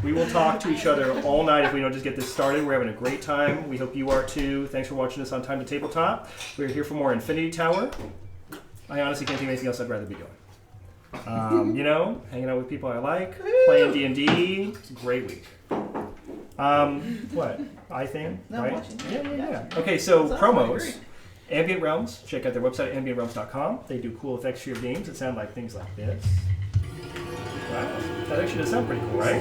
We will talk to each other all night if we don't just get this started. We're having a great time. We hope you are too. Thanks for watching us on Time to Tabletop. We're here for more Infinity Tower. I honestly can't think of anything else I'd rather be doing. You know, hanging out with people I like, playing D&D. It's a great week. What? iThing? No, right? watching. Yeah. Okay, so promos. Ambient Realms. Check out their website, ambientrealms.com. They do cool effects for your games that sound like things like this. Wow. That actually does sound pretty cool, right?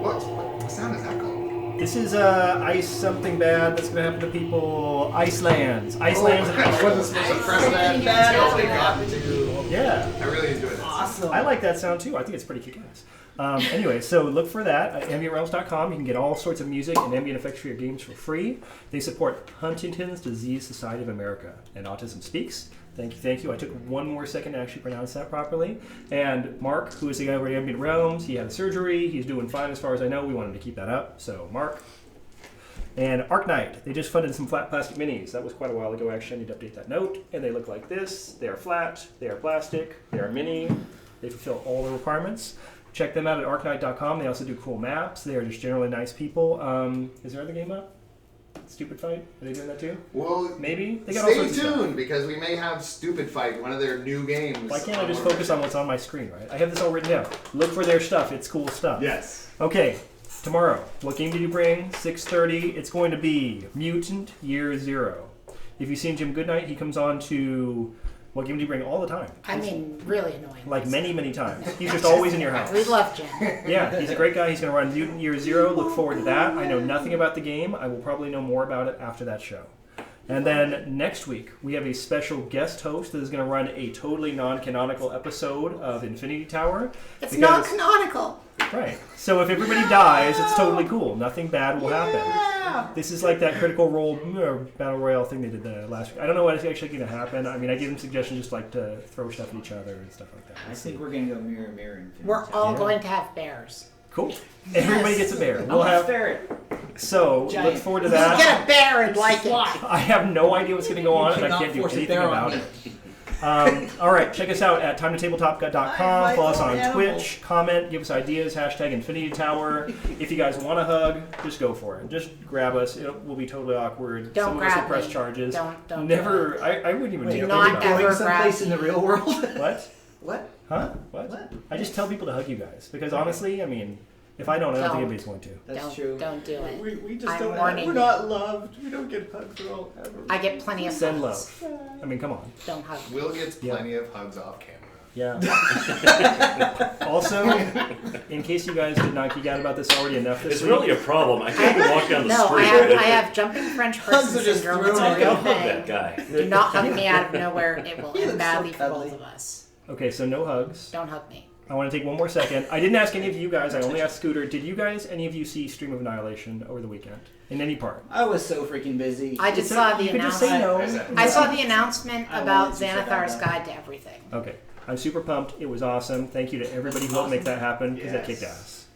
What sound is that called? This is ice something bad that's going to happen to people. Icelands. Iceland's I wasn't supposed to press that until they got to. Yeah. I really enjoyed that. Awesome. I like that sound too. I think it's pretty kick-ass. Anyway, so look for that at ambientrealms.com. You can get all sorts of music and ambient effects for your games for free. They support Huntington's Disease Society of America and Autism Speaks. Thank you. I took one more second to actually pronounce that properly. And Mark, who is the guy over at Ambient Realms, he had surgery. He's doing fine as far as I know. We want him to keep that up. So, Mark. And Arknight, they just funded some flat plastic minis. That was quite a while ago, actually. I need to update that note. And they look like this. They are flat. They are plastic. They are mini. They fulfill all the requirements. Check them out at arknight.com. They also do cool maps. They are just generally nice people. Is there other game up? Stupid Fight? Are they doing that too? Well, maybe. They got all stay sorts of tuned stuff. Because we may have Stupid Fight, one of their new games. Why can't I just focus on what's on my screen, right? I have this all written down. Look for their stuff. It's cool stuff. Yes. Okay, tomorrow. What game did you bring? 6:30. It's going to be Mutant Year Zero. If you've seen Jim Goodnight, he comes on to... What game do you bring all the time? I mean, really annoying. Like many, many times. He's just always in your house. We love Jim. Yeah, he's a great guy. He's going to run Mutant Year Zero. Look forward to that. I know nothing about the game. I will probably know more about it after that show. And then next week, we have a special guest host that is going to run a totally non-canonical episode of Infinity Tower. It's not canonical. Right. So if everybody dies, it's totally cool. Nothing bad will happen. This is like that Critical Role Battle Royale thing they did last week. I don't know what's actually going to happen. I mean, I gave them suggestions just like to throw stuff at each other and stuff like that. I think we're going to go mirror. We're all going to have bears. Cool. Everybody gets a bear. We'll have ferret. So look forward to You that. get a bear and like it. I have no idea what's going to go on, and I can't do anything about it. All right, check us out at timetotabletop.com. Follow us on Twitch. Comment, give us ideas. Hashtag Infinity Tower. If you guys want a hug, just go for it. Just grab us. It will be totally awkward. Don't Some of us will grab press me. charges. Don't. Never. I wouldn't even. Do not ever grab someplace in the real world. What? What? Huh? What? I just tell people to hug you guys because honestly, I mean, if I don't think anybody's going to. That's true. Don't do it. We just I'm don't. warning We're you. not loved. We don't get hugs at all ever. I get plenty of Send hugs. love. I mean, come on. Don't hug me. Will gets plenty of hugs off camera. Yeah. Also, in case you guys did not geek out about this already enough this It's week, really a problem. I can't even walk down the No, street. I have jumping French Hugs person are just syndrome. thrown It's a out. real Hug that thing. guy. Do not hug me out of nowhere. It will He end looks badly so for cuddly. both of us. okay, so no hugs. Don't hug me. I want to take one more second. I didn't ask any of you guys. I only asked Scooter. Did you guys, any of you, see Stream of Annihilation over the weekend? In any part? I was so freaking busy. I just saw the You could just say announcement. no. I saw the announcement I about wanted to check Xanathar's that out. Guide to Everything. Okay. I'm super pumped. It was awesome. Thank you to everybody who helped make that happen because that kicked ass.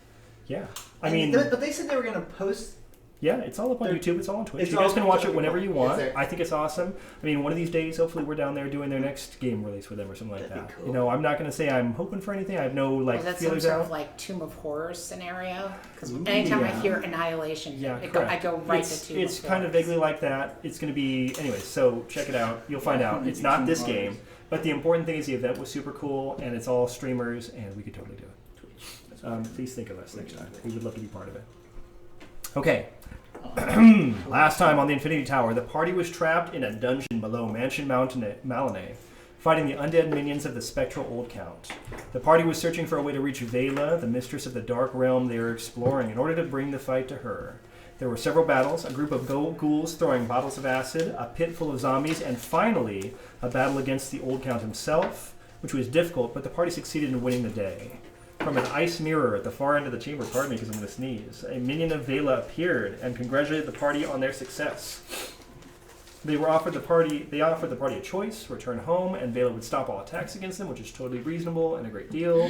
Yeah. I mean, but they said they were going to post. yeah, it's all up on YouTube. It's all on Twitch. It's You guys all can on watch Twitch. it whenever you want. It's there. I think it's awesome. I mean, one of these days, hopefully, we're down there doing their next game release with them or something like That'd that. be cool. You know, I'm not going to say I'm hoping for anything. I have no Was that some feelers sort out. of like Tomb of Horrors scenario? Because Ooh, anytime I yeah. hear Annihilation, Yeah, I correct. go right it's, to Tomb It's of kind of Horrors. vaguely like that. It's going to be... Anyway, so check it out. You'll find out. It's not this game. But the important thing is the event was super cool, and it's all streamers, and we could totally do it. Please think of us next time. We would love to be part of it. Okay. Last time on the Infinity Tower, the party was trapped in a dungeon below Mansion Mountain Malinay, fighting the undead minions of the spectral Old Count. The party was searching for a way to reach Vela, the mistress of the dark realm they were exploring, in order to bring the fight to her. There were several battles, a group of ghouls throwing bottles of acid, a pit full of zombies, and finally, a battle against the Old Count himself, which was difficult, but the party succeeded in winning the day. From an ice mirror at the far end of the chamber, pardon me because I'm going to sneeze, a minion of Vela appeared and congratulated the party on their success. They offered the party a choice: return home, and Vela would stop all attacks against them, which is totally reasonable and a great deal.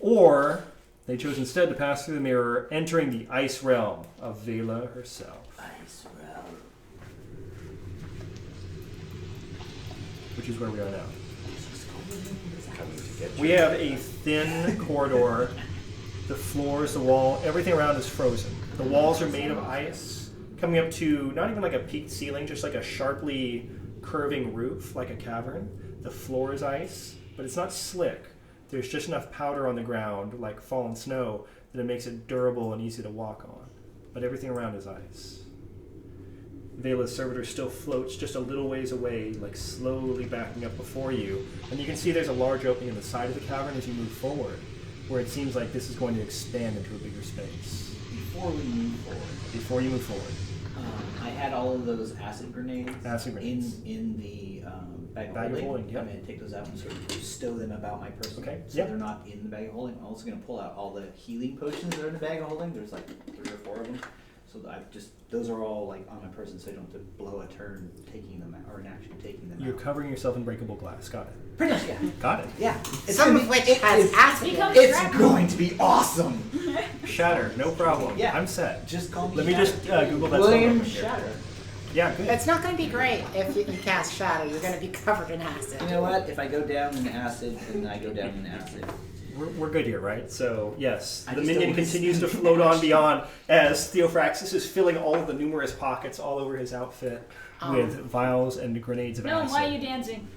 Or they chose instead to pass through the mirror, entering the ice realm of Vela herself. Ice realm. Which is where we are now. We have a thin corridor The floors, the wall, everything around is frozen. The walls are made of ice, coming up to not even like a peaked ceiling, just like a sharply curving roof, like a cavern. The floor is ice, but it's not slick. There's just enough powder on the ground, like fallen snow, that it makes it durable and easy to walk on. But everything around is ice. Vela's servitor still floats just a little ways away, like slowly backing up before you. And you can see there's a large opening in the side of the cavern as you move forward, where it seems like this is going to expand into a bigger space. Before we move forward, Before you move forward. I had all of those acid grenades, in the bag of holding. Yep. I'm going to take those out and sort of stow them about my person. Okay, So yep. they're not in the bag of holding. I'm also going to pull out all the healing potions that are in the bag of holding. There's like 3 or 4 of them. So those are all like on my person, so I don't have to blow a turn taking them out, or an action taking them You're out. covering yourself in breakable glass. Got it. Pretty much, yeah. Got it. Yeah. Some of which has acid in it. It's going to be awesome. Shatter, no problem. Yeah. I'm set. Just call me Let me Shatter. just Google that William spell. Shatter. Yeah, good. It's not going to be great if you cast Shadow. You're going to be covered in acid. You know what? If I go down in acid, then I go down in acid. We're good here, right? So, yes, I the just minion don't wanna continues to spend float cash. on beyond as Theophraxis is filling all of the numerous pockets all over his outfit with vials and grenades of No, acid. why are you dancing?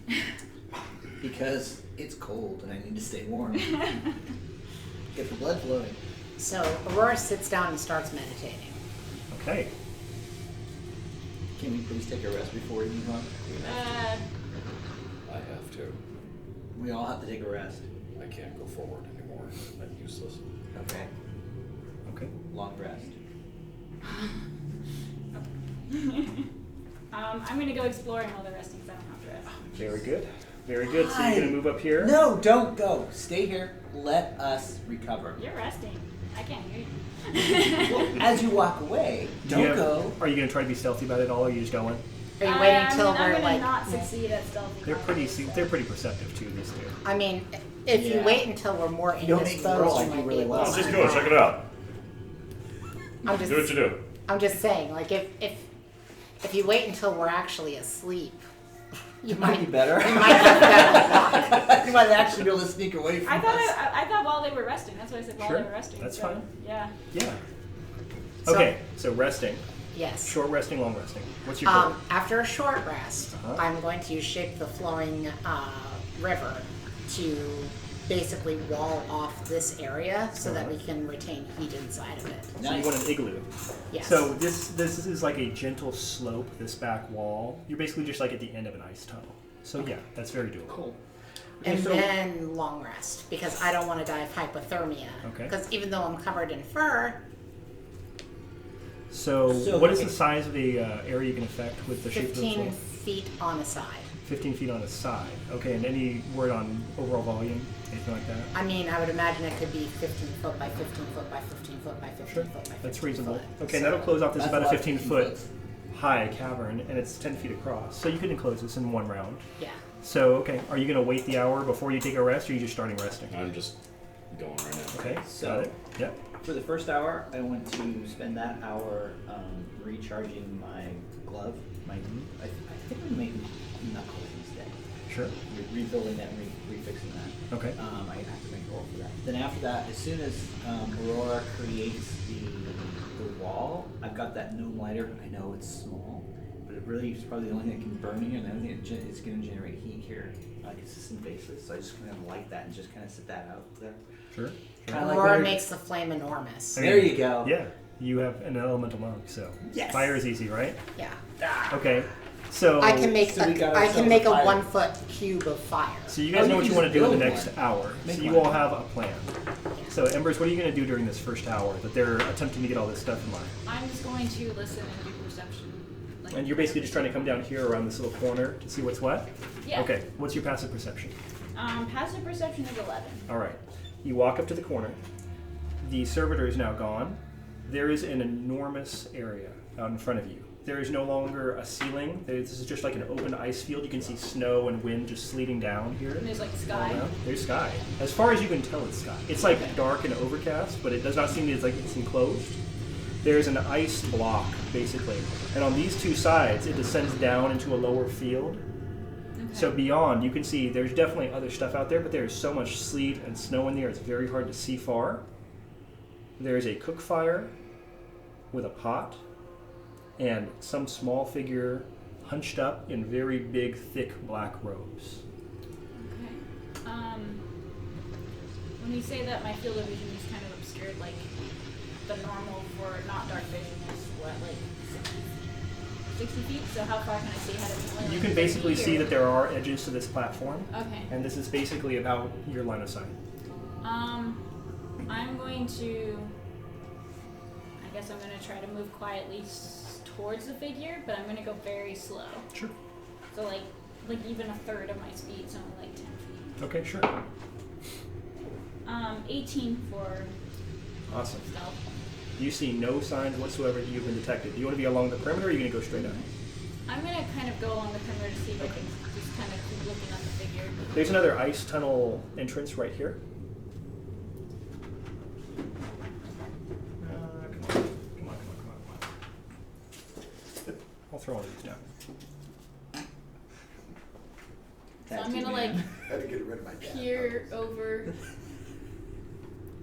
Because it's cold and I need to stay warm. Get the blood flowing. So Aurora sits down and starts meditating. Okay. Can we please take a rest before we move on? I have to. We all have to take a rest. I can't go forward anymore. I'm useless. Okay. Okay. Long rest. I'm gonna go exploring while they're resting because I don't have to rest. Very good. Very good. So you're going to move up here? No, don't go. Stay here. Let us recover. You're resting. I can't hear you. Well, as you walk away, Do you don't have- go. Are you going to try to be stealthy about it all, or are you just going? Are you waiting I'm till gonna, I'm we're gonna like? not succeed at stealthy. They're pretty perceptive too, these two. I mean, if you Yeah. wait until we're more You don't make me roll, indisposed, I you do might really be well. able Oh, to just go, check it out. I'm Do what you do. I'm just saying, like if you wait until we're actually asleep, you Might be might better. you might have better luck. You might actually be able to sneak away from I thought us. I thought while they were resting. That's what I said while Sure, they were resting. that's so, fine. Yeah. Yeah. So- Okay, so resting. Yes. Short resting, long resting. What's your goal? After a short rest, Uh-huh. I'm going to shape the flowing river to basically wall off this area so that we can retain heat inside of it. So you want an igloo. Yes. So this is like a gentle slope, this back wall. You're basically just like at the end of an ice tunnel. So yeah, that's very doable. Cool. and so- then long rest because I don't want to die of hypothermia. Okay. Because even though I'm covered in fur, So, So, what is okay. the size of the area you can affect with the shape of the 15 floor? feet on a side. 15 feet on a side. Okay, and any word on overall volume? Anything like that? I mean, I would imagine it could be 15 foot by 15 foot by 15 foot by 15 Sure, foot by 15 that's reasonable. foot. Okay, So- that'll close off this That's about a lot of 15 15 foot foot. high cavern, and it's 10 feet across. So you can enclose this in one round. Yeah. So, okay, are you going to wait the hour before you take a rest, or are you just starting resting? I'm just going right now. Okay, So- got it. Yep. For the first hour, I want to spend that hour recharging my glove. I think I'm making knuckles instead. Sure. Rebuilding that and refixing that. Okay. I have to make a roll for that. Then after that, as soon as Aurora creates the wall, I've got that gnome lighter. I know it's small, but it really is probably the only thing that can burn here, and the only thing it's going to generate heat here on a consistent basis. So I just kind of light that and just kind of set that out there. Sure. Kinda like Aurora when you're- makes the flame enormous. I mean, There you go. Yeah, you have an elemental monk, so Yes. fire is easy, right? Yeah. Okay, so I can make So we got I ourselves can make a a fire. 1 foot cube of fire. So you guys Oh, know you what you can want to just do in the build next one. hour. Make So you one. all have a plan. So Embers, what are you going to do during this first hour that they're attempting to get all this stuff in line? I'm just going to listen and do perception. Like, And you're basically just trying to come down here around this little corner to see what's what? Yeah. Okay, what's your passive perception? Passive perception is 11. All right. You walk up to the corner. The servitor is now gone. There is an enormous area out in front of you. There is no longer a ceiling. This is just like an open ice field. You can see snow and wind just sleeting down here. And there's like all sky. around. There's sky. As far as you can tell, it's sky. It's like dark and overcast, but it does not seem it's like it's enclosed. There's an ice block, basically. And on these two sides, it descends down into a lower field. Okay. So beyond, you can see there's definitely other stuff out there, but there's so much sleet and snow in there, it's very hard to see far. There's a cook fire with a pot and some small figure hunched up in very big, thick black robes. Okay. When you say that, my field of vision is kind of obscured. Like the normal for not dark vision is what, like 60 feet? So how far can I see ahead of me? Only You like can basically 30 see or- that there are edges to this platform, Okay. and this is basically about your line of sight. I'm going to. I guess I'm going to try to move quietly towards the figure, but I'm going to go very slow. Sure. So like even a third of my speed, so only like 10 feet. Okay, sure. 18 for Awesome. stealth. You see no signs whatsoever that you've been detected. Do you want to be along the perimeter, or are you going to go straight up? I'm going to kind of go along the perimeter to see if I can just kind of keep looking at the figure. There's another ice tunnel entrance right here. Come on. I'll throw one of these down. So I'm going to like Had to get rid of my dad. peer over,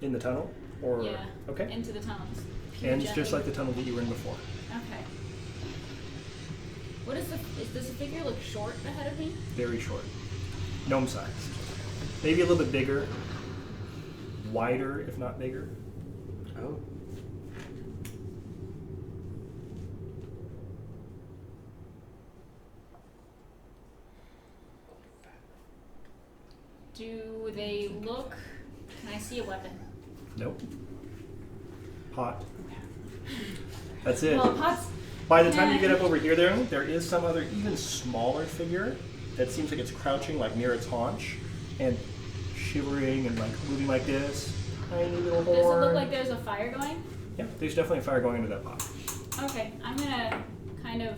In the tunnel? Or yeah, okay. into the tunnels. Peer And it's just gently. like the tunnel that you were in before. Okay. What is does the figure look short ahead of me? Very short. Gnome size. Maybe a little bit bigger. Wider, if not bigger. Oh. Do they look? Can I see a weapon? Nope. Pot. That's it. Well, pots. By the time you get up over here, there is some other even smaller figure that seems like it's crouching like near its haunch and shivering and like moving like this. Tiny little horn. Does it look like there's a fire going? Yeah, there's definitely a fire going into that pot. Okay, I'm gonna kind of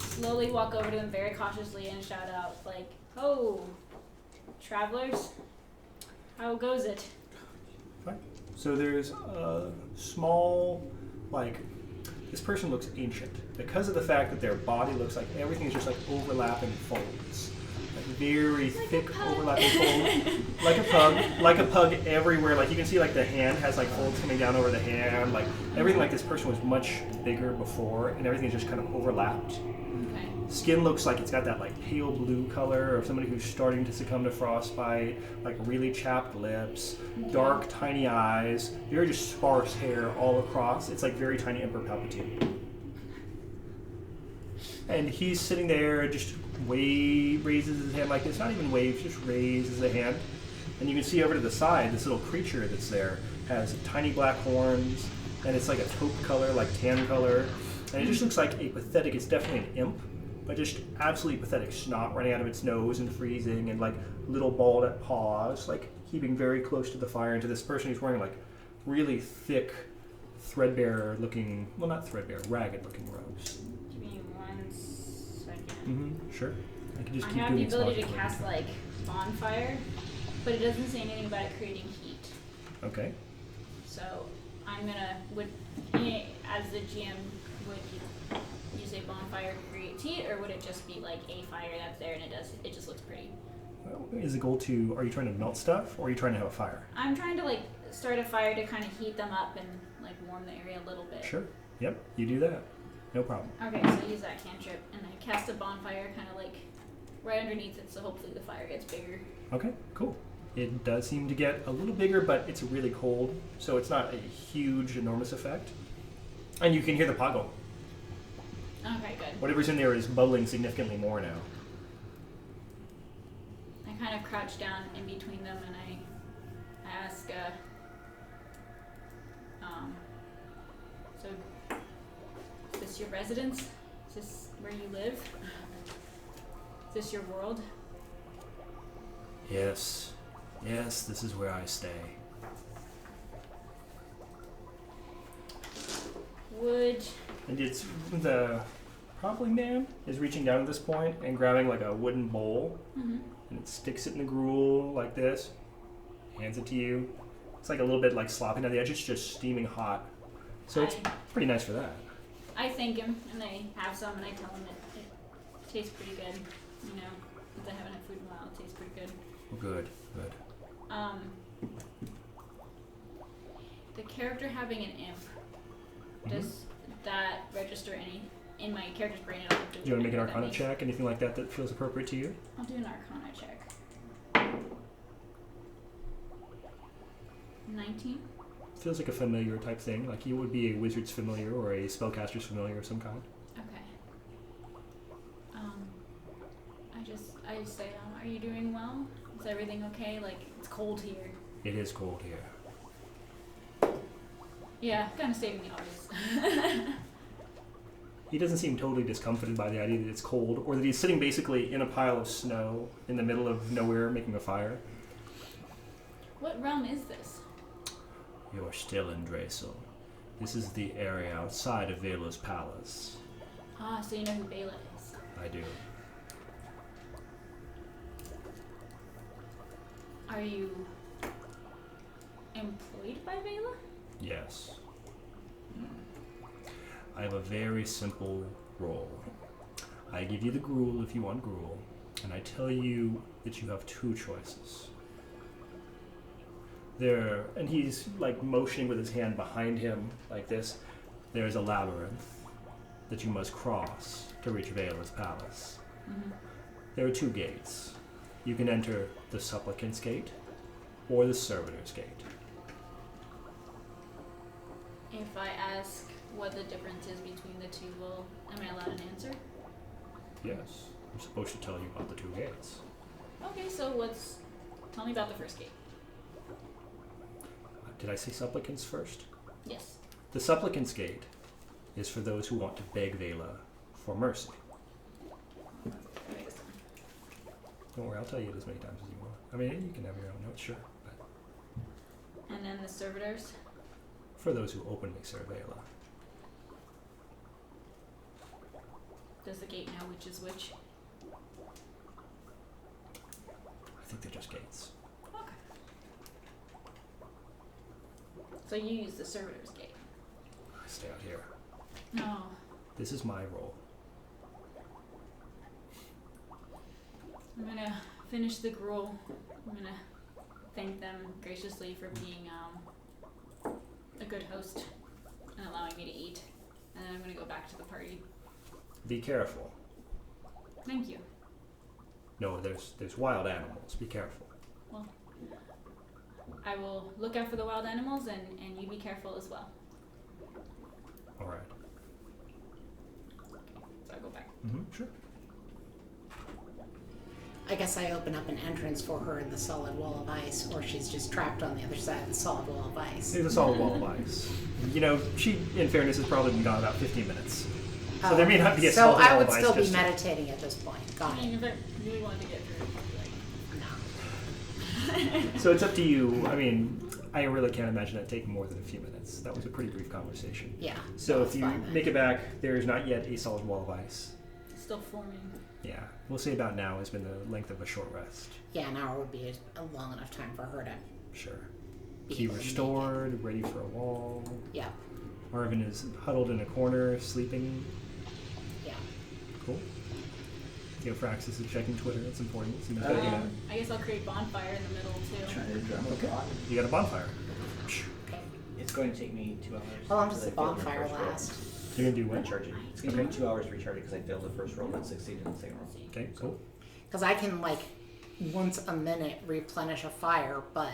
slowly walk over to them very cautiously and shout out like, "Oh, travelers, how goes it?" Fine. So there's a small, like, this person looks ancient because of the fact that their body looks like everything is just like overlapping folds. Like very thick overlapping folds. Like a pug everywhere. Like you can see like the hand has like folds coming down over the hand. Like everything like this person was much bigger before and everything is just kind of overlapped. Okay. Skin looks like it's got that like pale blue color of somebody who's starting to succumb to frostbite, like really chapped lips, dark tiny eyes, very just sparse hair all across. It's like very tiny Emperor Palpatine. And he's sitting there, just raises his hand like this, not even waves, just raises a hand. And you can see over to the side, this little creature that's there has tiny black horns, and it's like a taupe color, like tan color. And it just looks like a pathetic, it's definitely an imp, but just absolutely pathetic snot running out of its nose and freezing, and like little balled paws, like keeping very close to the fire. And to this person who's wearing like really thick, threadbare looking, well not threadbare, ragged looking robes. Give me 1 second. Mm-hmm, sure. I can just I keep have the doing ability to small cast like bonfire, but it doesn't say anything about it creating heat. Okay. So I'm gonna as the GM, would you use a bonfire to create heat, or would it just be like a fire that's there and it just looks pretty? Well, is the goal to, are you trying to melt stuff or are you trying to have a fire? I'm trying to like start a fire to kind of heat them up and like warm the area a little bit. Sure. Yep, you do that. No problem. Okay, so I use that cantrip and I cast a bonfire kind of like right underneath it, so hopefully the fire gets bigger. Okay, cool. It does seem to get a little bigger, but it's really cold, so it's not a huge, enormous effect. And you can hear the pot go. Okay, good. Whatever's in there is bubbling significantly more now. I kind of crouch down in between them and I ask, so is this your residence? Is this where you live? Is this your world? Yes. Yes, this is where I stay. Would And it's the probably man is reaching down at this point and grabbing like a wooden bowl and it sticks it in the gruel like this, hands it to you. It's like a little bit like sloppy on the edge, it's just steaming hot. So it's pretty nice for that. I thank him and I have some and I tell him it tastes pretty good. You know, since I haven't had food in a while, it tastes pretty good. Good, good. the character having an imp, does that register any in my character's brain? I don't have to Do you want to make an remember what Arcana that means. check? Anything like that that feels appropriate to you? I'll do an Arcana check. 19. Feels like a familiar type thing. Like you would be a wizard's familiar or a spellcaster's familiar of some kind. Okay. I just say, are you doing well? Is everything okay? Like, it's cold here. It is cold here. Yeah, kind of stating the obvious. He doesn't seem totally discomfited by the idea that it's cold, or that he's sitting basically in a pile of snow in the middle of nowhere making a fire. What realm is this? You're still in Dracel. This is the area outside of Vela's palace. Ah, so you know who Bela is. I do. Are you employed by Bela? Yes. I have a very simple role. I give you the gruel if you want gruel, and I tell you that you have two choices. There, and he's like motioning with his hand behind him like this. There's a labyrinth that you must cross to reach Vela's palace. Mm-hmm. There are two gates. You can enter the Supplicant's Gate or the Servitor's Gate. If I ask what the difference is between the two, am I allowed an answer? Yes, I'm supposed to tell you about the two gates. Okay, so tell me about the first gate. Did I say Supplicants first? Yes. The Supplicant's Gate is for those who want to beg Vela for mercy. Don't worry, I'll tell you it as many times as you want. I mean, you can have your own notes, sure. But And then the servitors? for those who openly serve Vela. Does the gate know which is which? I think they're just gates. Okay. So you use the servitor's gate. I stay out here. No. This is my role. I'm gonna finish the gruel. I'm gonna thank them graciously for being a good host and allowing me to eat. And then I'm gonna go back to the party. Be careful. Thank you. No, there's wild animals. Be careful. Well, I will look out for the wild animals and you be careful as well. All right. So I go back. Sure. I guess I open up an entrance for her in the solid wall of ice, or she's just trapped on the other side of the solid wall of ice. There's a solid wall of ice. You know, she, in fairness, has probably been gone about 15 minutes. So there may not be a So solid I wall would of ice still be just yet. meditating at this point. Got I mean, it. if I really wanted to get through it, I'd be like, So it's up to you. I mean, I really can't imagine that taking more than a few minutes. That was a pretty brief conversation. Yeah. So that's if you fine then. make it back, there is not yet a solid wall of ice. still forming. Yeah, we'll say about now has been the length of a short rest. Yeah, an hour would be a long enough time for her to Sure. be Key able to make it. restored, ready for a wall. Yeah, Marvin is huddled in a corner, sleeping. yeah. Cool. Theophraxis is checking Twitter. That's important. So you gotta get out. I guess I'll create bonfire in the middle too. Trying to drum Okay. a lot. You got a bonfire. Okay. It's going to take me 2 hours. How long does because the I failed my bonfire first roll. last? You're gonna do what? Recharge it. It's going to take me 2 hours to recharge it because I failed the first roll and succeeded in the second roll. Okay, cool. Because I can, like, once a minute replenish a fire, but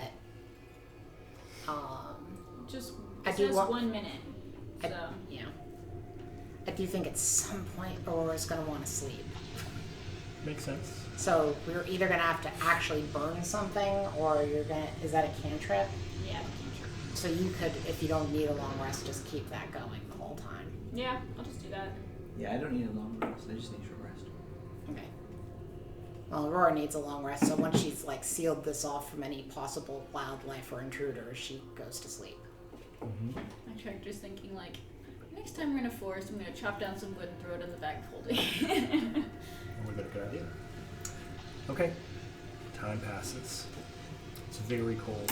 Just I it do says want- 1 minute. I, So yeah. I do think at some point Aurora's going to want to sleep. Makes sense. So we're either going to have to actually burn something, or you're going to... Is that a cantrip? yeah. So you could, if you don't need a long rest, just keep that going the whole time. Yeah, I'll just do that. Yeah, I don't need a long rest. I just need a short rest. Okay. Well, Aurora needs a long rest, so once she's, like, sealed this off from any possible wildlife or intruders, she goes to sleep. My character's thinking like, next time we're in a forest, I'm gonna chop down some wood and throw it in the bag of holding. That would have been a good idea. Okay. Time passes. It's very cold.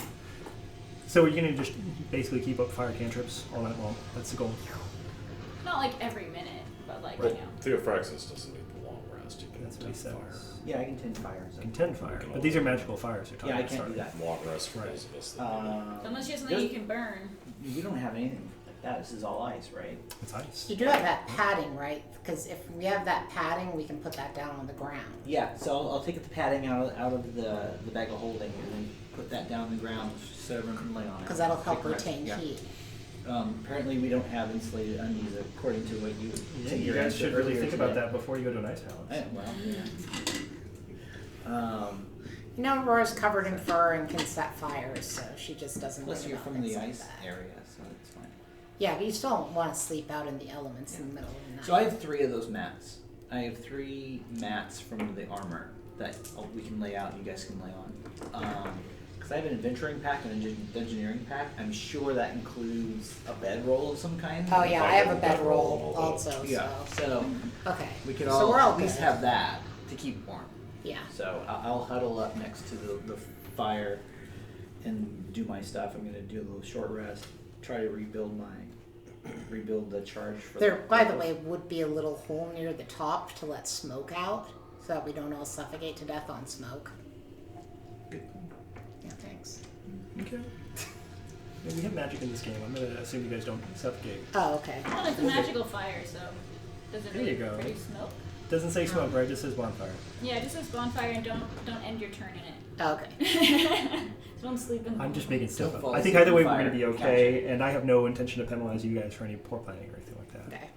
So you're gonna just basically keep up fire cantrips all night long. That's the goal. Not like every minute, but like, But you know. Theophraxis doesn't need the long rest. You can That's what he tend says. fire. Yeah, I can tend fire. So. Contend fire. But these are magical fires you're talking Yeah, I about. can't do starting. that. Long rest for Right. those of us that need it. Unless you have something you can burn. We don't have anything like that. This is all ice, right? It's ice. You do have that padding, right? Because if we have that padding, we can put that down on the ground. Yeah. So I'll take the padding out of the bag of holding and then put that down on the ground so everyone can lay on it. Because that'll help Take a rest. retain Yeah. heat. Apparently we don't have insulated undies according to what you. Yeah, to you your guys answer should really earlier think about today. that before you go to an ice palace. Well, yeah. You know, Aurora's covered in fur and can set fires, so she just doesn't Plus worry you're about from the things like ice that. area, so it's fine. Yeah, but you still don't want to sleep out in the elements in the middle of the night. So I have 3 of those mats. I have 3 mats from the armor that we can lay out and you guys can lay on. Because I have an adventuring pack and an engineering pack. I'm sure that includes a bedroll of some kind. Oh yeah, I have a bedroll also. Yeah. So So okay, we can so all we're all at least good. have that to keep warm. Yeah. So I'll huddle up next to the fire and do my stuff. I'm gonna do a little short rest. Try to rebuild the charge for There, by the way, would be a little hole near the top to let smoke out, so that we don't all suffocate to death on smoke. Good. Yeah, thanks. Okay. Yeah, we have magic in this game. I'm gonna assume you guys don't suffocate. Oh, okay. Well, it's a magical fire, so does it There really you go. produce smoke? Doesn't say smoke, right? It just says bonfire. Yeah, it just says bonfire and don't end your turn in it. Okay. Don't sleep in the I'm just making stuff Don't up. fall I think asleep either in way the we're gonna fire. be okay, and I have no intention to penalize you guys for any poor planning or anything like that. Okay.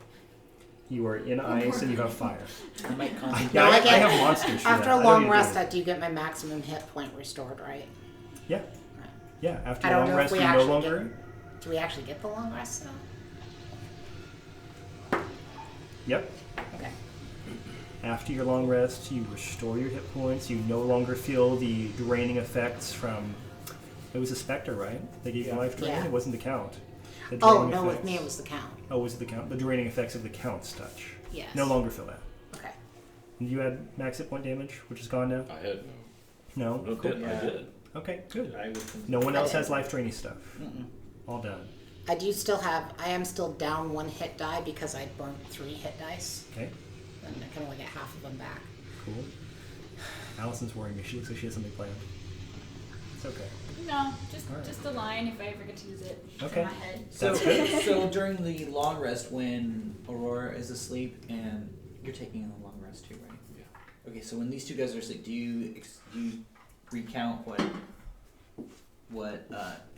You are in ice and you have fire. I might Yeah, concentrate. I, I I get- have monsters for After that. a I don't long need to rest, do it. I do get my maximum hit point restored, right? Yeah. Yeah, after I a don't long know if rest, we you no actually longer. Do we actually get the long rest though? Yep. Okay. After your long rest, you restore your hit points. You no longer feel the draining effects from. It was a specter, right? They gave you life drain. Yeah. It wasn't the count. The Oh draining no, with effects- me it was the count. Oh, was it the count? The draining effects of the count's touch. Yes. No longer feel that. Okay. And you had max hit point damage, which is gone now. I had No. no Cool. hit. I did. Okay. Good. I would No one else I has did. life draining stuff. Mm-mm. All done. I am still down 1 hit die because I burnt 3 hit dice. Okay. And I can only get half of them back. Cool. Allison's worrying me. She looks like she has something planned. It's okay. No, Alright. just a line if I ever get to use it. It's Okay. in my head. So, That's good. so during the long rest, when Aurora is asleep, and you're taking a long rest too, right? Yeah. Okay, so when these 2 guys are asleep, do you recount what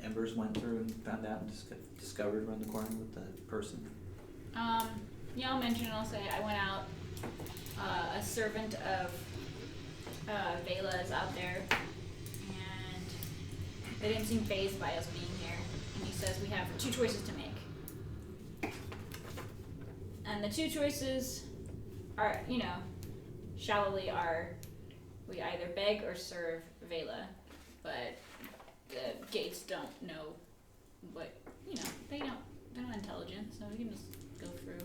Embers went through and found out and discovered around the corner with the person? Yeah, I'll mention it. I'll say I went out. A servant of Vela is out there, and they didn't seem fazed by us being here. And he says we have 2 choices to make, and the 2 choices are, shallowly are we either beg or serve Vela, but the gates don't know what they're not intelligent, so we can just go through.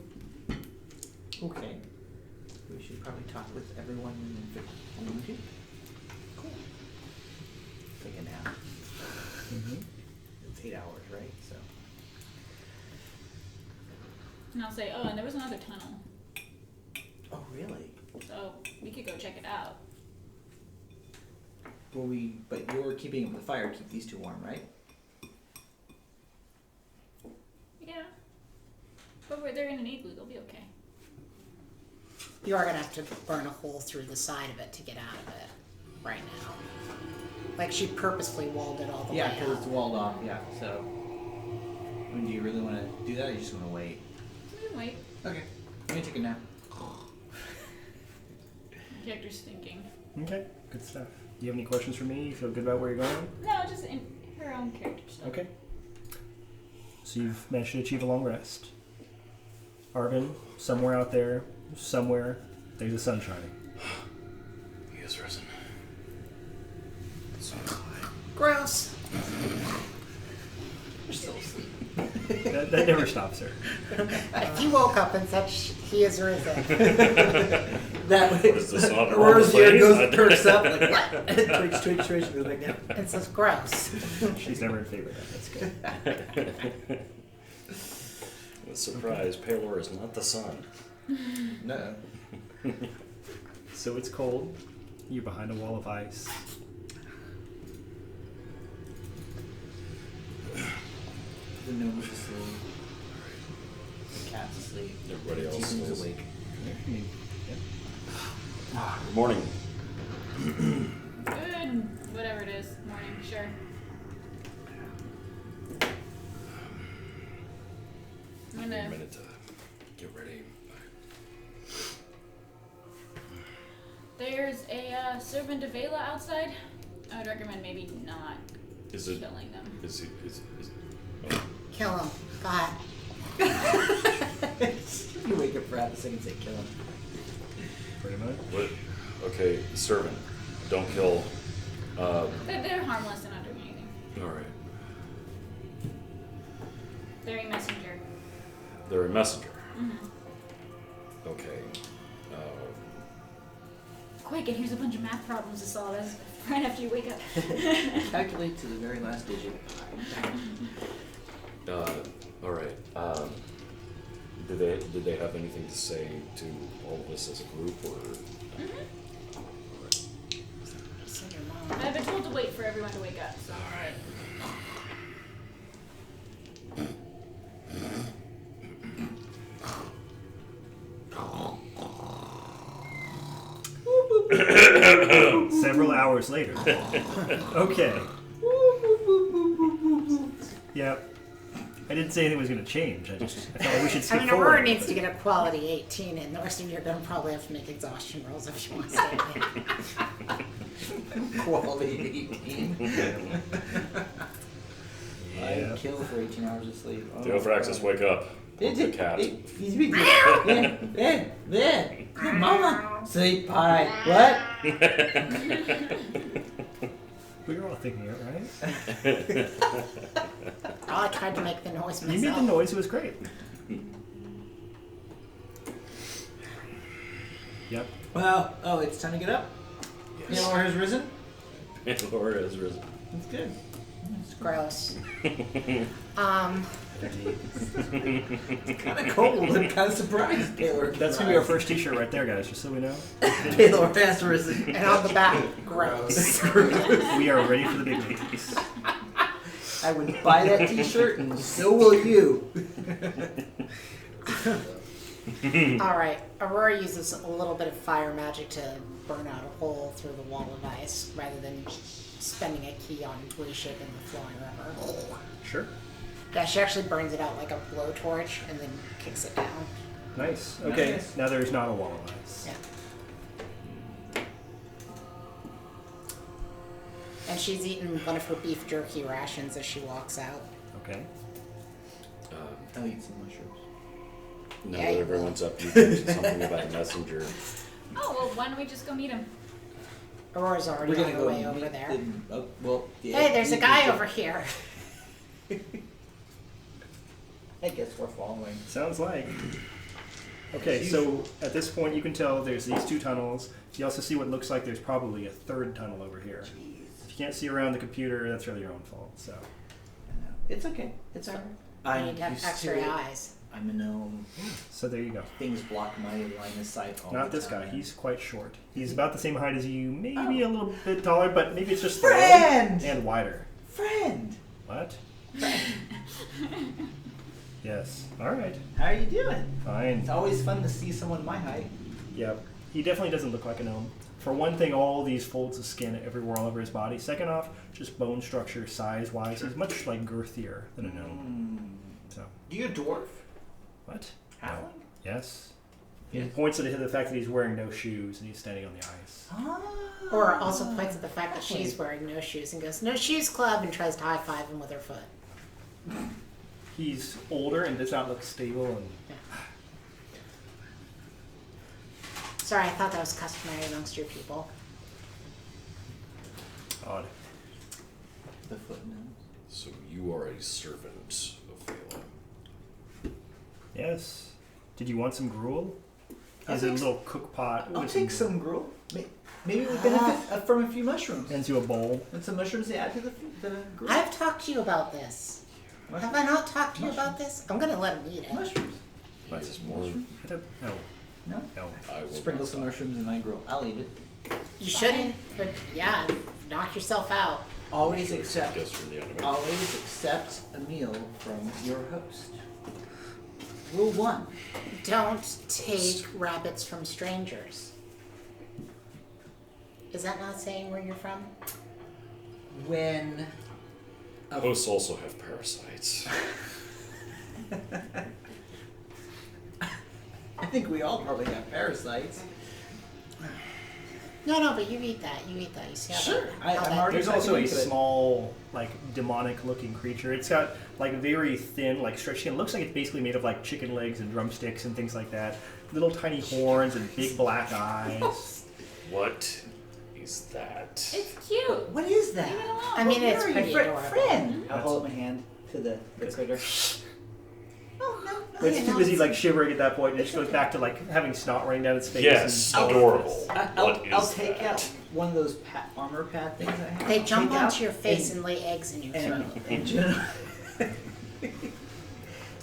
Okay. We should probably talk with everyone and then pick one. Cool. Take a nap. Mm-hmm. It's 8 hours, right? So. And I'll say, oh, and there was another tunnel, Oh, really? so we could go check it out. Well, but you're keeping up with the fire to keep these 2 warm, right? Yeah. But they're in an igloo, they'll be okay. You are gonna have to burn a hole through the side of it to get out of it right now. Like she purposefully walled it all the Yeah, way because it's up. walled off, yeah, so. I mean, do you really want to do that, or you just want to wait? We can wait. Okay, let me take a nap. The character's thinking. Okay. Good stuff. Do you have any questions for me? You feel good about where you're going? No, just in her own character stuff. Okay. So you've managed to achieve a long rest. Arvin, somewhere out there, there's the sun shining. He is risen. So am I. Gross. You're still asleep. That never stops her. If you woke up and said he is risen. That What is this, on the Aurora's wrong ear place? goes, perks up, like, what? Twitch, goes back down. It says gross. She's never in favor of that. That's good. Surprise, Paylor is not the sun. No. So it's cold. You're behind a wall of ice. The The gnome's asleep. The cat's asleep. Everybody else Ethan's is awake. Good morning. Good. Whatever it is. Morning. Sure. I'm Give me a gonna. minute to get ready. There's a servant of Vela outside. I would recommend maybe not Is it? killing them. Is it? Is? Kill him. Go ahead. You wake up for half a second and say kill him. Pretty much. What? Okay, servant. Don't kill. They're harmless and not doing anything. All right. They're a messenger. They're a messenger. Mm-hmm. Okay. Quick, and here's a bunch of math problems to solve as right after you wake up. Calculate to the very last digit. All right. Did they have anything to say to all of us as a group, or? So your mom. I've been told to wait for everyone to wake up, so. Several hours later. Okay. Yep. I didn't say anything was going to change. I felt like we should I skip mean, forward. Aurora needs to get a quality 18 in those, and you're going to probably have to make exhaustion rolls if she wants to. Quality 18. I Yeah. kill for 18 hours of sleep. Oh, Theophraxis, wake up. It's The cat. He's big. Mama. Sleep pie. What? We were all thinking it, right? I tried to make the noise myself. You made the noise. It was great. Yep. Well, oh, it's time to get up. Yes. Laura has risen. Laura has risen. That's good. It's gross. Kind of cold. I'm kind of surprised. Taylor. That's going to be our first t-shirt right there, guys, just so we know. Taylor has risen. And on the back, gross. We are ready for the big leagues. I would buy that T-shirt, and so will you. All right. Aurora uses a little bit of fire magic to burn out a hole through the wall of ice, rather than spending a key on reshaping the flowing river. Sure. Yeah, she actually burns it out like a blowtorch and then kicks it down. Nice. Okay, Nice. now there's not a wall of ice. Yeah. And she's eaten one of her beef jerky rations as she walks out. Okay. I'll eat some mushrooms. Now Yeah, that you everyone's up, you mentioned something about a messenger. Oh, well, why don't we just go meet him? Aurora's already on her way over meet there. Yeah, Hey, there's a meet guy the- over here. I guess we're following. Sounds like. Okay, so at this point you can tell there's these two tunnels. You also see what looks like there's probably a third tunnel over here. If you can't see around the computer, that's really your own fault. So It's okay. It's alright. I need to have extra eyes. I'm a gnome. there you go. Things block my line of sight all Not the this guy. time. He's quite short. He's about the same height as you, maybe a little bit taller, but maybe it's just Friend! thin and wider. Friend! What? Yes. All right. How are you doing? Fine. It's always fun to see someone my height. Yep. He definitely doesn't look like a gnome. For one thing, all these folds of skin everywhere all over his body. Second off, just bone structure, size-wise, he's much like girthier than a gnome. So, You a dwarf? what? Halfling? Yes. He Yes. points at the fact that he's wearing no shoes and he's standing on the ice. Or also points at the fact that she's wearing no shoes and goes, "No shoes, club," and tries to high-five him with her foot. He's older and does not look stable and Sorry, I thought that was customary amongst your people. odd. The foot gnome. So you are a servant of Vela. Yes. Did you want some gruel? I'll Here's a take little cook pot. I'll with take gruel. some gruel. Maybe we benefit from a few mushrooms. Hands you a bowl. And some mushrooms to add to the gruel. I've talked to you about this. Have I not talked to you about this? I'm gonna let him eat it. Mushrooms. He is more. I don't know. No? No. I will Sprinkle not some stop. mushrooms in my gruel. I'll eat it. You shouldn't, but yeah, knock yourself out. Always accept. Guess from the enemy. Always accept a meal from your host. Rule 1. Don't take rabbits from strangers. Is that not saying where you're from? When Hosts also have parasites. I think we all probably have parasites. No, but you eat that. You see how Sure. that, I'm how that already- There's also a into it. small, like, demonic-looking creature. It's got, like, very thin, like, stretched skin. It looks like it's basically made of, like, chicken legs and drumsticks and things like that. Little tiny horns and big black eyes. What is that? It's cute. What is that? Leave it alone. I mean, it's Where are pretty you, adorable. friend? I'll That's- hold up my hand to the critter. Oh, no. But it's too busy, like, shivering at that point, and it just goes back to, like, having snot running down its face. Yes, and adorable. I'll What is take that? out one of those armor pad things I have. They I'll jump take out onto your face and lay eggs in your throat.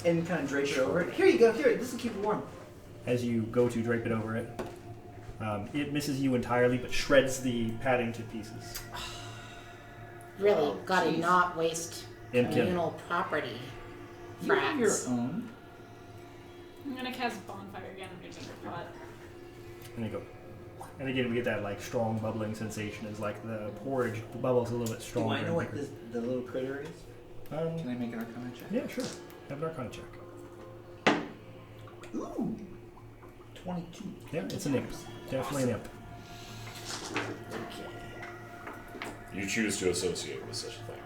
And kind of drape it over it. Here you go. Here, this will keep it warm. As you go to drape it over it, it misses you entirely, but shreds the padding to pieces. Really, Oh, gotta jeez. not waste Imkin. communal property. You have your Frats. own. I'm gonna cast bonfire again in your pot. And you go. And again, we get that, like, strong bubbling sensation as, like, the porridge bubbles a little bit Do stronger. I know and what bigger. the little critter is? Can I make an arcana check? Yeah, sure. Have an arcana check. Ooh. 22. Yeah, it's an imp. Definitely an imp. You choose to associate with such a thing.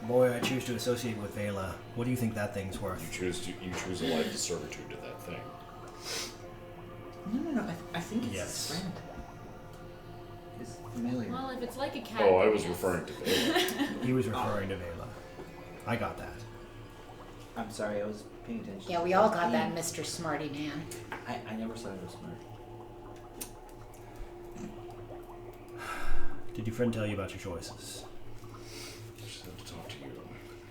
Boy, I choose to associate with Vela. What do you think that thing's You worth? choose a life of servitude to that thing. No. I think it's Yes. his friend. His familiar. Well, if it's like a cat. Oh, I then was yes. referring to Vela. He was referring to Vela. I got that. I'm sorry, I was paying attention. Yeah, we all got that, Mr. Smarty Man. I never saw it was smart. Did your friend tell you about your choices? Just have to talk to you.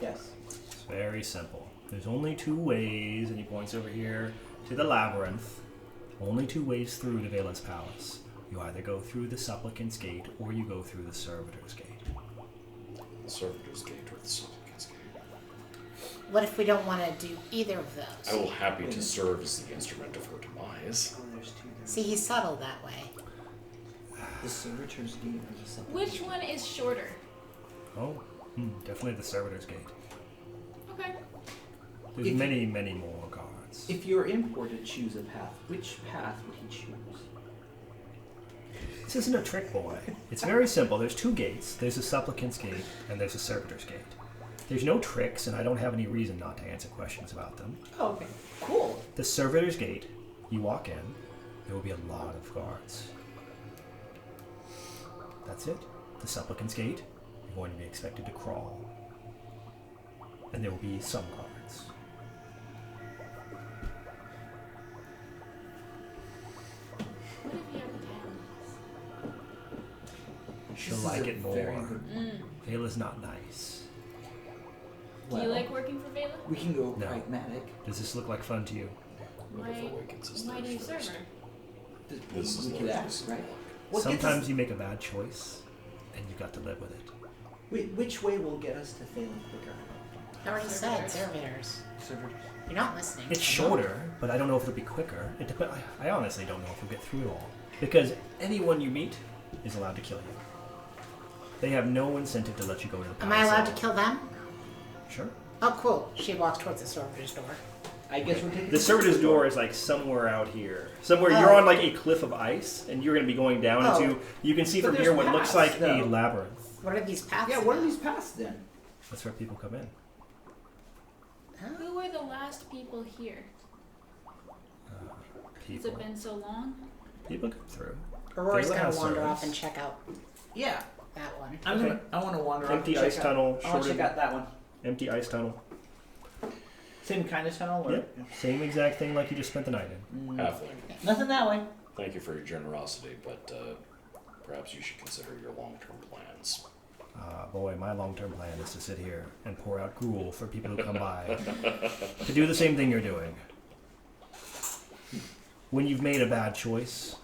Yes. It's very simple. There's only two ways, and he points over here to the labyrinth. Only two ways through to Vela's palace. You either go through the supplicant's gate, or you go through the servitor's gate. The servitor's gate or the supplicant's gate. What if we don't want to do either of those? I will happy to serve as the instrument of her demise. Oh, there's two there. See, he's subtle that way. The servitor's gate or the supplicant. Which one is shorter? Oh, definitely the servitor's gate. Okay. There's If- many, many more guards. If you're imported, choose a path. Which path would he choose? This isn't a trick, boy. It's very simple. There's two gates. There's a supplicant's gate, and there's a servitor's gate. There's no tricks, and I don't have any reason not to answer questions about them. Oh, okay. Cool. The servitor's gate, you walk in, there will be a lot of guards. That's it. The supplicant's gate, you're going to be expected to crawl. And there will be some guards. What if you have a She'll This is like a it more. very good- Vela's not nice. Do you Well, like working for Vela? We can go No. pragmatic. Does this look like fun to you? Whoever awakens his Why do you thirst serve first. her? This is we could largely ask, right? symbolic. What gets Sometimes us- you make a bad choice, and you've got to live with it. Which way will get us to Phelan quicker? I already said Servitors. servitors. Servitors. You're not listening. It's shorter, but I don't know if it'll be quicker. I honestly don't know if we'll get through it all. Because anyone you meet is allowed to kill you. They have no incentive to let you go to the Am palace I allowed at to all. kill them? Sure. Oh, cool. She walks towards the servitor's door. I guess we're taking The servitor's door is like somewhere out here. Somewhere Oh. you're on like a cliff of ice, and you're going to be going down Oh. into. You can see But from there's here what looks paths, like though. a labyrinth. What are these paths? Yeah, what are these paths then? That's where people come in. Who were the last people here? Has People. it been so long? People come through. Aurora's Vela gonna has wander servants. off and check out Yeah, that one. Okay. I want to wander off Empty and ice check tunnel, Out, I want to shorter- check out that one. Empty ice tunnel. Same kind of tunnel. Or? Yep. Same exact thing like you just spent the night in. Halfling, Nothing that way. thank you for your generosity, but perhaps you should consider your long-term plans. Boy, my long-term plan is to sit here and pour out gruel for people who come by to do the same thing you're doing. When you've made a bad choice,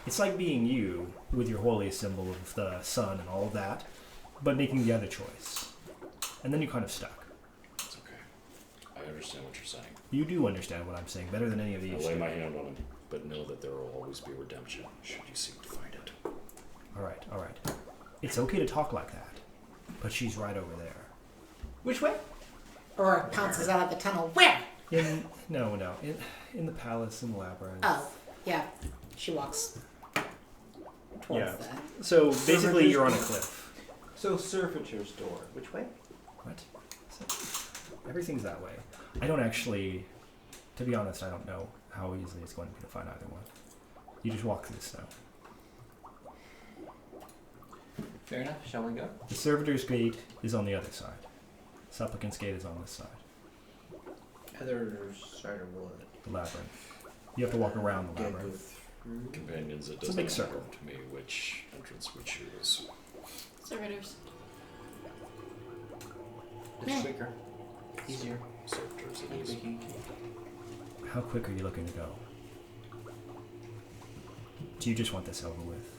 It's like being you with your holy symbol of the sun and all of that, but making the other choice. And then you're kind of stuck. It's okay. I understand what you're saying. You do understand what I'm saying better than any of I'll these. lay my hand on him, but know that there will always be redemption should you seek to find it. All right. It's okay to talk like that, but she's right over there. Which way? Aurora pounces out of the tunnel. Where? No. In the palace, in the labyrinth. Oh, yeah. She walks towards Yeah. that. So basically, you're on a cliff. So servitor's door. Which way? What? Everything's that way. I don't actually, to be honest, I don't know how easily it's going to be to find either one. You just walk through the snow. Fair enough. Shall we go? The servitor's gate is on the other side. Supplicant's gate is on this side. Other side of what? The labyrinth. You have to walk around the Gotta go labyrinth. through. Companions, it It's a doesn't big matter circle. to me which entrance we choose. Servitors. It's quicker. Easier. Servitors it is. How quick are you looking to go? Do you just want this over with?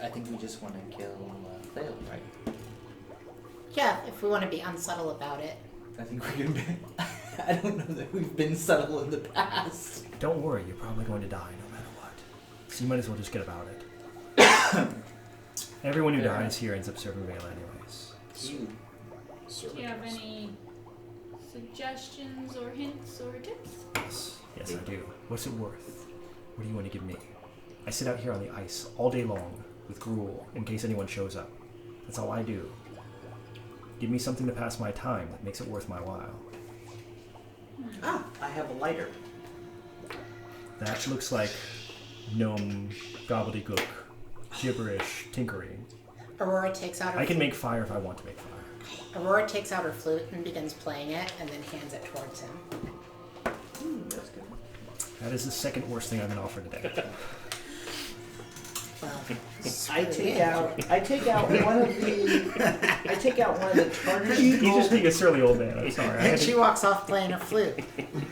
I think we just want to kill Thale, right? Yeah, if we want to be unsubtle about it. I think we're gonna be. I don't know that we've been subtle in the past. Don't worry, you're probably going to die no matter what. So you might as well just get about it. Everyone who Fair dies enough. here ends up serving Vale anyways. You. Do you have any suggestions or hints or tips? Yes, I do. What's it worth? What do you want to give me? I sit out here on the ice all day long with gruel in case anyone shows up. That's all I do. Give me something to pass my time that makes it worth my while. Ah, I have a lighter. That looks like gnome gobbledygook, gibberish, tinkering. Aurora takes out her I can make fire if I want to make fire. Aurora takes out her flute and begins playing it, and then hands it towards him. That's good. That is the second worst thing I've been offered today. Well, I take out one of the tarnished You're gold. just being a surly old man. I'm sorry. and she walks off playing a flute.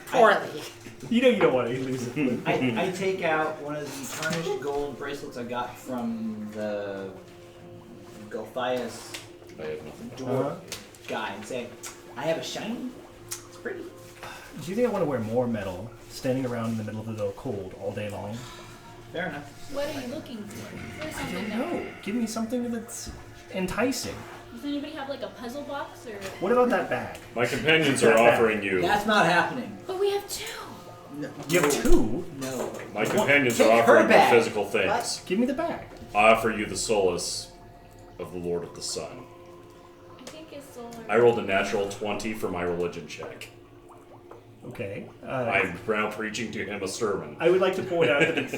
Poorly. You know you don't want to lose it. I take out one of the tarnished gold bracelets I got from the Gulthias I have nothing. dwarf guy and say, I have a shiny. It's pretty. Do you think I want to wear more metal, standing around in the middle of the cold all day long? Fair enough. What are you looking for? For I something don't that. know. Give me something that's enticing. Does anybody have like a puzzle box or? What about that bag? My companions are offering you. That's not happening. But we have two. No. You have two? No. My companions Take are her offering you bag. physical things. Give me the bag. I offer you the solace of the Lord of the Sun. I think it's solar. I rolled a natural 20 for my religion check. Okay. I'm now preaching to him a sermon. I would like to point out that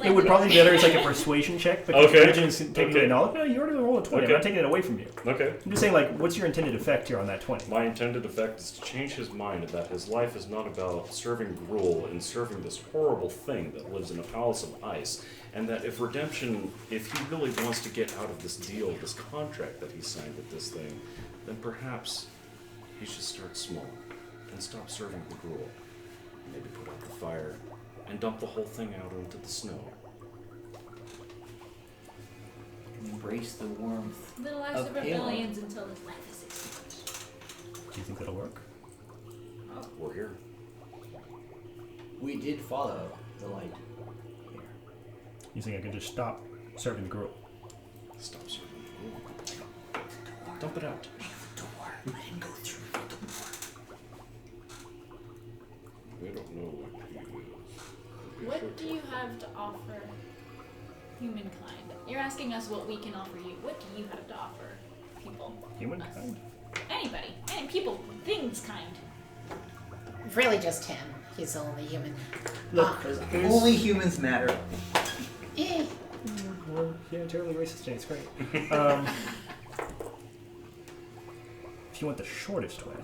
it would probably be better as like a persuasion check, because Okay. religion is taking Okay. away knowledge. No, you already rolled a 20. Okay. I'm not taking it away from you. Okay. I'm just saying, like, what's your intended effect here on that 20? My intended effect is to change his mind that his life is not about serving gruel and serving this horrible thing that lives in a palace of ice, and that if redemption, if he really wants to get out of this deal, this contract that he signed with this thing, then perhaps he should start small and stop serving the gruel. Maybe put out the fire and dump the whole thing out into the snow. Embrace the warmth. Little acts of of Halo. rebellions until his life is extinct. Do you think that'll work? We're here. We did follow the light here. You think I could just stop serving the gruel? Stop serving the gruel. Dump it out. I didn't go through the door. We don't know what he is. What do you have to offer humankind? You're asking us what we can offer you. What do you have to offer people? Humankind? Anybody. And people. Things kind. Really just him. He's the only human. Look, Because there's- only humans matter. Eh. We're terribly racist today. It's great. If you want the shortest way,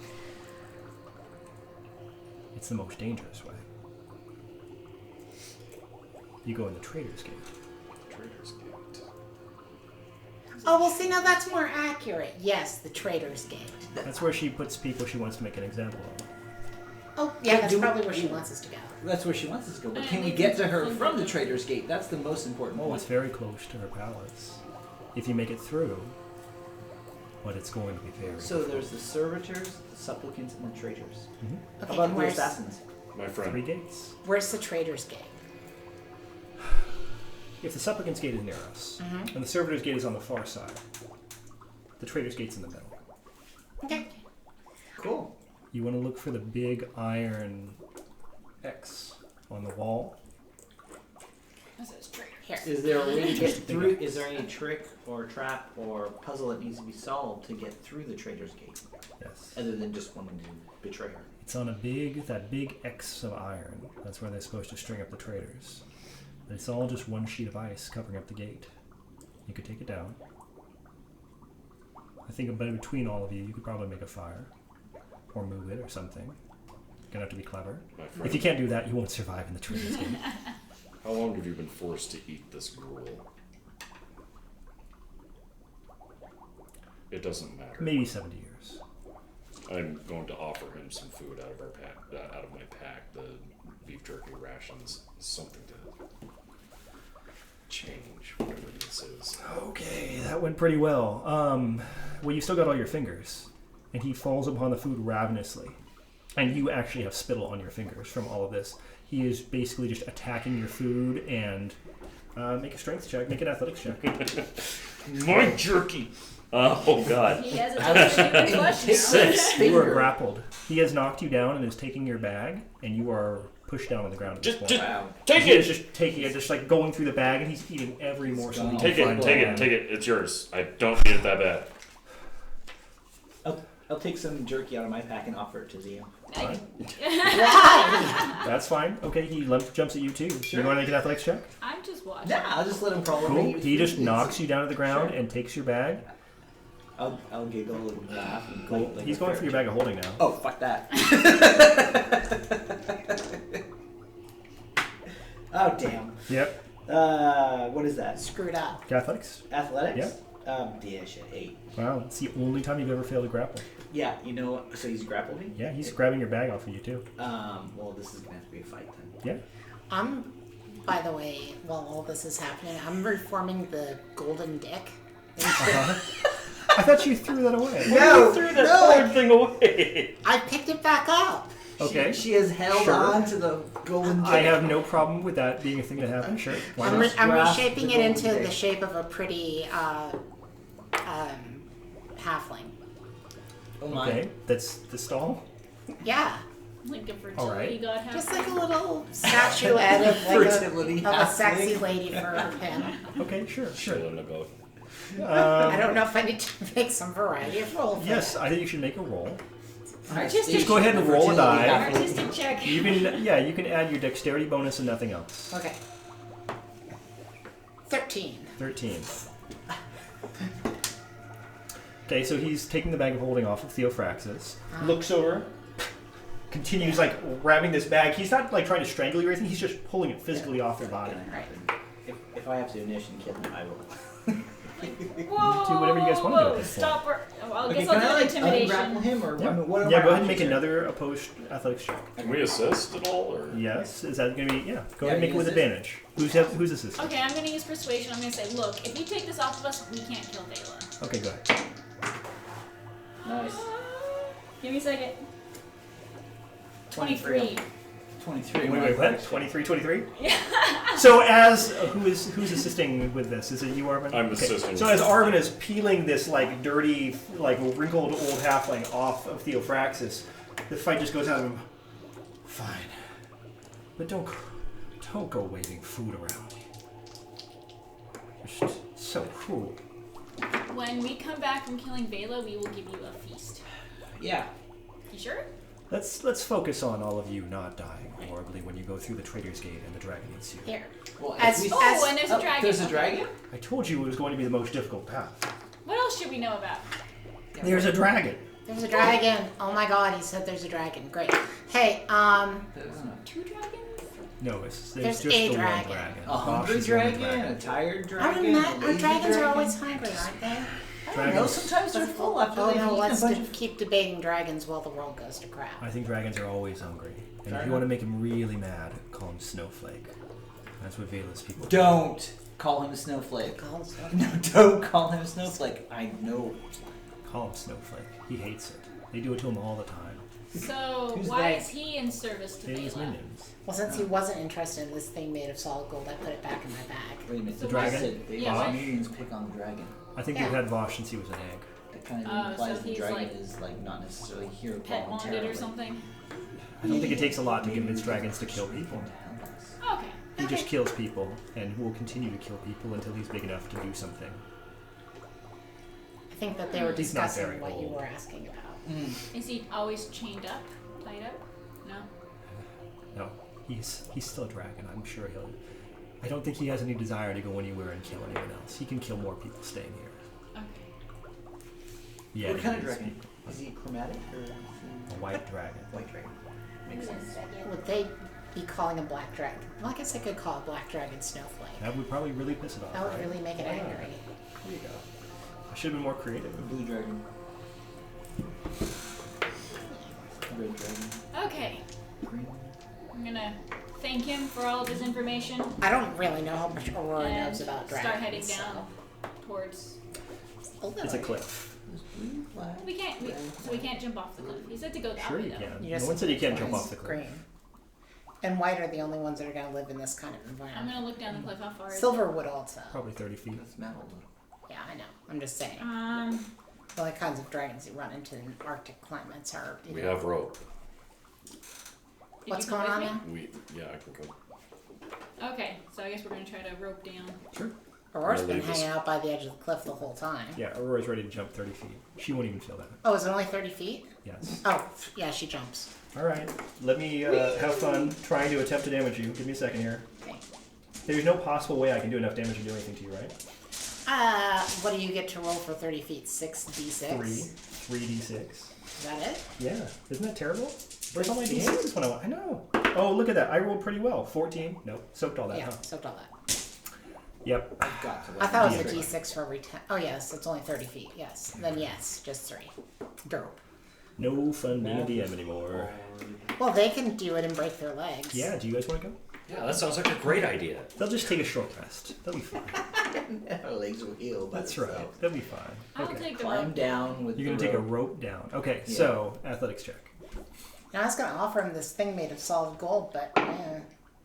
it's the most dangerous way. You go in the Trader's Gate. Trader's Gate. Oh, well, see, now that's more accurate. Yes, the Trader's Gate. That's where she puts people she wants to make an example of. Oh, yeah, that's Do- probably where she wants us to go. That's where she wants us to go. But And can we we get can to her find from the out. Trader's Gate? That's the most important Oh, one. it's very close to her palace. If you make it through, but it's going to be very. So there's the servitors, the supplicants, and the traitors. Mhm. How Okay, about and the where's, assassins? My 3 friend. gates. where's the Trader's Gate? If the supplicant's gate is near us, and the servitor's gate is on the far side, the trader's gate's in the middle. Okay. Cool. You want to look for the big iron X on the wall. That says traitor. Here. Is there a way to get Just through? bigger. Is there any trick or trap or puzzle that needs to be solved to get through the Trader's Gate, Yes. other than just wanting to betray her? It's on that big X of iron. That's where they're supposed to string up the traders. But it's all just one sheet of ice covering up the gate. You could take it down. I think between all of you, you could probably make a fire. Or move it or something. You're gonna have to be clever. My If friend. you can't do that, you won't survive in the trader's gate. How long have you been forced to eat this gruel? It doesn't matter. Maybe 70 years. I'm going to offer him some food out of our pack, out of my pack. The beef jerky rations, something to change whatever this is. Okay, that went pretty well. Well, you still got all your fingers. And he falls upon the food ravenously. And you actually have spittle on your fingers from all of this. He is basically just attacking your food and make a strength check, make an athletics check. My jerky! Oh god. He has a human flesh now. 6. You are grappled. He has knocked you down and is taking your bag, and you are pushed down on the ground at this Just, point. Wow. take He is it! just taking it, just like going through the bag, and he's eating every morsel. he Take can it, find take on it, hand. take it. It's yours. I don't need it that bad. I'll take some jerky out of my pack and offer it to Zia. Fine. That's fine. Okay, he jumps at you too. Sure. You want to make an athletics check? I'm just watching. Nah, I'll just let him crawl over. Cool. He just knocks you down to the ground Sure. and takes your bag. I'll giggle and laugh. And Cool. like He's a going for your bag of holding now. Oh, fuck that. Oh, damn. Yep. What is that? Screwed up. Athletics. Athletics? Yeah. Yeah, shit, 8. Wow, it's the only time you've ever failed to grapple. Yeah, you know what? So he's grappled me? Yeah, he's grabbing your bag off of you too. Well, this is gonna have to be a fight then. Yeah. By the way, while all this is happening, I'm reforming the golden dick. I thought you threw that away. No, You threw that colored thing away. I picked it back up. Okay. She has held Sure. on to the golden dick. I have no problem with that being a thing that happened. Sure. Why I'm, not? I'm Grasp reshaping the it into golden the dick. shape of a pretty halfling. Oh my. Okay, that's the stall. Yeah, Like a All right. fertility god has. just like a little statuette of, like Fertility of a sexy halfling. lady for him. Okay, sure. Chilling about. I don't know if I need to make some variety of roll for Yes, that. I think you should make a roll. Artistic- Just go ahead and roll a die. Artistic check. You can, yeah, you can add your dexterity bonus and nothing else. Okay. 13. 13. Okay, so he's taking the bag of holding off of Theophraxis. Looks over. Continues like grabbing this bag. He's not like trying to strangle you or anything. He's just pulling it physically off your body. Gonna happen. If I have to initiate kill him, I will. Whoa, Do whatever you guys wanna do at this Stop. Oh, I Okay, guess can I'll I do like intimidation. ungrapple him or Yeah, what? Are yeah my go ahead and make options here? another opposed athletics check. Can we assist at all, or? Yes, is that going to be, yeah, go Yeah, ahead and make it you with assist. advantage. Who's assisting? Okay, I'm gonna use persuasion. I'm gonna say, look, if you take this off of us, we can't kill Vela. Okay, go ahead. Nice. Give me a second. 23. 23. Wait, what? 23? Yeah. So as, who's assisting with this? Is it you, Arvin? I'm Okay. assisting. So as Arvin is peeling this, like, dirty, like, wrinkled old halfling off of Theophraxis, the fight just goes out of him. Fine. But don't go waving food around. It's just so cruel. When we come back from killing Vela, we will give you a feast. Yeah. You sure? Let's focus on all of you not dying horribly when you go through the Trader's Gate and the dragon eats you. Here. Well, As- if we- Oh, and there's a dragon. There's a Okay. dragon? I told you it was going to be the most difficult path. What else should we know about? There's a dragon. There's a dragon. Oh my god, he said there's a dragon. Great. Hey, There's 2 dragons? No, it's There's just a the dragon. one dragon. a hungry Bosch is the only dragon, a tired I dragon. don't know. a lazy Dragons are dragon. always hungry, aren't they? I I don't know, sometimes they're full after Oh they've no, eaten let's a bunch of... keep debating dragons while the world goes to crap. I think dragons are always hungry. And Fair if you want to make him really mad, call him Snowflake. That's what Velas people do. Don't call him a snowflake. Call him stuff. No, don't call him a snowflake. I know. Call him Snowflake. He hates it. They do it to him all the time. So Who's why they? is he in service to They're his Bela? minions. Well, since he wasn't interested in this thing made of solid gold, I put it back in my bag. Wait a minute. So The dragon? Said they Yeah, why- minions pick on the dragon. I think Yeah. they've had Vosh since he was an egg. That kind of Oh, implies so the he's, dragon like, is like not necessarily here Pet wanted voluntarily. or something? I don't think it takes a lot to convince dragons to kill people. Okay. He just kills people and will continue to kill people until he's big enough to do something. I think that they were He's not discussing very what you old. were asking about. Mm. Is he always chained up? Tied up? No? No, he's still a dragon. I'm sure he'll. I don't think he has any desire to go anywhere and kill anyone else. He can kill more people staying here. Okay. Yeah. What kind of he is. dragon? Is he chromatic or is he A white dragon. white dragon? Makes sense. Would they be calling a black dragon? Well, I guess I could call a black dragon Snowflake. That would probably really piss it off. That would right? really make it Yeah. angry. There you go. I should have been more creative. A blue dragon. Red dragon. Okay. Green. I'm gonna thank him for all of his information. I don't really know how much Aurora and knows about dragons. start heading down towards. So. It's a cliff. There's blue, black. We can't jump off the cliff. He said to go that Sure way you though. can. You No just one said you can't it's jump off the cliff. green. And white are the only ones that are going to live in this kind of I'm environment. gonna look down the cliff. How far is Silver would also. Probably 30 feet. That's metal. Yeah, I know. I'm just saying. it? The only kinds of dragons you run into in Arctic climates are. We have rope. Did What's you come going on with now? me? Yeah, I can go. Okay, so I guess we're gonna try to rope down. Sure. Aurora's I'll been leave this- hanging out by the edge of the cliff the whole time. Yeah, Aurora's ready to jump 30 feet. She won't even feel that. Oh, is it only 30 feet? Yes. Oh, yeah, she jumps. All right. Let me have fun trying to attempt to damage you. Give me a second here. Okay. There's no possible way I can do enough damage to do anything to you, right? What do you get to roll for 30 feet? 6d6? 3d6. Is that it? Yeah. Isn't that terrible? Where's all my d6s when I know. Oh, look at that. I rolled pretty well. 14. Nope. Soaked all that, Yeah, huh? soaked all that. I've Yep. got to. I thought it was a D6. d6 for every 10. Oh, yes, it's only 30 feet. Yes. Then yes, just 3. Dope. No fun being a DM anymore. Well, they can do it and break their legs. Yeah, do you guys want to go? Yeah, that sounds like a great idea. They'll just take a short rest. They'll be fine. Our legs will heal. by That's themselves. right. They'll be fine. I'll Okay. take the Climb rope. down with You're going the to take a rope. rope down. Okay, Yeah. so athletics check. Now, I was going to offer him this thing made of solid gold, but he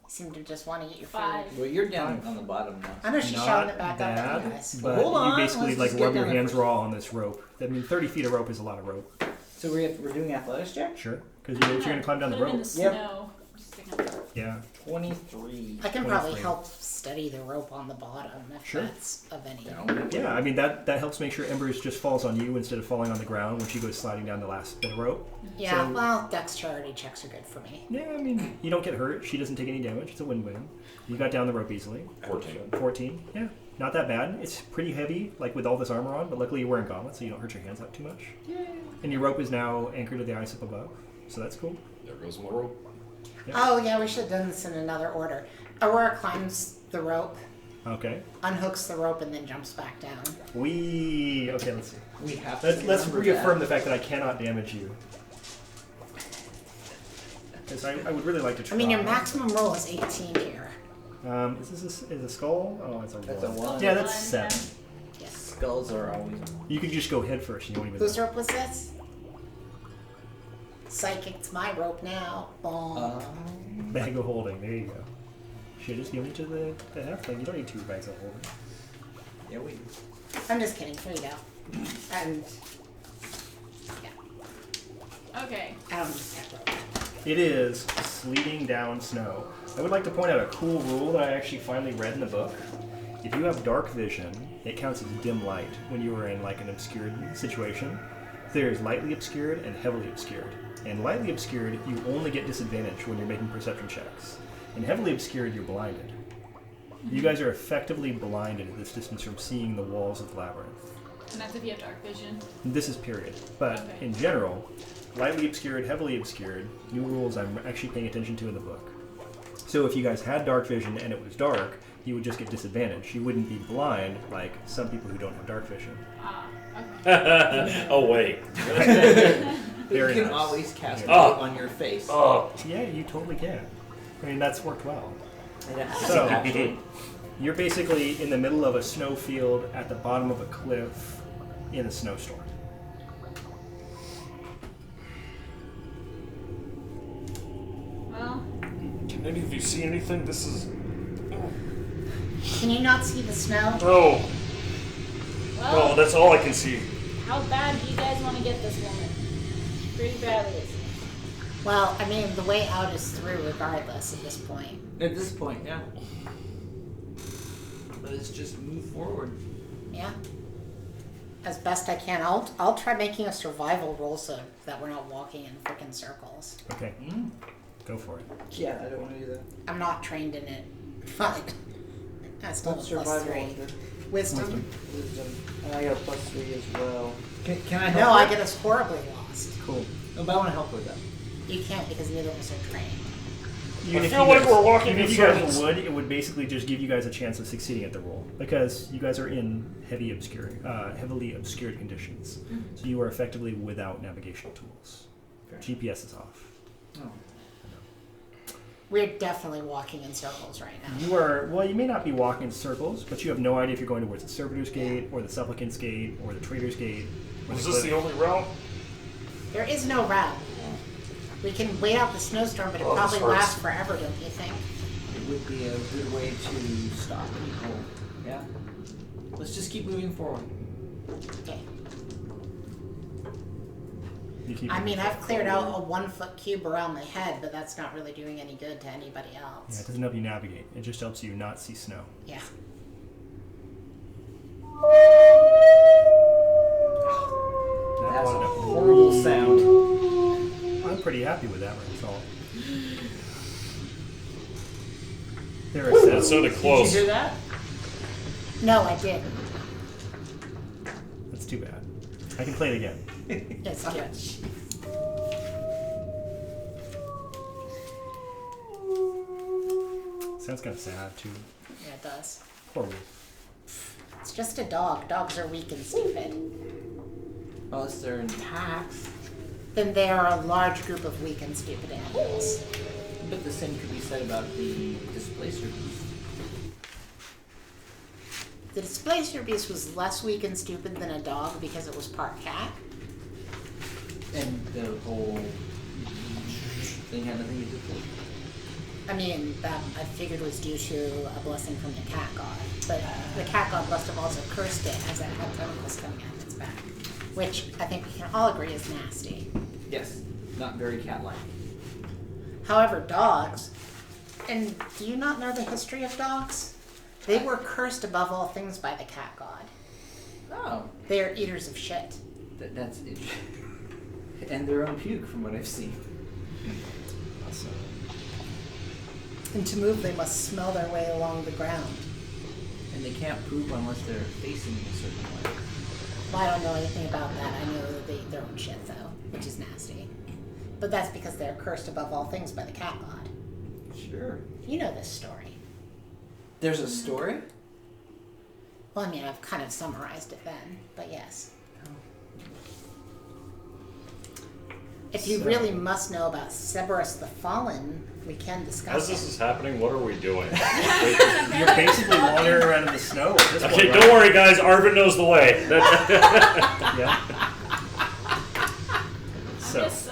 seemed to just want to eat your 5. food. Well, you're down on the bottom now. I know she's Not showing it back up bad, to you guys. but Hold on, you basically let's like just get rub your down there hands first. raw on this rope. I mean, 30 feet of rope is a lot of rope. So we're doing athletics check? Sure, because you're going to climb down the Put him in rope. the Yep. snow. Just stick him. 23. I can probably 23. help steady the rope on the bottom if Sure. that's of any. Down. Yeah, I mean, that helps make sure Embers just falls on you instead of falling on the ground when she goes sliding down the last bit of rope. Yeah, So- well, dexterity checks are good for me. Yeah, I mean, you don't get hurt. She doesn't take any damage. It's a win-win. You got down the rope easily. 14. 14. Yeah, not that bad. It's pretty heavy, like with all this armor on, but luckily you're wearing gauntlets, so you don't hurt your hands up too much. And your rope is now anchored to the ice up above, so that's cool. There goes my rope. Oh, yeah, we should have done this in another order. Aurora climbs the rope, Okay. unhooks the rope, and then jumps back down. Okay, let's see. We have to Let's remember reaffirm that. the fact that I cannot damage you. Because I would really like to try. I mean, your maximum roll is 18 here. Is this a skull? Oh, it's a That's a 1. one. Yeah, that's One, 7. Yes. Skulls are always. You could just go head first. You won't even. Whose know. rope was this? Psychic, it's my rope now. Boom. Bag of holding. There you go. Should just give it to the halfling. You don't need 2 bags of holding. Yeah, we. I'm just kidding. Here you go. And yeah, Okay. I don't use that rope. It is sleeting down snow. I would like to point out a cool rule that I actually finally read in the book. If you have dark vision, it counts as dim light when you are in like an obscured situation. There's lightly obscured and heavily obscured. And lightly obscured, you only get disadvantage when you're making perception checks. And heavily obscured, you're blinded. You guys are effectively blinded at this distance from seeing the walls of the labyrinth. And that's if you have dark vision. This is period. But Okay. in general, lightly obscured, heavily obscured, new rules I'm actually paying attention to in the book. So if you guys had dark vision and it was dark, you would just get disadvantage. You wouldn't be blind like some people who don't have dark vision. Ah, okay. Oh wait. Very you can nice. always cast it Oh. on your face. Oh. Yeah, you totally can. I mean, that's worked well. So, So, you're basically in the middle of a snow field at the bottom of a cliff in a snowstorm. Well, Can any of you see anything? This is. Can you not see the snow? Oh. well, Oh, that's all I can see. how bad do you guys want to get this woman? Pretty badly, it seems. Well, I mean, the way out is through regardless at this point. at this point, yeah. Let's just move forward. Yeah. As best I can. I'll try making a survival roll so that we're not walking in freaking circles. Okay, go for it. Yeah, I don't want to do that. I'm not trained in it. Fine. I still have What's a plus survival? 3. Wisdom. Wisdom. And I got a +3 as well. Can I help? No, I her? get us horribly lost. Cool. Oh, but I want to help her though. You can't because neither of us are trained. Even I if feel you like guys- we're walking even in if you guys circles. would, it would basically just give you guys a chance of succeeding at the roll because you guys are in heavily obscured conditions. So you are effectively without navigational tools. Fair. GPS is off. Oh. We're definitely walking in circles right now. You are well. You may not be walking in circles, but you have no idea if you're going towards the Servitor's Gate or the Supplicant's Gate or the Trader's Gate. Or Was the this the Cliff. only route? There is no route. We can wait out the snowstorm, but it Oh, this probably hurts. lasts forever, don't you think? It would be a good way to stop people. Yeah. Let's just keep moving forward. Okay. You keep I moving mean, I've forward. cleared out a 1-foot cube around my head, but that's not really doing any good to anybody Yeah, else. it doesn't help you navigate. It just helps you not see snow. Yeah. That's a Not horrible sound. I'm pretty happy with that result. There are That sounds. sounded Did close. you hear that? No, I didn't. That's too bad. I can play it again. It's good. Sounds kind of sad too. Yeah, it does. Poor wolf. It's just a dog. Dogs are weak and stupid. Unless they're in packs. Then they are a large group of weak and stupid animals. But the same could be said about the displacer beast. The displacer beast was less weak and stupid than a dog because it was part cat. And the whole thing had nothing to do with it. I mean, that I figured was due to a blessing from the cat god. But the cat god must have also cursed it as it had tentacles coming out of its back. Which I think we can all agree is nasty. Yes. Not very cat-like. However, dogs, and do you not know the history of dogs? They were cursed above all things by the cat god. Oh. They are eaters of shit. That's it. And their own puke, from what I've seen. Awesome. And to move, they must smell their way along the ground. And they can't poop unless they're facing a certain way. Well, I don't know anything about that. I know that they eat their own shit, though, which is nasty. But that's because they're cursed above all things by the cat god. Sure. You know this story. There's a story? Well, I mean, I've kind of summarized it then, but yes. If you So- really must know about Cerberus the Fallen, we can As discuss this it. is happening, what are we doing? You're basically wandering around in the snow at this Okay, point, don't worry, guys. Arvin knows the way. Yeah. So, Just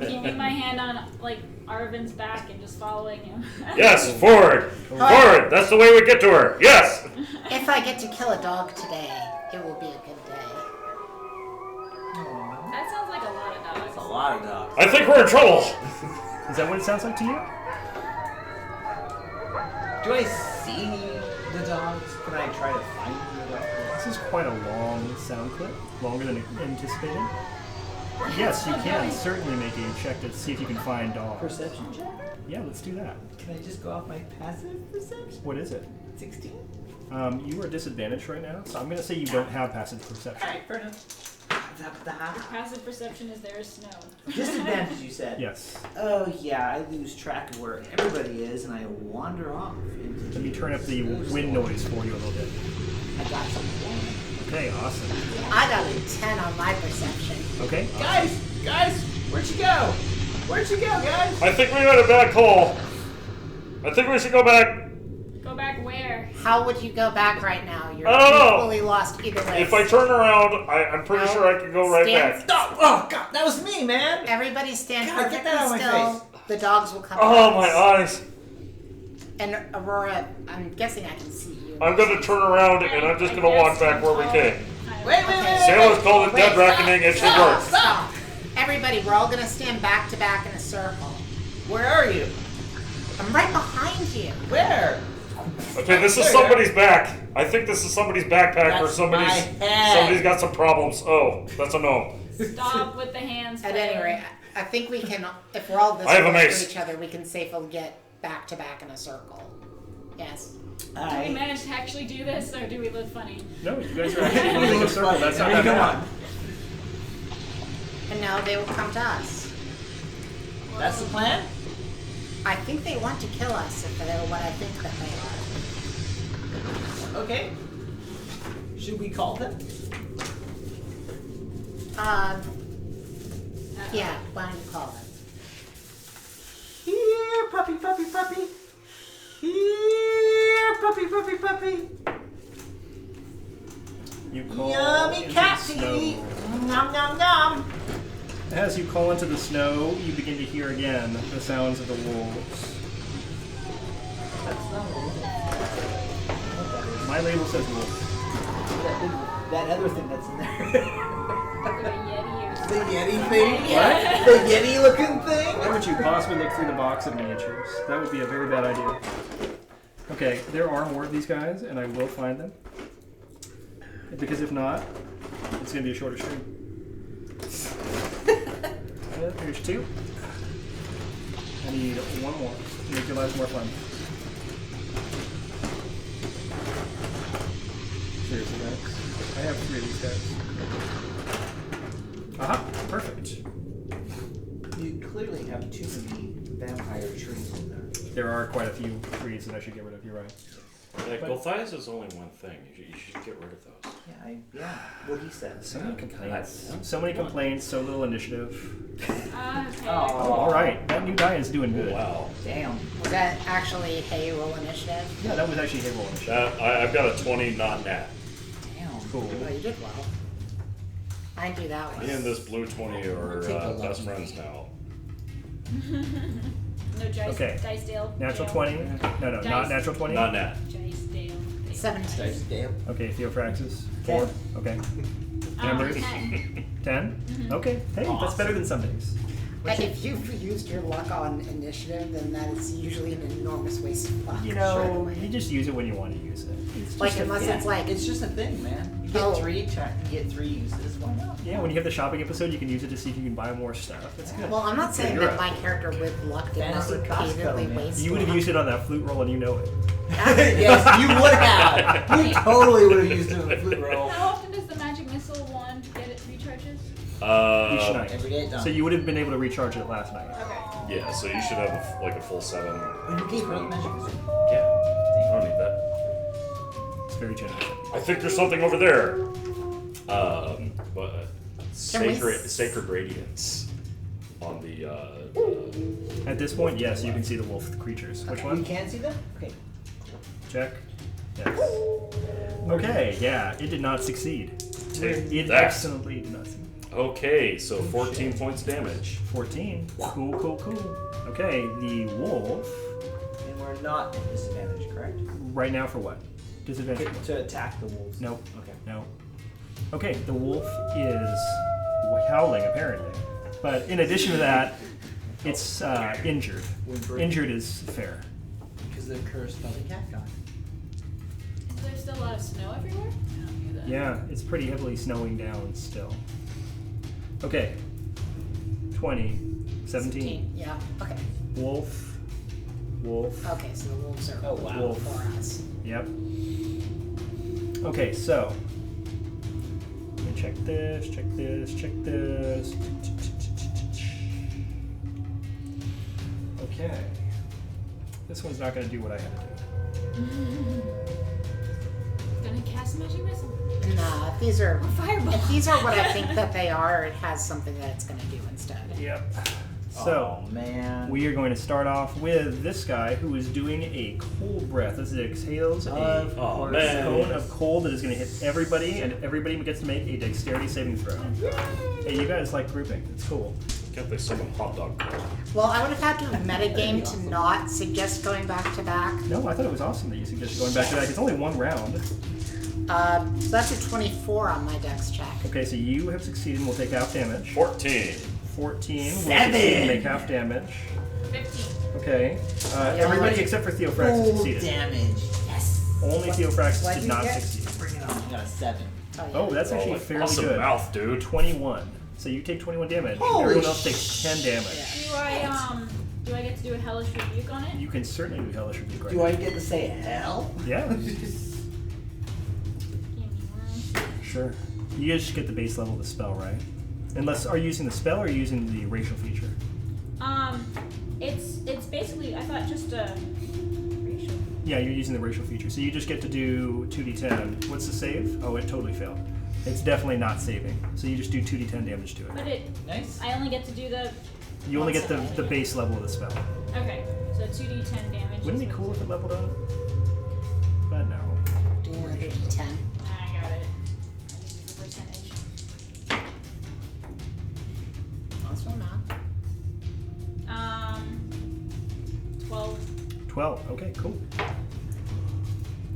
keeping my hand on like Arvin's back and just following him. Yes, forward, forward. That's the way we get to her. Yes. If I get to kill a dog today, it will be a good day. That sounds like a lot of That's a dogs. lot of dogs. I think we're in trouble. is that what it sounds like to you? Do I see the dogs? Can I try to find the dogs? This is quite a long sound clip, longer than anticipated. Yes, you can certainly make a check to see if you can find dogs. Perception check? Yeah, let's do that. Can I just go off my passive perception? What is it? 16? You are disadvantaged right now, so I'm going to say you don't have passive perception. Alright, fair enough. Passive perception is there is snow. Disadvantage, you said? Yes. Oh, yeah, I lose track of where everybody is and I wander off into Let me the turn up the snowstorm. wind noise for you a little bit. I got something. Okay, awesome. I got a 10 on my perception. Okay. Guys, where'd you go? Where'd you go, guys? I think we got a back hole. I think we should go back. Go back where? How would you go back right now? You're I don't know. equally lost either way. If I turn around, I'm pretty No. sure I can go right Stand back. Stop! Oh God, that was me, man. Everybody stand God, get perfectly that out of my still. face. The dogs will come. Oh, to my us. eyes. And Aurora, I'm guessing I can see you. I'm gonna turn around and I'm just gonna walk back where we came. Wait. Sailors call it Wait, dead reckoning, it should Stop, work. stop. Everybody, we're all gonna stand back to back in a circle. Where are you? I'm right behind you. Where? Okay, this is There. somebody's back. I think this is somebody's backpack or That's somebody's my head. somebody's got some problems. Oh, that's a no. Stop with the hands. At Claire. any rate, I think we can, if we're all this I have a close mace. to each other, we can safely get back to back in a circle. Yes. Do we manage to actually do this, or do we look funny? No, you guys are actually moving a circle. That's not that Come bad. on. And now they will come to us. That's the plan? I think they want to kill us if they're what I think that they Okay. Should we call them? are. Yeah, why don't you call them? Here, puppy. Here, puppy. You call Yummy into cat the to snow. eat. Nom. As you call into the snow, you begin to hear again the sounds of the wolves. That's not what My label says wolf. that other thing that's in there. The Yeti or The Yeti thing? What? The Yeti looking thing? Why would you possibly look through the box of miniatures? That would be a very bad idea. Okay, there are more of these guys, and I will find them. Because if not, it's going to be a shorter stream. There's two. I need one more to make your lives more fun. Seriously, guys. I have 3 of these guys. Aha! Perfect. You clearly have too many vampire trees in there. There are quite a few trees that I should get rid of, you're right. Like, Goliath is only one thing. You should get rid of those. Yeah, what he said. So many complaints. So many complaints, so little initiative. Okay. Oh, alright. That new die is doing good. Wow. Damn. Was that actually hay roll initiative? Yeah, that was actually a roll initiative. That I've got a 20 not nat. Damn. Cool. Oh, you did well. I didn't do that one. Me and this blue 20 are Take a best look. friends now. No dice. Okay. Dice Dale. Natural Dale. 20? No, not Dice. natural 20? Not nat. Dice Dale. 17. Damn. Okay, Theophraxis. 4. Okay. Numbers? 10. 10? Okay. Hey, that's better than some days. And if you've used your luck on initiative, then that is usually an enormous waste of luck. You know, you just use it when you want to use it. It's Like, just a- unless it's like, It's just a thing, man. You get Oh. 3, you get 3 uses. Why not? Yeah, when you have the shopping episode, you can use it to see if you can buy more stuff. It's good. well, I'm not saying you're that right. my character with luck did not Fantasy Costco, repeatedly man. waste You would have luck. used it on that flute roll and you know it. Yes, you would have. You totally would have used it in the flute roll. How often does the magic missile wand get it recharges? Each night. Every day done. So you would have been able to recharge it last night. Okay. Yeah, so you should have like a full 7. You gave her the magic missile. Yeah. I don't need that. It's very generous. I think there's something over there. But Can we sacred radiance on the. At this point, yes, you can see the wolf creatures. Which You one? can see them? Okay. Check. Yes. Okay, yeah, it did not succeed. Take It that. excellently did not succeed. Okay, so 14 points damage. 14. Cool. Okay, the wolf, And we're not at disadvantage, correct? right now for what? Disadvantage? To attack the wolves. Nope. Okay. No. Okay, the wolf is howling, apparently. But in addition to that, it's injured. Injured is fair. Because they're cursed by the cat god. Is there still a lot of snow everywhere? I don't hear that. Yeah, it's pretty heavily snowing down still. Okay. 20. 17. Yeah, okay. Wolf. Okay, so the wolves are Oh, wow. Wolf. for us. Yep. Okay, so. Let me check this. Okay. This one's not going to do what I had to do. It's gonna cast a magic missile. Nah, if these are Fireball. if these are what I think that they are, it has something that it's gonna do instead. Yep. So, Oh man. we are going to start off with this guy who is doing a cold breath. This exhales a Oh, man. cone of cold that is going to hit everybody, and everybody gets to make a dexterity saving throw. Hey, you guys like grouping. It's cool. Can't they summon hot dog? Well, I would have had to metagame to not suggest going back to back. No, I thought it was awesome that you suggested going back to that. It's only one round. So that's a 24 on my dex check. Okay, so you have succeeded and will take half damage. 14. 14 will 7. succeed and make half damage. 15. Okay. Everybody except for Theophraxis succeeded. Damage. Yes. Only Theophraxis What'd did you not get? succeed. Bring it on. You got a 7. Oh, that's actually like fairly awesome good. mouth, dude. 21. So you take 21 damage. Holy Everyone else takes 10 damage. Do I get to do a hellish rebuke on it? You can certainly do Hellish Rebuke right Do now. I get to say hell? Yeah, Give me one. sure. You guys just get the base level of the spell, right? Unless, are you using the spell or are you using the racial feature? It's basically, I thought just a racial. Yeah, you're using the racial feature. So you just get to do 2d10. What's the save? Oh, it totally failed. It's definitely not saving. So you just do 2d10 damage to But it. Nice. I only get to do the. You only get the base level of the spell. Okay, so 2d10 damage. Wouldn't it be cool if it leveled up? But no. Do another d10. I got it. I just use the percentage. Also not. 12. 12. Okay, cool.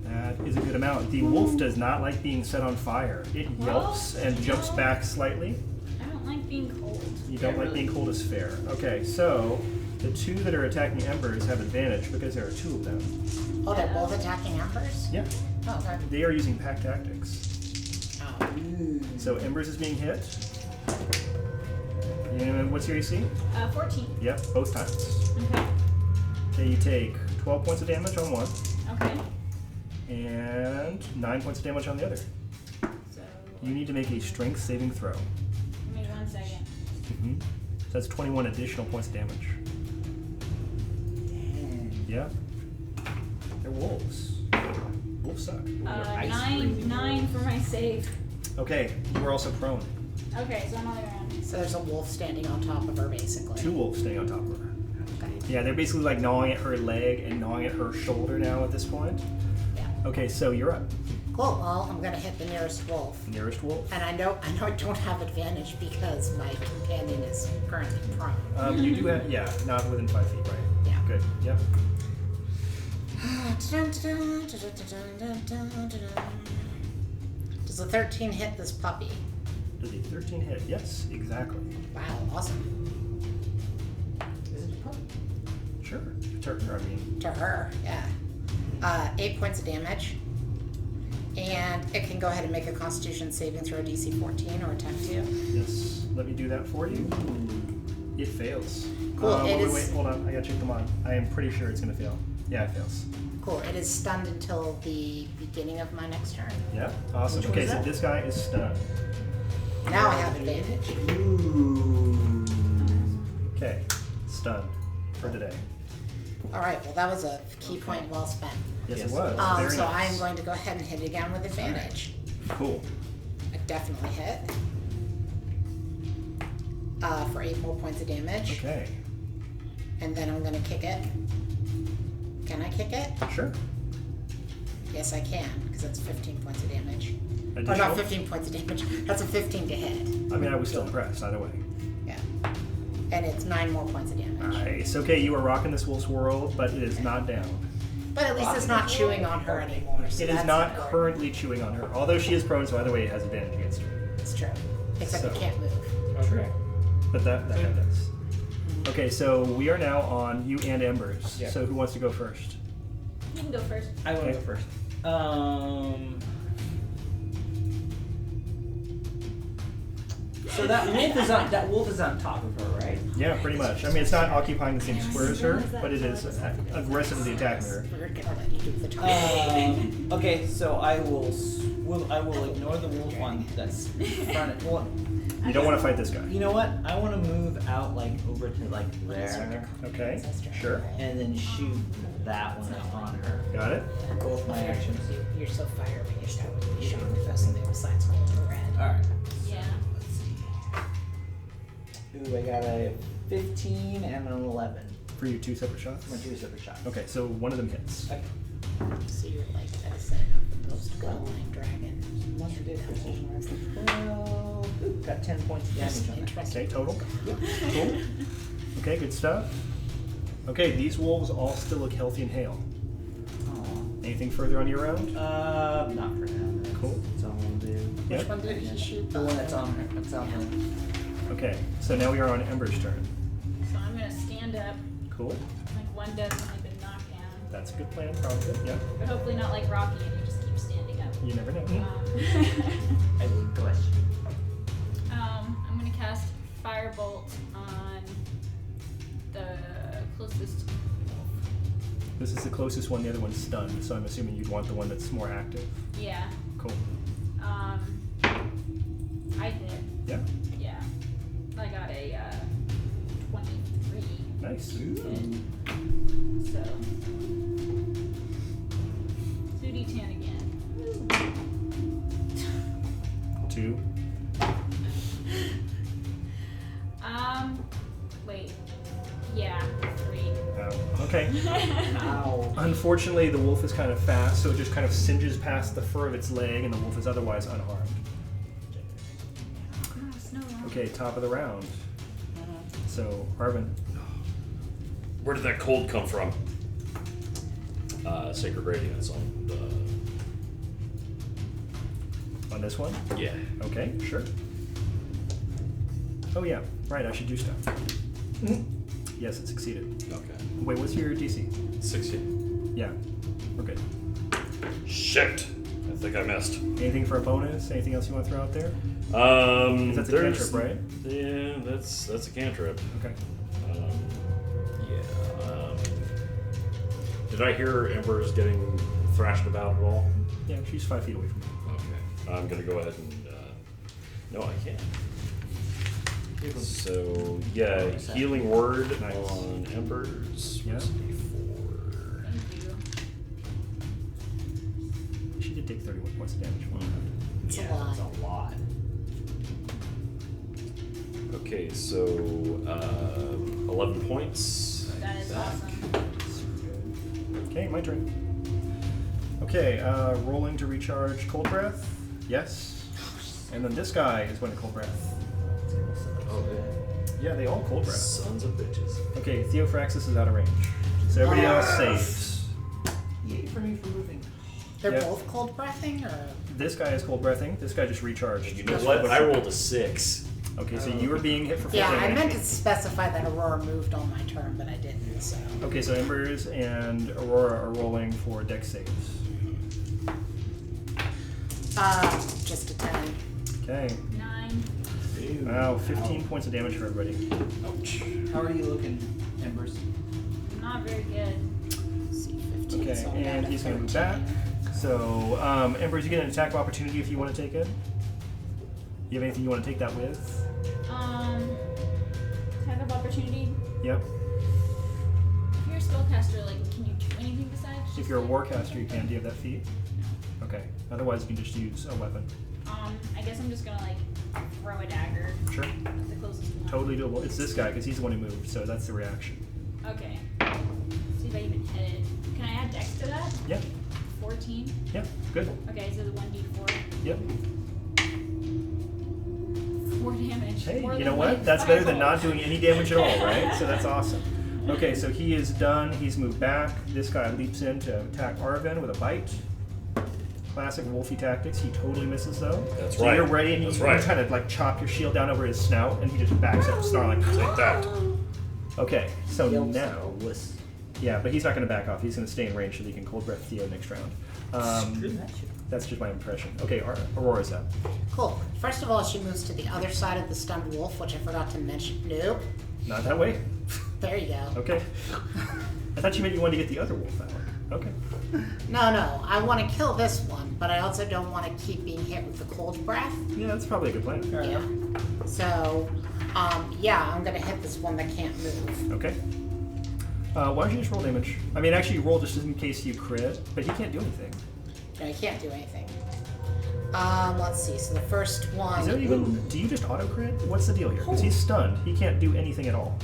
That is a good amount. The wolf does not like being set on fire. It yelps and jumps back slightly. I don't like being cold. You don't like being cold is fair. Okay, so the two that are attacking embers have advantage because there are two of them. Oh, they're both attacking embers? Yeah, Oh, okay. they are using pack tactics. Oh. So embers is being hit. And what's your AC? 14. Yep, both times. Okay. Okay, you take 12 points of damage on one Okay. and 9 points of damage on the other. So, You need to make a strength saving throw. give me 1 second. Mm-hmm. So that's 21 additional points of damage. Yeah. They're wolves. Wolves suck. Ice 9 for my save. Okay, you are also prone. Okay, so I'm on the ground. So there's a wolf standing on top of her, basically. Two wolves staying on top of her. Okay. Yeah, they're basically like gnawing at her leg and gnawing at her shoulder now at this point. Yeah. Okay, so you're up. Cool. Well, I'm gonna hit the nearest wolf. Nearest wolf. And I know I don't have advantage because my companion is currently prone. You do have, yeah, not within 5 feet, right? Yeah. Good, yep. Does a 13 hit this puppy? Does a 13 hit? Yes, exactly. Wow, awesome. Is it a puppy? Sure. To her, I mean. To her, yeah. 8 points of damage. And it can go ahead and make a Constitution saving throw DC 14 or attempt to. Yes, let me do that for you. It fails. Cool, Wait, hold on. I gotta check them on. I am pretty sure it's gonna fail. Yeah, it fails. Cool. It is stunned until the beginning of my next turn. Yeah, awesome. Which one Okay, is so that? this guy is stunned. Now I have advantage. Ooh. Okay, stunned for today. All right. Well, that was a key point well spent. Yes, Yes. it was. Very So I nice. am going to go ahead and hit it again with advantage. Cool. I definitely hit. For 8 more points of damage. Okay, And then I'm gonna kick it. Can I kick it? sure. Yes, I can, because that's 15 points of damage. Or Additional? not 15 points of damage. That's a 15 to hit. I mean, I was still impressed either way. Yeah. And it's 9 more points of damage. Nice. Okay, you are rocking this wolf's world, but it is not down. But at least it's not chewing on her anymore. So It is that's not important. currently chewing on her, although she is prone, so either way it has advantage against her. It's true. Except So- it can't move. Okay. But that guy does. Okay, so we are now on you and Embers. Yeah. So who wants to go first? You can go first. I want to Okay. go first. So that wolf is on top of her, right? Yeah, pretty much. I mean, it's not occupying the same square as her, but it is aggressively attacking her. We're gonna let you do the talking. Okay, so I will swing I will ignore the wolf on that's in front. Well, You don't want to fight this guy. you know what? I want to move out like over to like there, Okay. Sure. and then shoot that one on her. Got it. Both my actions. You're so fire-based, I would be shooting with something besides gold or red. All right. Yeah. Let's see. Ooh, I got a 15 and an 11. For your 2 separate shots. My 2 separate shots. Okay, so one of them hits. Okay. So you're like at a setting up the most godlike dragon. Monster did precision rifle 12. Ooh, got 10 points of damage on that. Interesting. Okay, total. Cool. Okay, good stuff. Okay, these wolves all still look healthy and hale. Aw. Anything further on your round? Not for now. That's, Cool. That's all I'll do. Yep. Which one did he shoot? The one that's on her. That's on her. Okay, so now we are on Ember's turn. So I'm gonna stand up. Cool. Like one doesn't have been knocked down. That's a good plan, probably. Yeah. But hopefully not like Rocky and you just keep standing up. You never know. I would question. I'm gonna cast Firebolt on the closest wolf. This is the closest one. The other one's stunned, so I'm assuming you'd want the one that's more active. Yeah. Cool. I hit. Yeah. Yeah. I got a 23. Nice. So 2d10 again. 2. Wait. Yeah, 3. Okay. Ow. Unfortunately, the wolf is kind of fast, so it just kind of singes past the fur of its leg, and the wolf is otherwise unharmed. Oh, snow. Okay, top of the round. So, Arvin. Where did that cold come from? Sacred Radiance on On this one? the. Yeah. Okay, sure. Oh yeah, right, I should do stuff. Yes, it succeeded. Okay. Wait, what's your DC? 16. Yeah, we're good. Shit! I think I missed. Anything for a bonus? Anything else you want to throw out there? 'Cause that's a There's- cantrip, right? Yeah, that's a cantrip. Okay. Did I hear Embers getting thrashed about at all? Yeah, she's 5 feet away from you. Okay. I'm gonna go ahead and. No, I can't. So yeah, healing word Nice. on Embers. Yeah. What's D4? Thank you. She did take 31 points of damage. It's a Yeah, lot. that's a lot. Okay, so 11 points. That is awesome. Okay, my turn. Okay, rolling to recharge cold breath. Yes. And then this guy is going to cold breath. Oh, Yeah, they all cold breath. sons of bitches. Okay, Theophraxis is out of range. So everybody else saves. Yay for me for moving. They're Yeah. both cold breathing, or This guy is cold breathing. This guy just recharged. You know what? I rolled a 6. Okay, so you were being hit for 14 yeah, I meant to damage. specify that Aurora moved on my turn, but I didn't. So Okay, so Embers and Aurora are rolling for dex saves. just a 10. Okay. 9. Wow, 15 points of damage for everybody. Ouch. How are you looking, Embers? Not very good. Let's see, 15. Okay, so I'm down and to he's going to move 13. back. So, Embers, you get an attack of opportunity if you want to take it. You have anything you want to take that with? Attack of opportunity. Yep. If you're a spellcaster, like, can you do anything besides? If just you're a like- warcaster, you can. Do you have that feat? Okay. Otherwise, you can just use a weapon. I guess I'm just gonna like throw a dagger Sure. at the closest one. Totally doable. It's this guy because he's the one who moved, so that's the reaction. Okay. See if I even hit it. Can I add dex to that? Yeah. 14. Yeah. Good. Okay, so the 1d4. Yep. 4 damage. Hey, More you than know what? my That's better than fireball. not doing any damage at all, right? So that's awesome. Okay, so he is done. He's moved back. This guy leaps in to attack Arvin with a bite. Classic Wolfie tactics. He totally misses though. That's so right. you're ready, and That's you're right. trying to like chop your shield down over his snout, and he just backs up, snarling. Take that. Okay, so Yelps now, like a wuss. yeah, but he's not going to back off. He's going to stay in range so that he can cold breath Theo next round. Screw that shit. That's just my impression. Okay, Aurora's up. Cool. First of all, she moves to the other side of the stunned wolf, which I forgot to mention. Nope. Not that way. There you go. Okay. I thought you meant you wanted to get the other wolf out. Okay. No, I want to kill this one, but I also don't want to keep being hit with the cold breath. Yeah, that's probably a good plan. Yeah. So, yeah, I'm gonna hit this one that can't move. Okay. Why don't you just roll damage? I mean, actually, roll just in case you crit, but he can't do anything. No, I can't do anything. Let's see. So the first one. Is there even? Do you just auto crit? What's the deal here? Because he's stunned. He can't do anything at all.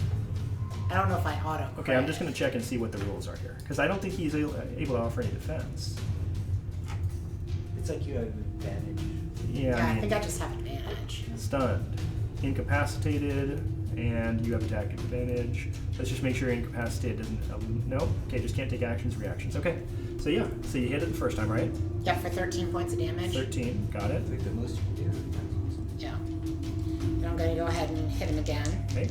I don't know if I auto. Okay, I'm just gonna check and see what the rules are here, because I don't think he's able to offer any defense. It's like you have advantage. Yeah, Yeah, I I mean, think I just have advantage. stunned, incapacitated, and you have attack advantage. Let's just make sure incapacitated doesn't. No. Okay, just can't take actions, reactions. Okay. So yeah, so you hit it the first time, right? Yeah, for 13 points of damage. 13. Got it. I think the most you do. Yeah. Then I'm gonna go ahead and hit him again. Okay.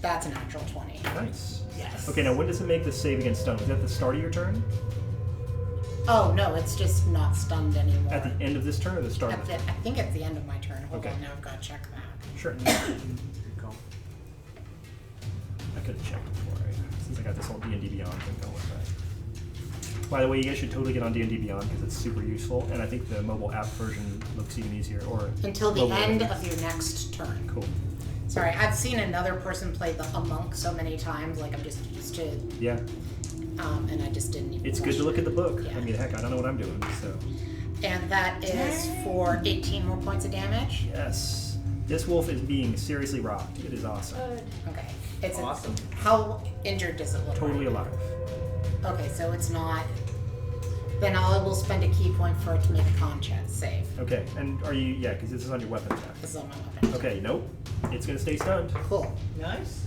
That's a natural 20. Nice. Yes. Okay, now when does it make the save against stun? Is that the start of your turn? Oh no, it's just not stunned anymore. At the end of this turn or the start of I this? think at the end of my turn. Hold Okay. on, now I've got to check that. Sure. Good call. I could have checked before, right? Since I got this whole D&D Beyond thing going with that. By the way, you guys should totally get on D&D Beyond because it's super useful, and I think the mobile app version looks even easier. Or Until the mobile end version. of your next turn. Cool. Sorry, I've seen another person play a monk so many times, like I'm just used to, Yeah, and I just didn't even it's good to look at the book. Yeah. I mean, heck, I don't know what I'm doing, so. And that is for 18 more points of damage. Yes. This wolf is being seriously rocked. It is awesome. Good. Okay. It's Awesome. How injured does it look? Totally like? alive. Okay, so it's not. Then I will spend a key point for it to make a con check save. Okay, and are you, yeah, because this is on your weapon attack. This is on my weapon. Okay, nope. It's going to stay stunned. Cool. Nice.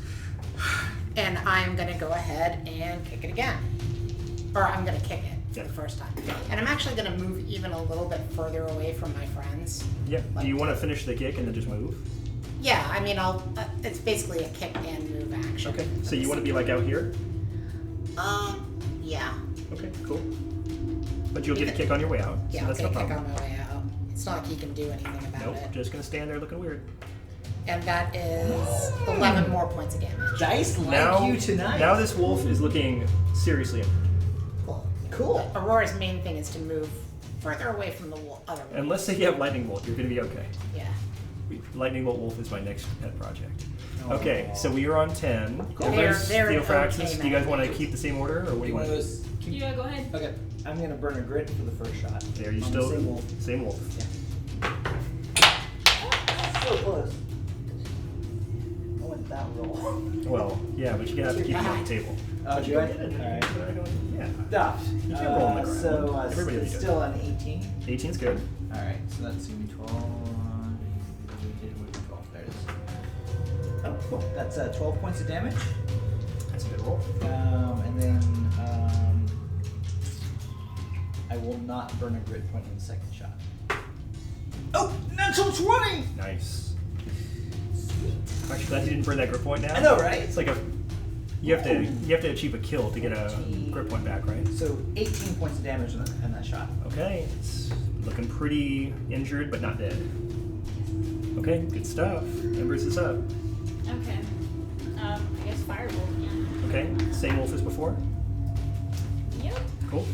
And I'm gonna go ahead and kick it again. Or I'm gonna kick it for Yeah. the first time. And I'm actually gonna move even a little bit further away from my friends. Yeah. Do you want to finish the kick and then just move? Yeah, I mean, it's basically a kick and move action. Okay. So you want to be like out here? Yeah. Okay, cool. But you'll get a kick on your way out. Yeah, so I'll that's get no a kick problem. on my way out. It's not like he can do anything about Nope, it. just gonna stand there looking weird. And that is 11 more points of damage. Dice like Now, you tonight. now this wolf is looking seriously injured. Cool. Cool. Aurora's main thing is to move further away from the other one. And let's say you have lightning bolt, you're gonna be okay. Yeah. Lightning bolt wolf is my next pet project. Oh. Okay, so we are on 10. Cool. Everybody's They're an Theophraxis, okay do you guys want to match. keep the same order, or what do you want to do? those? Yeah, go ahead. Okay. I'm gonna burn a grit for the first shot. There, you On still the same wolf. Same wolf. So close. I went that roll. Well, yeah, but you have to keep it on the table. Oh, But do you I? can get it. Alright. Yeah. Stuffed. You can roll on the ground. So Everybody will it's be still an 18. 18's good. Alright, so that's gonna be 12. We did with 12. There it is. Oh, cool. That's 12 points of damage. That's a good roll. And then I will not burn a grit point in the second shot. Oh, natural 20! Nice. Actually, glad you didn't burn that grip point now. I know, right? It's like you have to achieve a kill to get a grip point back, right? So 18 points of damage in that shot. Okay, it's looking pretty injured, but not dead. Okay, good stuff. Embers is up. Okay. I guess Firebolt again. Okay, same wolf as before. Yep. Cool.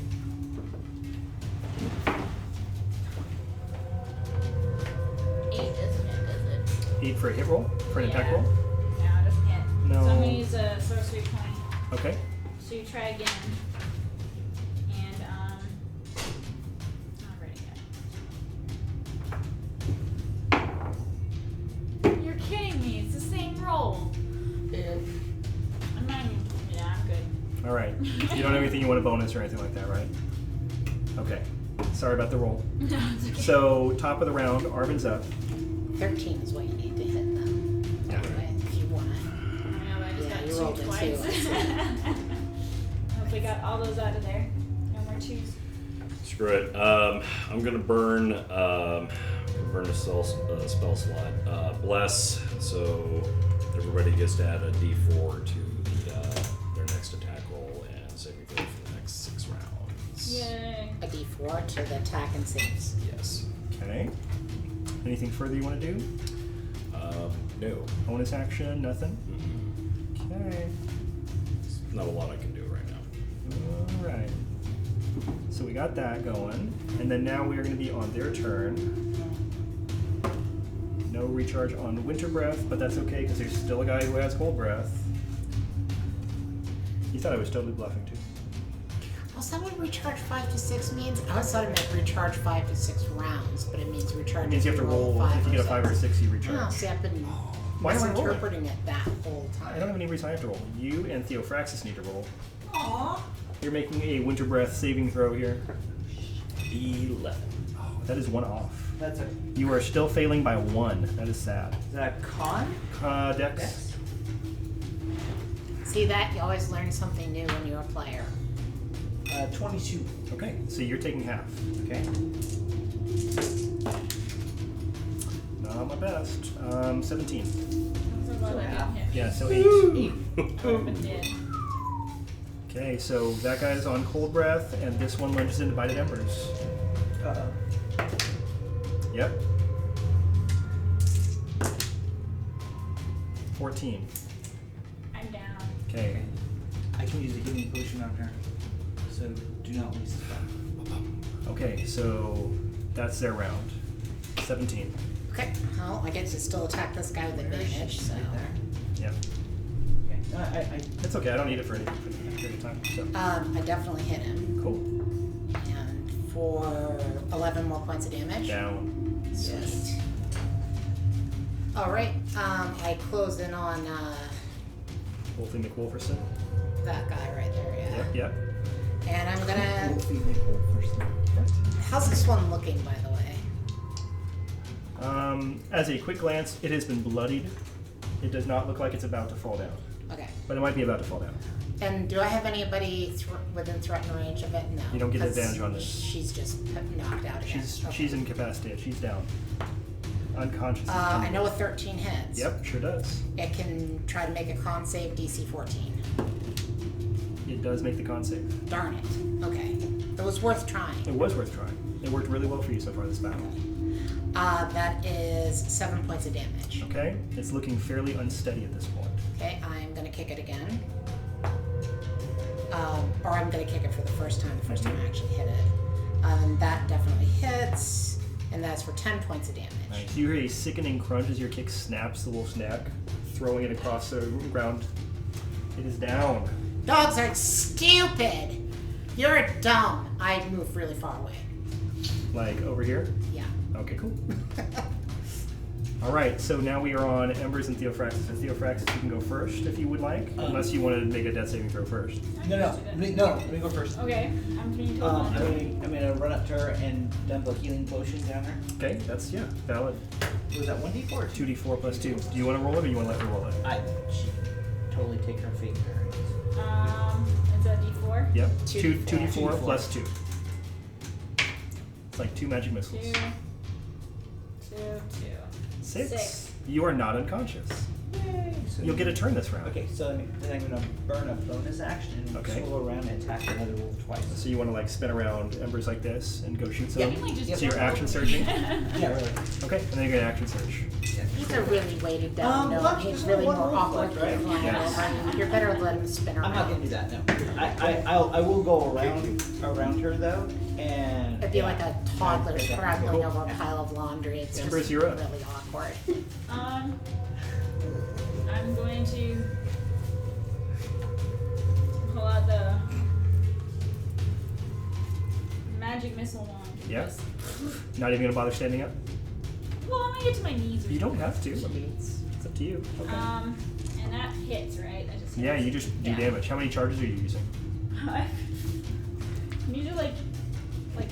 Eight doesn't hit, does it? 8 for a hit roll, for an attack Yeah. roll. No, it doesn't hit. No. So I'm gonna use a sorcery point. Okay. So you try again. And not ready yet. You're kidding me, it's the same roll. I'm not even, yeah, I'm good. All right. You don't have anything you want to bonus or anything like that, right? Okay. Sorry about the roll. No, it's okay. So top of the round, Arvin's up. 13 is what you need to hit them. Yeah. Anyway, if you want. I know, I just Yeah, you got rolled two a two, twice. I see. Hope we got all those out of there. No more twos. Screw it. I'm gonna burn a spell slot. Bless. So everybody gets to add a D4 to their next attack roll and saving throw for the next 6 rounds. Yay. A d4 to the attack and saves. Yes. Okay. Anything further you want to do? No. Bonus action, nothing? Mm-mm. Okay. not a lot I can do right now. All right. So we got that going, and then now we are going to be on their turn. No recharge on Winter Breath, but that's okay because there's still a guy who has Cold Breath. You thought I was totally bluffing too. Oh, is that what recharge 5 to 6 means? I always thought it meant recharge 5 to 6 rounds, but it means recharge. It means you have to roll. If you get a 5 or 6, you recharge. Oh, see, I've been Why am I rolling? misinterpreting it that whole time. I don't have any reason I have to roll. You and Theophraxis need to roll. Aww. You're making a Winter Breath saving throw here. 11. Oh, that is 1 off. That's a. You are still failing by 1. That is sad. Is that a con? Dex. Dex? See that? You always learn something new when you're a player. 22. Okay, so you're taking half. Okay. Not my best. 17. So glad I didn't hit. Yeah, so 8. But did. Okay, so that guy is on Cold Breath, and this one lunges into Bited Embers. Uh-oh. Yep. 14. I'm down. Okay. I can use a healing potion on her. So do not waste the spell. Okay, so that's their round. 17. Okay, well, I get to still attack this guy with advantage, so. Right there. Yep. Okay. No, I It's okay, I don't need it for any period of time. So. I definitely hit him. Cool. And for 11 more points of damage. Down. Sweet. Alright, I close in on Wolfie McWolferson. that guy right there, yeah. Yep, yep. And I'm gonna. Wolfie McWolferson. How's this one looking, by the way? As a quick glance, it has been bloodied. It does not look like it's about to fall down, Okay. but it might be about to fall down. And do I have anybody within threatening range of it? No. You don't get 'cause advantage on this. She's just knocked out again. Okay. She's incapacitated. She's down. Unconscious. I know a 13 hits. Yep, sure does. It can try to make a con save DC 14. It does make the con save. Darn it. Okay. It was worth trying. It was worth trying. It worked really well for you so far this battle. That is 7 points of damage. Okay, it's looking fairly unsteady at this point. Okay, I'm gonna kick it again. Or I'm gonna kick it for the first time I actually hit it. That definitely hits, and that's for 10 points of damage. Nice. You hear a sickening crunch as your kick snaps the wolf's neck, throwing it across the ground. It is down. Dogs are stupid! You're dumb! I move really far away. Like over here? Yeah. Okay, cool. Alright, so now we are on Embers and Theophraxis. So Theophraxis, you can go first if you would like, unless you want to make a death saving throw first. No, let me go first. Okay, I'm being told I'm not to. gonna run up to her and dump a healing potion down her. Okay, that's, yeah, valid. Was that 1d4 or 2? 2d4 plus 2. Do you want to roll it or you want to let her roll it? I should totally take her fate there. It's a D4. Yep. 2d4. 2d4 plus 2. It's like 2 magic missiles. 2, 2, 2. 6. 6. You are not unconscious. Yay! So You'll get a turn this round. Okay, so then I'm gonna burn a bonus action and Okay. swirl around and attack another wolf twice. So you want to like spin around Embers like this and go shoot some? You might just So you're jump action over surging? me. Yeah, really. Okay, and then you're going to action surge. He's a really weighted down gnome. well, He's there's really one more wolf awkward left, right? than flying Yes. over. I mean, you're better to let him spin around. I'm not gonna do that. No, I will go around her though, and It'd be like a toddler Okay. scrabbling over a Yeah. pile of laundry. It's Embers, just you're up. really awkward. I'm going to pull out the magic missile wand. Yeah. because- Not even going to bother standing up? Well, I'm gonna get to my knees. Or You don't something. have to. I mean, it's up to you. Okay. And that hits, right? I just Yeah, hits. you just do Yeah. damage. How many charges are you using? Can you do like 3?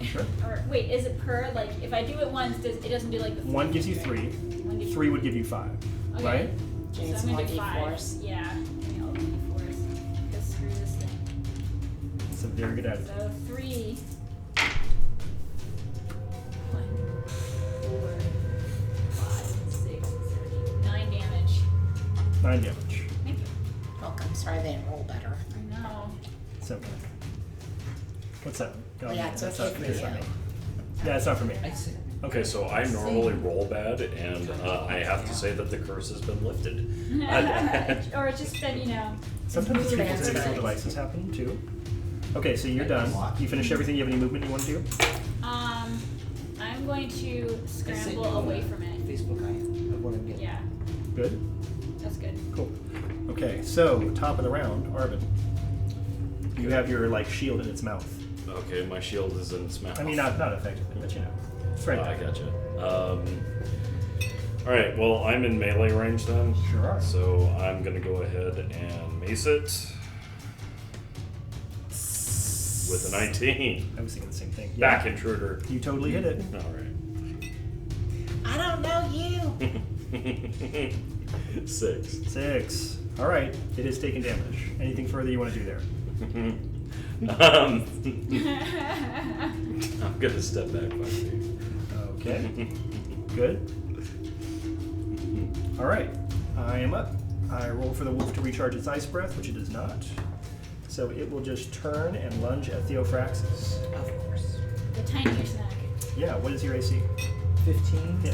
Sure. Or wait, is it per? Like, if I do it once, it doesn't do like the. 1 gives you right? 3. One gives 3 would give you 5. Okay. Right? Do you need So some I'm more gonna do 5. D4s? Yeah, give me all the D4s. Because screw this thing. It's a very good attitude. So 3. 1, 4, 5, 6, 7, 8, 9 damage. 9 damage. Thank you. Welcome. Sorry they didn't roll better. I know. It's okay. What's that? Go Yeah, on. it's That's okay not- for it's not you. me. Yeah, it's not for me. I see. Okay, so I normally roll bad, and I have to say that the curse has been lifted. Or it's just been, Sometimes it's people Transferring. physical devices happen too. Okay, so you're done. You finished everything. You have any movement you want to do? I'm going to scramble away from it. Facebook of what I'm getting. Yeah, Good. that's good. Cool. Okay, so top of the round, Arvin. You have your like shield in its mouth. Okay, my shield is in its mouth. I mean, not effectively, but you know, it's right I there. gotcha. Alright, well, I'm in melee range then. Sure are. So I'm gonna go ahead and mace it with a 19. I was thinking the same thing. Back intruder. You totally hit it. Alright. I don't know you. 6. 6. All right, it is taking damage. Anything further you want to do there? I'm gonna step back 5 feet. Okay. Good. All right, I am up. I roll for the wolf to recharge its ice breath, which it does not. So it will just turn and lunge at Theophraxis. Of course. The tinier snack. Yeah, what is your AC? 15. Hit.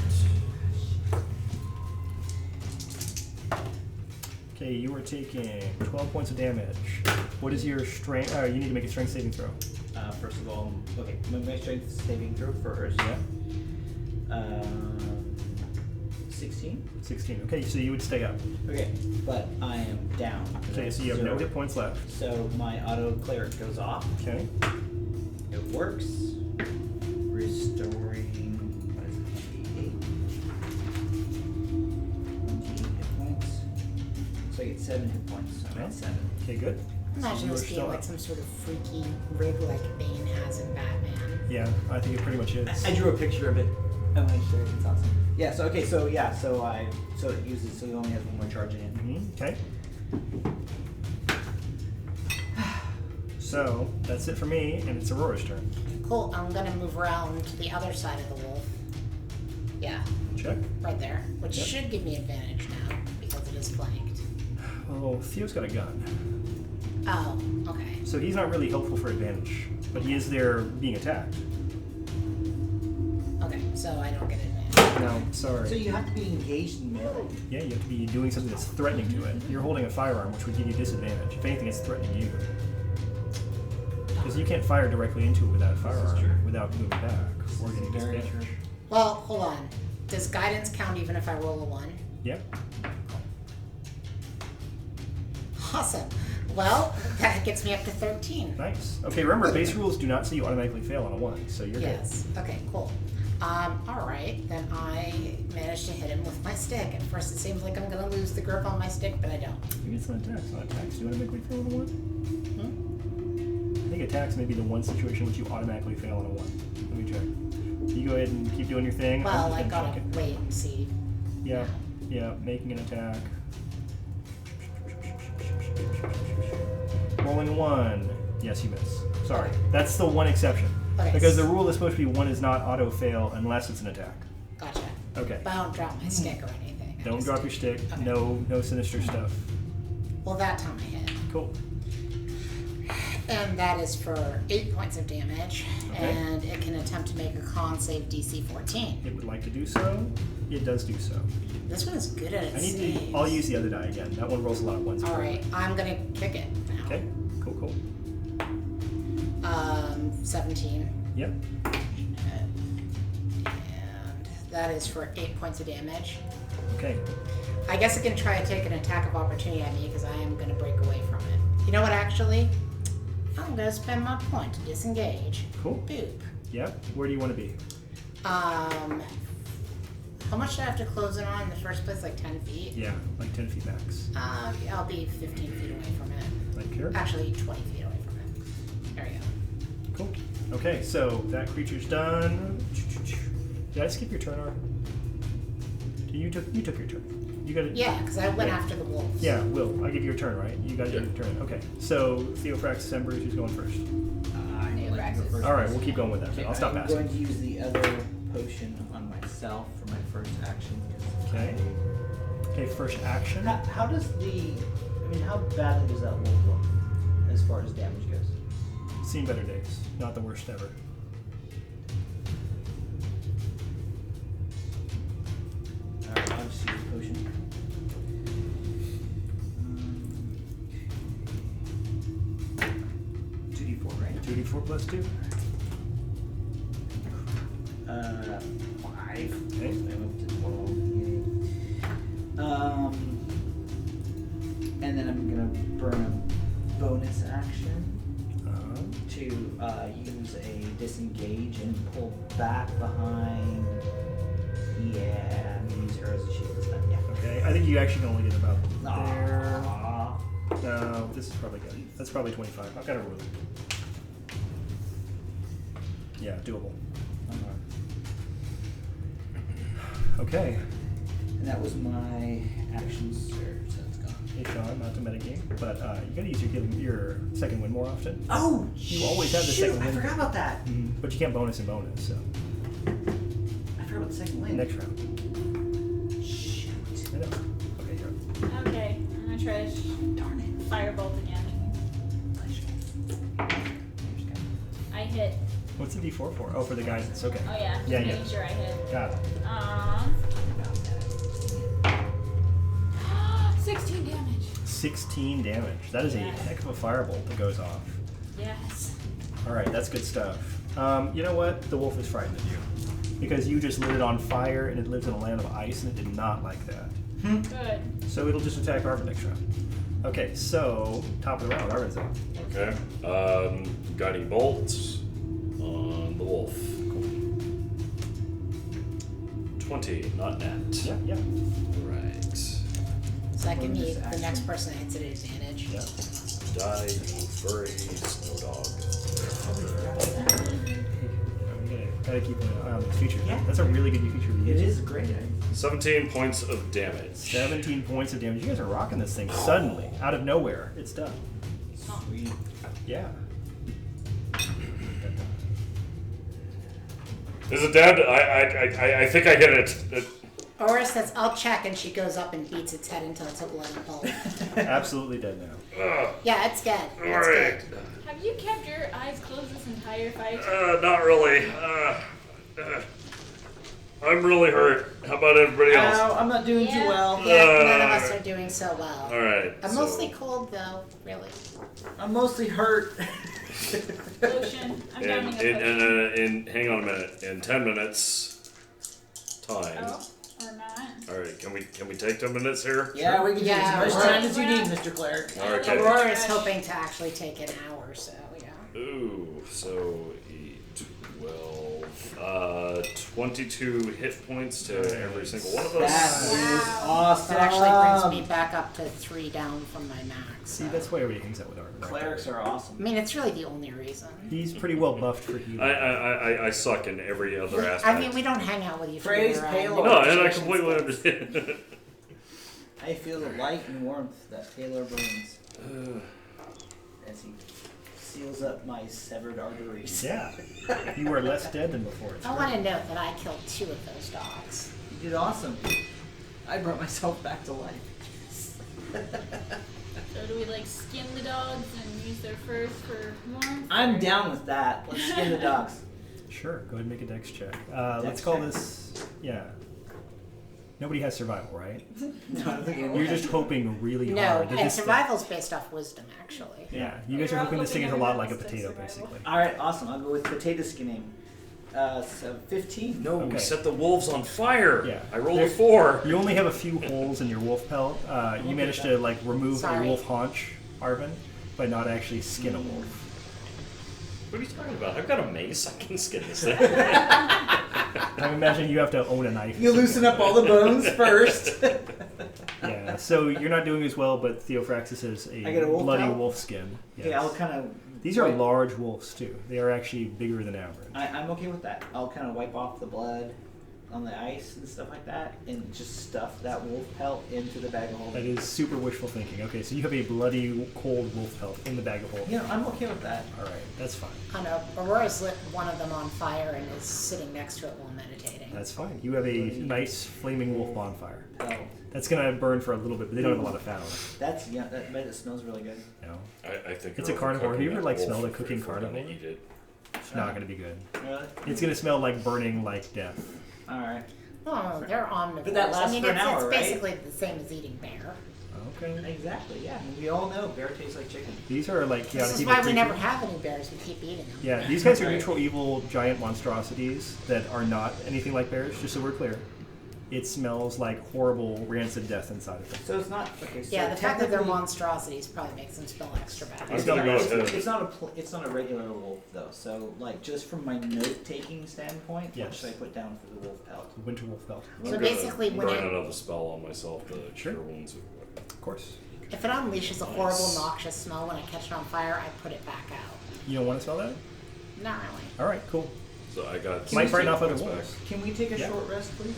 Okay, you are taking 12 points of damage. What is your strength? You need to make a strength saving throw. First of all, okay, my strength saving throw first. Yeah. 16. 16. Okay, so you would stay up. Okay, but I am down. Okay, so you have no hit points left. So my auto cleric goes off. Okay. It works. Restoring. What is it? 28 hit points. So I get 7 hit points. So I'm Yeah. at 7. Okay, good. Imagine You are this being still like up. some sort of freaky rig like Bane has in Batman. Yeah, I think it pretty much is. I drew a picture of it. I'm gonna show you. It's awesome. Yeah. So okay. So yeah. So it uses. So it only has one more charge in. Okay. So that's it for me, and it's Aurora's turn. Cool, I'm gonna move around to the other side of the wolf. Yeah, Check. right there, which Yep. should give me advantage now because it is flanked. Oh, Theo's got a gun, Oh, okay. so he's not really helpful for advantage, but he is there being attacked. Okay, so I don't get advantage. No, sorry. So you have to be engaged in melee. Yeah, you have to be doing something that's threatening to it. You're holding a firearm, which would give you disadvantage. If anything, it's threatening you. Because you can't fire directly into it without a firearm, true. without moving back or getting very disadvantage. true. Well, hold on. Does guidance count even if I roll a 1? Yeah. Awesome. Well, that gets me up to 13. Nice. Okay, remember, base rules do not say you automatically fail on a 1, so you're Yes. Okay, cool. Alright, then I managed to hit him with my stick. At first it seems like I'm gonna lose the grip on my stick, but I don't. good. Maybe it's not attacks. Not attacks. Do you automatically fail on a 1? Hmm? I think attacks may be the one situation which you automatically fail on a 1. Let me check. You go ahead and keep doing your thing. I'm Well, just I gonna gotta check it. wait and see. Yeah, yeah, making an attack. Rolling 1. Yes, you miss. Sorry. That's the one exception. Okay. Because the rule is supposed to be 1 is not auto fail unless it's an attack. Gotcha. Okay. But I don't drop my stick or anything. I Don't just- drop your stick. Okay. No sinister stuff. Well, that time I hit. Cool. And that is for 8 points of damage. Okay. And it can attempt to make a con save DC 14. It would like to do so. It does do so. This one is good at its I need saves. to. I'll use the other die again. That one rolls a lot of ones. Alright, I'm gonna kick it now. Okay. Cool. 17. Yep. And that is for 8 points of damage. Okay. I guess it can try to take an attack of opportunity at me because I am going to break away from it. You know what, actually? I'm going to spend my point to disengage. Cool. Boop. Yep. Where do you want to be? How much do I have to close it on in the first place? Like 10 feet? Yeah, like 10 feet max. I'll be 15 feet away from it. Like here. Actually, 20 feet away from it. There we go. Cool. Okay, so that creature's done. Did I skip your turn, Art? You took your turn. You got it. Yeah, because I went after the wolves. Yeah, Will. I give you your turn, right? You got your turn. Okay. So Theophraxis Embers, who's going first? I would like to go first. All right, we'll keep going with that. Okay, I'll stop I'm asking. going to use the other potion on myself for my first action. Okay. Okay, first action. How does how badly does that wolf look as far as damage goes? Seen better days. Not the worst ever. Alright, I'll just use the potion. 2d4 plus 2. 5. Okay. I moved to 12. And then I'm gonna burn a bonus action to use a disengage and pull back behind. Yeah, I'm gonna use her as a shield this time. Yeah. Okay, I think you actually can only get about there. Aw. No, this is probably good. That's probably 25. I've got a ruler. Yeah, doable. Okay. And that was my action surge. So it's gone. Hey Sean, not to metagame, but you gotta use your second win more often. Oh, You always have the shoot, second I win. forgot about that. But you can't bonus and bonus, so I forgot about the second win. next round. Shoot. I know. Okay, you're up. Okay, I'm gonna try to Darn it. firebolt again. I hit. What's the D4 for? Oh, for the guidance. Okay. Oh yeah, just Yeah, making yeah. sure I hit. Got it. 16 damage. 16 damage. That is a Yes. heck of a firebolt that goes off. Yes. All right, that's good stuff. You know what? The wolf is frightened of you because you just lit it on fire and it lives in a land of ice and it did not like that. Good. So it'll just attack Arvin next round. Okay, so top of the round, Arvin's up. Okay. Guiding bolt on the wolf. 20, not net. Yeah, yeah, Right. So that can be Bonus the next action. person that hits it at advantage. yeah. Die, you furry snow dog. Gotta keep an eye on these features. Yeah. That's a really good new feature. to It use. is great. 17 points of damage. 17 points of damage. You guys are rocking this thing suddenly, out of nowhere. It's done. Sweet. Yeah. Is it dead? I think I get it. Aura says, I'll check, and she goes up and beats its head until it's a bloody pulp. Absolutely dead now. Yeah, it's dead. It's Alright. good. Have you kept your eyes closed this entire fight? Not really. I'm really hurt. How about everybody else? Ow, I'm not doing too Yeah. well. Yeah, none of us are doing so well. Alright. I'm mostly cold, though, really. I'm mostly hurt. Potion. I'm downing a potion. hang on a minute. In 10 minutes time. Oh, or not. Alright, can we take 10 minutes here? Yeah, we can Yeah, take as much right. time as you need, Mr. Cleric. Okay. Aurora's hoping to actually take an hour, so yeah. Ooh, so 8, 12, 22 hit points to every single one of That us. is Wow. awesome. It actually brings me back up to 3 down from my max. See, So. that's why everybody hangs out with Arvin. Clerics are awesome. I mean, it's really the only reason. He's pretty well buffed for healing. I suck in every other aspect. I mean, we don't hang out with you for Praise your, Paylor. No, and I negotiations completely skills. understand. I feel the light and warmth that Taylor brings as he seals up my severed arteries. Yeah. You were less dead than before. It's I great. want to note that I killed 2 of those dogs. You did awesome. I brought myself back to life. So do we like skin the dogs and use their furs for warmth? I'm or- down with that. Let's skin the dogs. Sure, go ahead and make a dex check. Let's Dex call check? this, yeah. Nobody has survival, right? No, I don't think anyone You're has just it. hoping really No, hard. that and this thing- survival's based off wisdom, actually. Yeah, you guys We're are all hoping this thing is a hoping lot like a everyone potato, else does basically. All right, awesome. I'll go with potato skinning. So 15. No, Okay. we set the wolves on fire. Yeah. I rolled a There- 4. You only have a few holes in your wolf pelt. You managed to like remove Sorry. a wolf haunch, Arvin, but not actually skin a wolf. What are you talking about? I've got a mace. I can skin this thing. I'm imagining you have to own a knife. You loosen up all the bones first. Yeah, so you're not doing as well, but Theophraxis has a I get a wolf bloody pelt? wolf skin. Yes. Yeah, I'll kind of. These are large wolves too. They are actually bigger than average. I'm okay with that. I'll kind of wipe off the blood on the ice and stuff like that, and just stuff that wolf pelt into the bag of That holding. is super wishful thinking. Okay, so you have a bloody, cold wolf pelt in the bag of holding. You know, I'm okay with that. All right, that's fine. I know, Aurora's lit one of them on fire and is sitting next to it while meditating. That's fine. You have a nice flaming wolf bonfire. Pelt. That's gonna burn for a little bit, but they don't have a lot of fat on it. That's yeah. That bet it smells really good. You know, I think It's you're a carnivore. Have you overcooking ever, that like, wolf smelled a if cooking you're gonna carnivore? eat it. it's not gonna be good. Really? It's gonna smell like burning, like death. All right. Oh, they're omnivores. But that lasts I mean, for an it's hour, right? basically the same as eating bear. Okay. Exactly, yeah. And we all know bear tastes like chicken. These are like chaotic This is evil why we never creatures. have any bears. We keep eating them. Yeah, these guys are Right. neutral evil giant monstrosities that are not anything like bears, just so we're clear. It smells like horrible rancid death inside of them. So it's not okay. So Yeah, the fact that they're technically- monstrosities probably makes them smell extra bad. I'm gonna go ahead. It's not a regular wolf though. So like just from my note taking standpoint, what Yes. should I put down for the wolf pelt? Winter wolf belt. So I'm gonna basically, when burn it- another spell on myself to Sure. cure wounds. Of course. If it unleashes a horrible, Nice. noxious smell when I catch it on fire, I put it back out. You don't want to smell that? Not really. All right, cool. So I got. Might frighten 16 off other points back. wolves. Can we take a Yeah. short rest, please?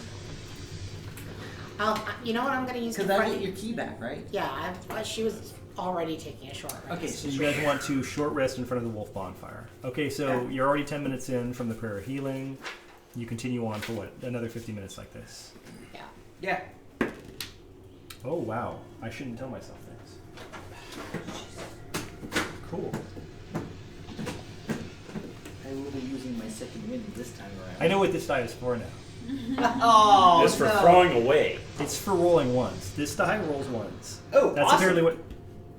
You know what I'm going to use? Because to I frighten- get your key back, right? Yeah, she was already taking a short rest. Okay, So so you guys want to short rest in front of the wolf bonfire. Okay, so Yeah. you're already 10 minutes in from the prayer of healing. You continue on for what? Another 50 minutes like this. Yeah. yeah. Oh, wow. I shouldn't tell myself things. Cool. I will be using my second wind this time around. I know what this die is for now. Oh, It's for no. throwing away. It's for rolling ones. This die rolls ones. Oh, That's awesome. apparently what...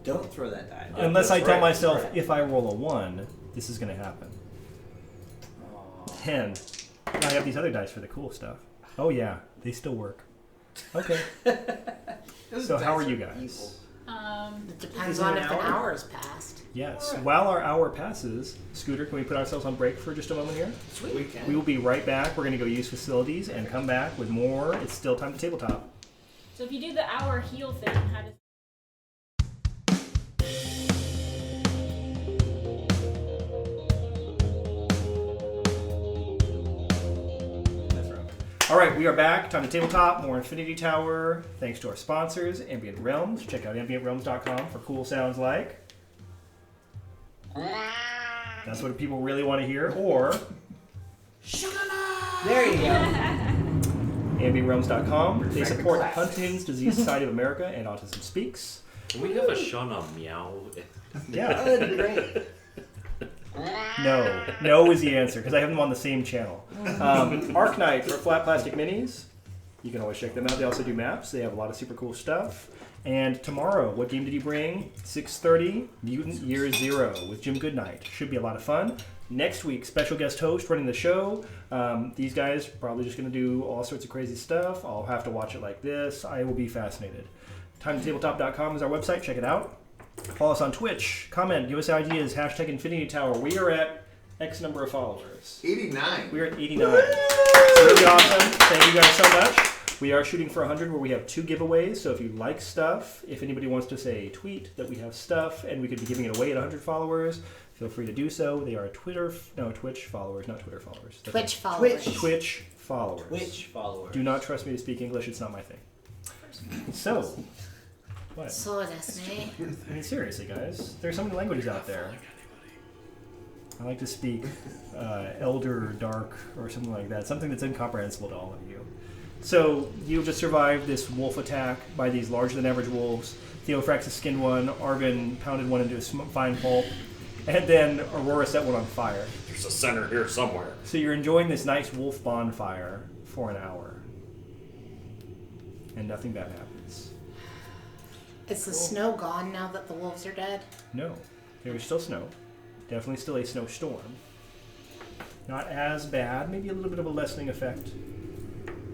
Don't throw that die. Unless I that's tell right, myself, right. if I roll a 1, this is going to happen. 10. I have these other dice for the cool stuff. Oh, yeah. They still work. Okay. Those So how dice are you evil. guys? It depends Is it on an if an hour? hour has passed. Yes. Alright. While our hour passes, Scooter, can we put ourselves on break for just a moment here? Sweet. We will be right back. We're going to go use facilities and come back with more. It's still time to tabletop. So if you do the hour heal thing, how does All right, we are back. Time to tabletop. More Infinity Tower. Thanks to our sponsors, Ambient Realms. Check out ambientrealms.com for cool sounds like. That's what people really want to hear. Or There you go. ambientrealms.com. They Perfect support class. Huntington's Disease Society of America and Autism Speaks. Can we have a Shana meow? Yeah. That'd be great. No is the answer because I have them on the same channel. Arknight for flat plastic minis. You can always check them out. They also do maps. They have a lot of super cool stuff. And tomorrow, what game did you bring? 6:30, Mutant Year Zero with Jim Goodnight. Should be a lot of fun. Next week, special guest host running the show. These guys probably just going to do all sorts of crazy stuff. I'll have to watch it like this. I will be fascinated. TimeToTabletop.com is our website. Check it out. Follow us on Twitch. Comment. Give us ideas. Hashtag Infinity Tower. We are at X number of followers. 89. We're at 89. Really awesome. Thank you guys so much. We are shooting for 100 where we have 2 giveaways. So if you like stuff, if anybody wants to say tweet that we have stuff and we could be giving it away at 100 followers, feel free to do so. They are Twitch followers, not Twitter followers. That's Twitch followers. Twitch followers. Twitch followers. Do not trust me to speak English. It's not my thing. So, what? So that's me. I mean, seriously, guys. There are so many languages out there. I like to speak Elder Dark or something like that. Something that's incomprehensible to all of you. So, you just survived this wolf attack by these larger-than-average wolves. Theophraxis skinned one. Arvin pounded one into a fine pulp. And then Aurora set one on fire. There's a center here somewhere. So you're enjoying this nice wolf bonfire for an hour. And nothing bad happens. Is the snow gone now that the wolves are dead? No. There's still snow. Definitely still a snowstorm. Not as bad. Maybe a little bit of a lessening effect.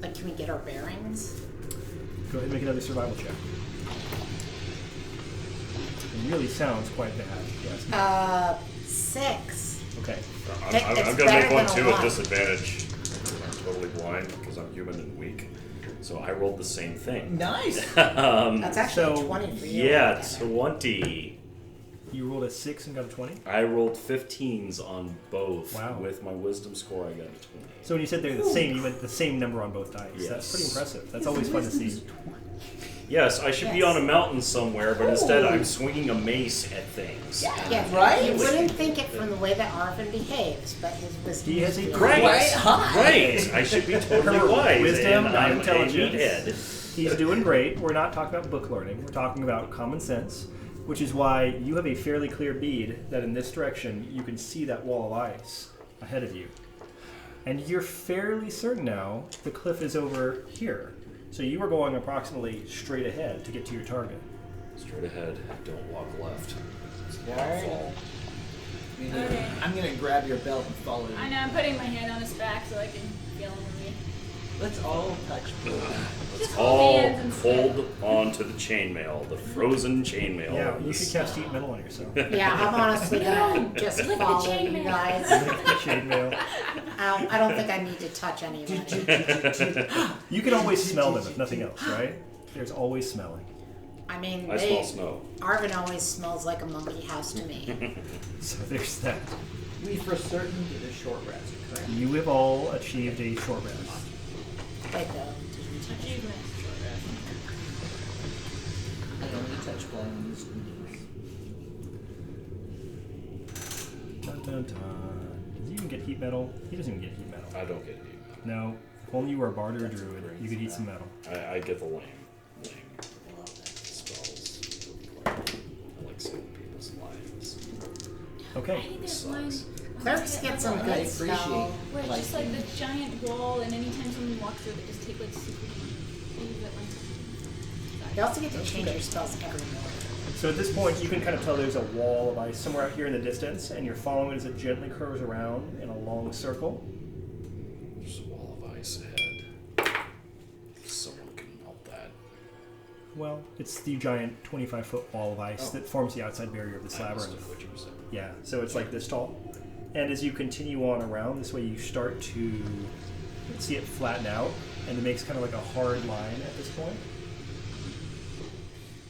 Like, can we get our bearings? Go ahead and make another survival check. It really sounds quite bad. Yes. 6. Okay. I'm It's going to better make one than a too at one. disadvantage. I'm totally blind because I'm human and weak. So I rolled the same thing. Nice. That's actually so, a 20 for you. Yeah, altogether. 20. You rolled a 6 and got a 20? I rolled 15s on both. Wow. With my wisdom score, I got a 20. So when you said they're the same, you meant the same number on both dice. Yes. That's pretty impressive. That's always fun to see. Yes, I should be Yes. on a mountain somewhere, but instead I'm swinging a mace at things. Yeah, Right? You wouldn't think it from the way that Arvin behaves, but his wisdom He has is a good. great- Right. I should be totally wise. Wisdom, and not I'm intelligence. a meathead. He's doing great. We're not talking about book learning. We're talking about common sense, which is why you have a fairly clear bead that in this direction you can see that wall of ice ahead of you. And you're fairly certain now the cliff is over here. So you were going approximately straight ahead to get to your target. Straight ahead. Don't walk left. Alright. Fall. Okay. I'm gonna grab your belt and follow you. I know, I'm putting my hand on his back so I can feel him with me. Let's all touch blood. Just All hold hands instead. hold on to the chainmail, the frozen chainmail. Yeah, you should cast heat metal on yourself. Yeah, I'm honestly gonna just Lick the follow you chainmail. guys. Chainmail. I don't think I need to touch anybody. You can always smell them if nothing else, right? There's always smelling. I mean, I smell snow. Arvin always smells like a monkey house to me. So there's that. We for certain did a short rest, correct? You have all achieved a short rest. Wait though. Achievement. I only touch blood on these knees. Dun, dun, dun. Does he even get heat metal? He doesn't even get heat metal. I don't get heat. No. If only you were a bard or a druid, you could eat some metal. I get the lame spells. I like saving people's lives. I Okay. think there's Sucks. one. Clerics get some I good appreciate spell. Where it's just like this giant wall, and anytime someone walks through, they just take like super things at one time. You also get to change your spells every morning. So at this point, you can kind of tell there's a wall of ice somewhere out here in the distance, and you're following it as it gently curves around in a long circle. There's a wall of ice ahead. Someone can melt that. Well, it's the giant 25-foot wall of ice that forms the outside barrier of this I understood labyrinth. what you were saying. Yeah, so it's like this tall. And as you continue on around, this way you start to see it flatten out, and it makes kind of like a hard line at this point.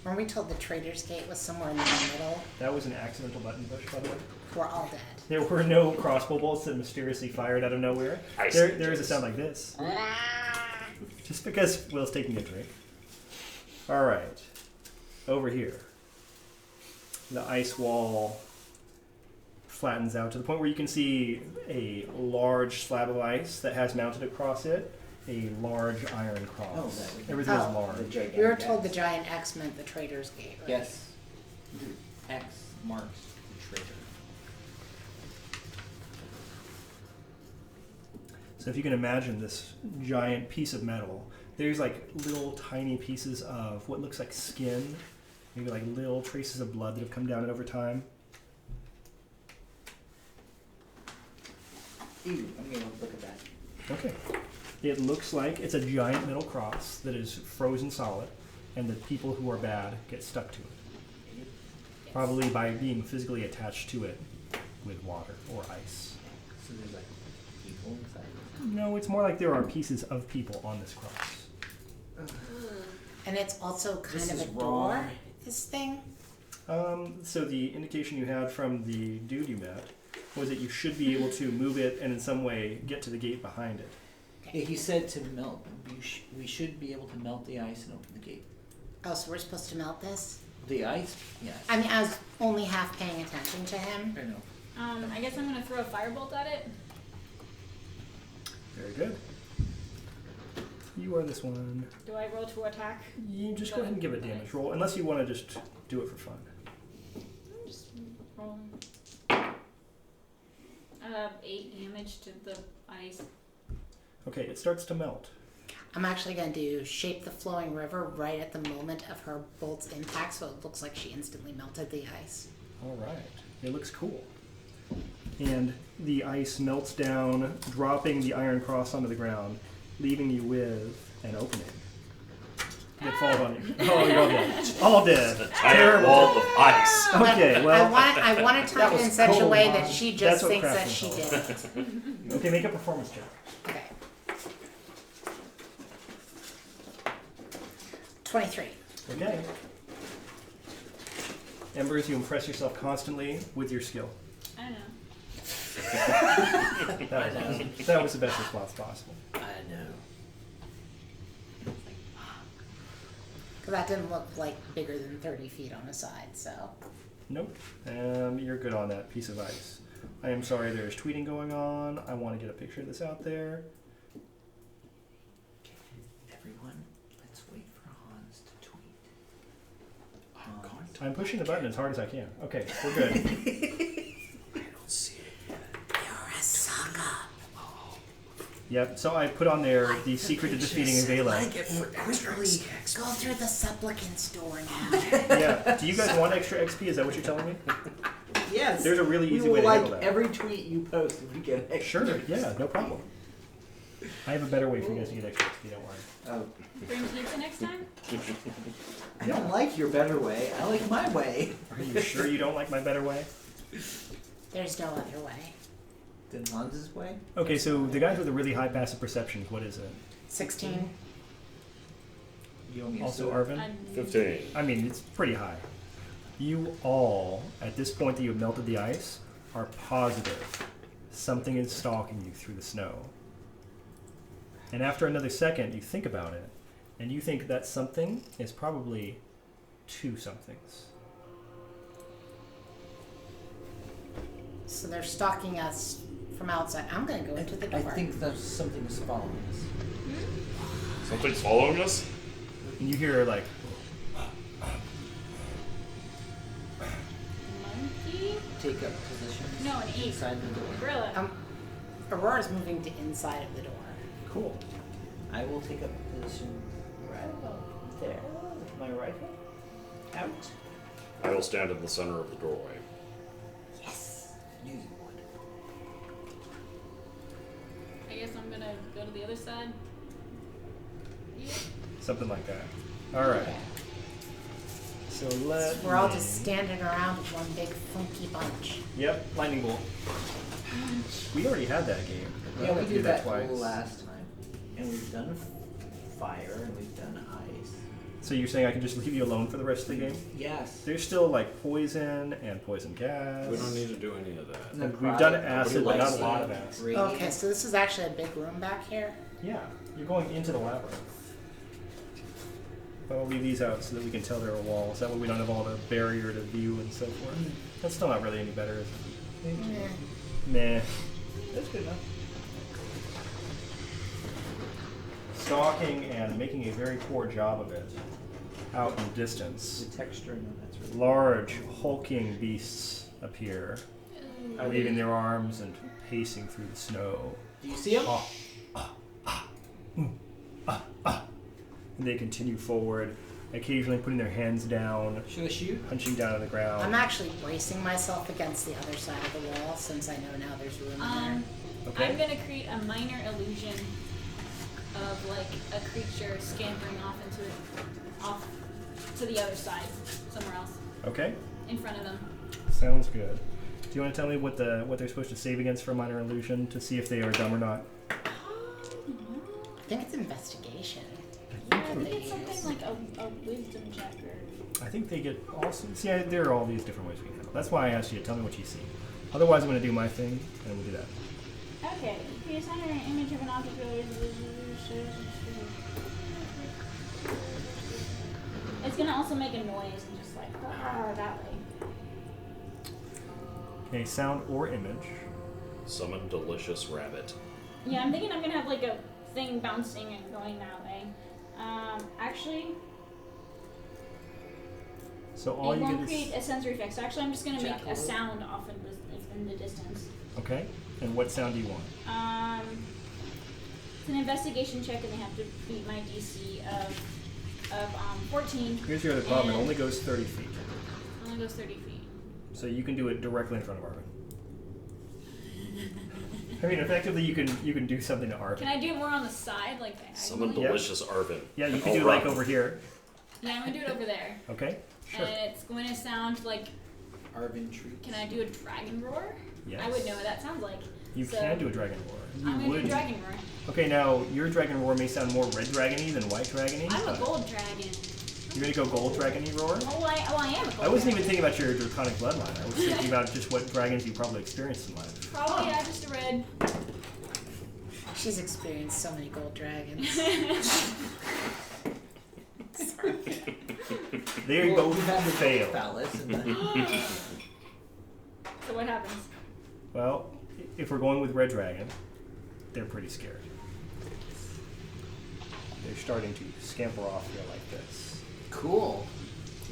When we told the Trader's Gate was somewhere in the middle, That was an accidental button push, by the way. we're all dead. There were no crossbow bolts that mysteriously fired out of nowhere. Ice There is a ninjas. sound like this. Just because Will's taking a drink. All right, over here, the ice wall flattens out to the point where you can see a large slab of ice that has mounted across it a large iron cross. Oh, that would be- Everything is Oh. large. The gigantic We were told the X. giant X meant the Trader's Gate, right? Yes. X marks the traitor. So if you can imagine this giant piece of metal, there's like little tiny pieces of what looks like skin, maybe like little traces of blood that have come down it over time. Ooh, I'm gonna look at that. Okay. It looks like it's a giant metal cross that is frozen solid, and the people who are bad get stuck to it. Probably by being physically attached to it with water or ice. So there's like people inside. No, it's more like there are pieces of people on this cross. And it's also kind This of is a door, wrong. this thing. So the indication you had from the dude you met was that you should be able to move it and in some way get to the gate behind it. Yeah, he said to melt. We should be able to melt the ice and open the gate. Oh, so we're supposed to melt this? The ice? Yes. I mean, I was only half paying attention to him. I know. I guess I'm gonna throw a firebolt at it. Very good. You are this one. Do I roll to attack? You just go ahead and give a damage roll, unless you want to just do it for fun. Just roll. 8 damage to the ice. Okay, it starts to melt. I'm actually going to do Shape the Flowing River right at the moment of her bolt's impact, so it looks like she instantly melted the ice. All right. It looks cool. And the ice melts down, dropping the iron cross onto the ground, leaving you with an opening. That falls on you. Oh, you're all dead. All dead. Giant Terrible. wall of ice. Okay, well, I want to that time it in was such a cold, way Mom. that she That's just what thinks that craftsman's she all did it. okay, make a performance check. Okay. 23. Okay. Embers, you impress yourself constantly with your skill. I don't know. That was the best response possible. I know. Because that didn't look like bigger than 30 feet on the side, so. Nope. You're good on that piece of ice. I am sorry there's tweeting going on. I want to get a picture of this out there. Everyone, let's wait for Hans to tweet. I'm pushing the button as hard as I can. Okay, we're good. I don't see it yet. You're a sucker. Yep. So I put on there the secret to defeating Avela. Quickly Go through the supplicant's door now. Yeah. Do you guys want extra XP? Is that what you're telling me? Yes. There's a really we easy will way to like handle that. every tweet you post if we get extra. Sure. Yeah. No problem. I have a better way for you guys to get extra XP. Don't worry. Oh. Bring pizza next time? I don't like your better way. I like my way. Are you sure you don't like my better way? There's no other way. Then Hans's way? Okay. So the guys with the really high passive perceptions. What is it? 16. You owe me a Also soda. Arvin. 15. I mean, it's pretty high. You all, at this point that you have melted the ice, are positive something is stalking you through the snow. And after another second, you think about it, and you think that something is probably two somethings. So they're stalking us from outside. I'm going to go into the door. I think that something is following us. Something's following us? And you hear like, Monkey? Take up position. No, an ape. Inside the door. Gorilla. Aurora's moving to inside of the door. cool. I will take up position right about there with my rifle. Out. I will stand in the center of the doorway. Yes. Knew you would. I guess I'm gonna go to the other side. Yeah. Something like that. All right. So let We're all me- just standing around with one big funky bunch. Yep, lightning bolt. We already had that game. Yeah, We'll we have to did do that twice. last time. And we've done fire and we've done ice. So you're saying I can just leave you alone for the rest of the game? Yes. There's still like poison and poison gas. We don't need to do any of that. No, We've done Nobody acid, but not a likes lot it. of acid. Radiant. Okay, so this is actually a big room back here. Yeah, you're going into the labyrinth. But I'll leave these out so that we can tell there are walls. That way we don't have all the barrier to view and so forth. That's still not really any better, is it? Meh. That's good enough. Stalking and making a very poor job of it out in distance. The texture, no, that's really Large, hulking beasts appear, Are waving they- their arms and pacing through the snow. Do you see them? And they continue forward, occasionally putting their hands down, Should I shoot? punching down on the ground. I'm actually bracing myself against the other side of the wall since I know now there's room there. Okay. I'm gonna create a minor illusion of like a creature scampering off to the other side, somewhere else, Okay, in front of them. sounds good. Do you want to tell me what they're supposed to save against for minor illusion to see if they are dumb or not? I think it's investigation. Yeah, I think it's something like a wisdom check or. I think they get also. See, there are all these different ways we can handle. That's why I asked you to tell me what you see. Otherwise, I'm going to do my thing, and we'll do that. Okay, you assign an image of an object. It's gonna also make a noise and just like that way. Okay, sound or image. Summon delicious rabbit. Yeah, I'm thinking I'm gonna have like a thing bouncing and going that way. Actually, So all it you won't get create is a sensory effect. So actually, I'm just gonna make a Jackal. sound off in the distance. okay. And what sound do you want? It's an investigation check, and they have to beat my DC of 14. Here's your other problem. It And- only goes 30 feet, Only goes 30 feet. so you can do it directly in front of Arvin. I mean, effectively, you can do something to Arvin. Can I do it more on the side, like Summon diagonally? Yep. delicious Arvin. Yeah, you can All do like right. over here. Yeah, I'm gonna do it over there. Okay. Sure. And it's going to sound like. Arvin treat. Can I do a dragon roar? Yes. I would know what that sounds like. You So, can do a dragon roar. You I'm gonna would. do dragon roar. Okay, now your dragon roar may sound more red dragony than white dragony. I'm a but gold dragon. You're gonna go gold dragony roar. Oh, I am a gold I wasn't even dragon. thinking about your draconic bloodline. I was thinking about just what dragons you probably experienced in life. Probably just a red. She's experienced so many gold dragons. They Well, both we had the fail. phallus and the So what happens? Well, if we're going with red dragon, they're pretty scared. They're starting to scamper off here like this. cool.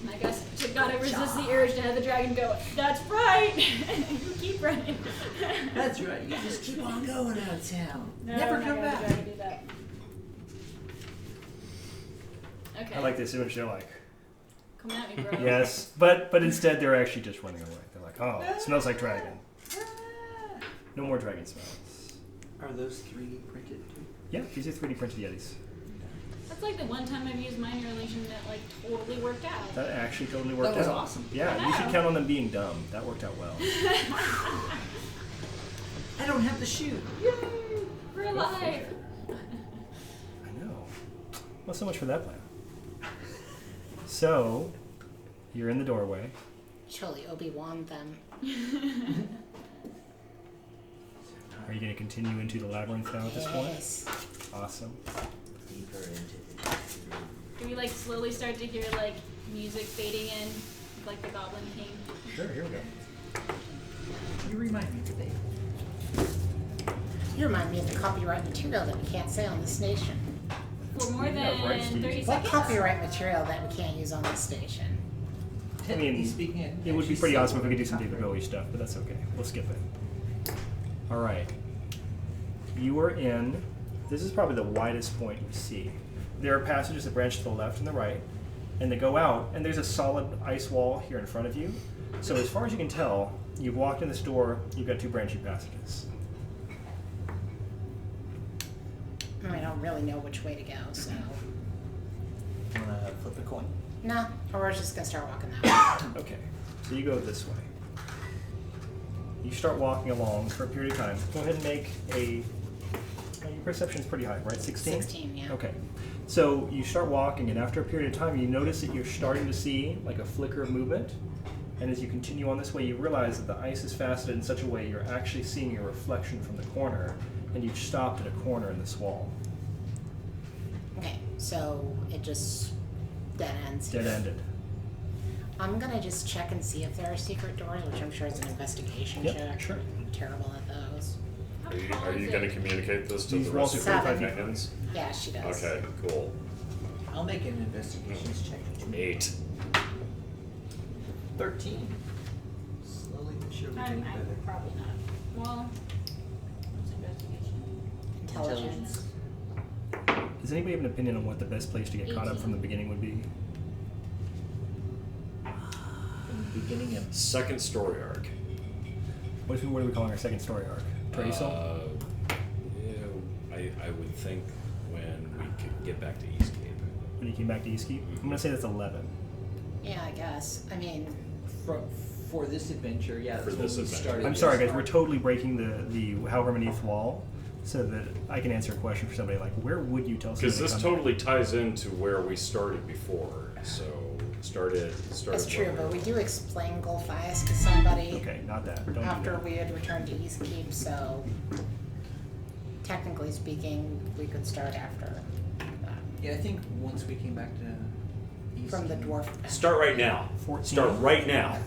I guess to gotta resist the urge to have the dragon go, that's right! You keep running. That's right. You just keep on going out of town. No, Never I'm not come gonna back. try to do that. Okay. I like this image. They're like, Come at me, bro. yes, but instead they're actually just running away. They're like, oh, it smells like dragon. No more dragon smells. Are those 3D printed too? Yeah, these are 3D printed Yetis. That's like the one time I've used minor relation that like totally worked out. That actually totally worked out. That was awesome. Yeah, I you should know. count on them being dumb. That worked out well. I don't have to shoot. Yay! We're alive! I know. Well, so much for that plan. So, you're in the doorway. Surely Obi-Wan them. Are you going to continue into the labyrinth now at this point? Yes. Awesome. Deeper into the Do we like slowly start to hear like music fading in, like the Goblin King? Sure, here we go. You remind me today. You remind me of the copyright material that we can't say on this station. For more Yeah, right, than Steve. 30 What seconds? copyright material that we can't use on this station? I mean, speaking it, it would be pretty awesome if we could do some David Bowie stuff, but that's okay. We'll skip it. All right. You are in. This is probably the widest point you see. There are passages that branch to the left and the right, and they go out, and there's a solid ice wall here in front of you. So as far as you can tell, you've walked in this door, you've got 2 branching passages. I mean, I don't really know which way to go, so. Wanna flip a coin? No, or we're just gonna start walking that way. Okay, so you go this way. You start walking along for a period of time. Go ahead and make a. Your perception's pretty high, right? 16? 16, yeah. Okay. So you start walking, and after a period of time, you notice that you're starting to see like a flicker of movement. And as you continue on this way, you realize that the ice is faceted in such a way you're actually seeing your reflection from the corner, and you've stopped at a corner in this wall. Okay, so it just dead ends. Dead ended. I'm gonna just check and see if there are secret doors, which I'm sure is an investigation Yep, check. sure. I'm terrible at those. How Are you, tall are is you it? going to communicate this to These the walls rest are of your 45 feet. companions? Yeah, she does. Okay, cool. I'll make an investigations check. 8. 13. Slowly but surely I'm getting better. probably not. Well, what's investigation? Intelligence. Does anybody have an opinion on what the best place to get caught up 18. from the beginning would be? From the beginning of Second story arc. What are we calling our second story arc? Tracer? I would think when we could get back to Eastgate. When you came back to Eastkeep? I'm going to say that's 11. Yeah, I guess. I mean, for this adventure, yeah, For that's when this we adventure. started. I'm sorry, guys. We're totally breaking the however many wall so that I can answer a question for somebody like, where would you tell somebody Because to this come totally ties into where we started before. So started that's true, where but we do explain Golthias to somebody back? Okay, not that. Don't do after that. we had returned to Eastkeep, so technically speaking, we could start after that. Yeah, I think once we came back to East From the dwarf. Start right now. 14. Start right now.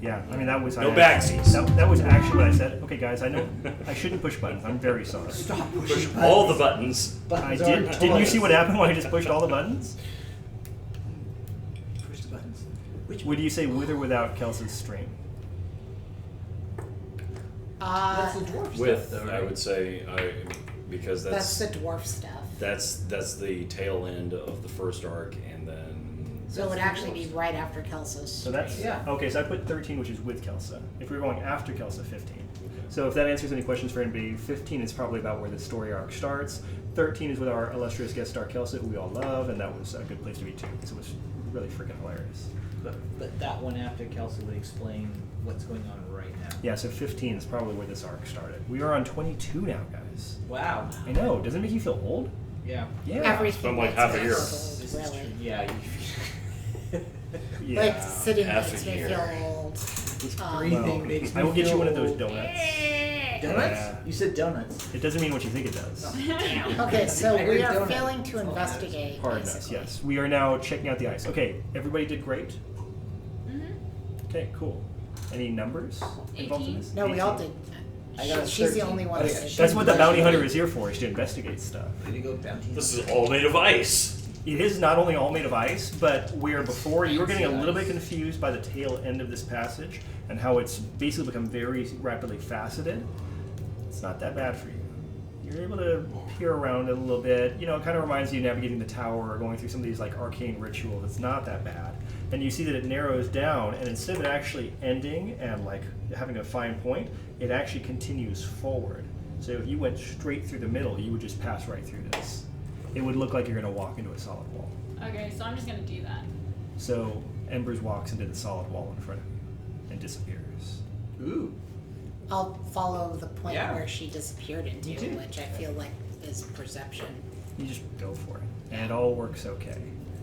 Yeah, I mean, that was... No I- backsies. That was actually what I said. Okay, guys, I know I shouldn't push buttons. I'm very sorry. Stop Push pushing all the buttons. buttons. I did. Didn't you see what happened when I just pushed all the buttons? Push the buttons. Which Would you say with or without Kelsa's stream? That's the dwarf With, stuff, though, I right? would say, because That's the dwarf stuff. that's the tail end of the first arc, and then So it would actually be right after Kelsa's. So that's... Yeah. Okay, so I put 13, which is with Kelsa. If we were going after Kelsa, 15. So if that answers any questions for anybody, 15 is probably about where the story arc starts. 13 is with our illustrious guest star Kelsa, who we all love, and that was a good place to be too, because it was really freaking hilarious. But that one after Kelsey would explain what's going on right now. Yeah, so 15 is probably where this arc started. We are on 22 now, guys. Wow. I know. Doesn't it make you feel old? Yeah. Yeah. Everything Been like makes half a me year. feel This old, is really. true. Yeah. Yeah. Like sitting half makes a me year. feel old. breathing Well, makes me I will get you feel one of those old. donuts. Donuts? Yeah. You said donuts. It doesn't mean what you think it does. Okay, so I heard we are donuts. failing to That's all that is. investigate. Pardon us, basically. yes. We are now checking out the ice. Okay, everybody did great. Mm-hmm. Okay, cool. Any numbers involved in 18. this? No, we all 18. did. I got a She's the 13. only one Oh, that yeah. did. That's what the bounty hunter is here for, is to investigate stuff. Way to go, bounty. this is all made of ice. It is not only all made of ice, but where before you were getting a little bit Ice. confused by the tail end of this passage and how it's basically become very rapidly faceted, it's not that bad for you. You're able to peer around it a little bit. You know, it kind of reminds you of navigating the tower or going through some of these like arcane rituals. It's not that bad. And you see that it narrows down, and instead of it actually ending and like having a fine point, it actually continues forward. So if you went straight through the middle, you would just pass right through this. It would look like you're going to walk into a solid wall. Okay, so I'm just gonna do that. So Embers walks into the solid wall in front of you and disappears. Ooh. I'll follow the point Yeah. where she disappeared into, Me too. which I feel like is perception. You just go for it, and it all works okay.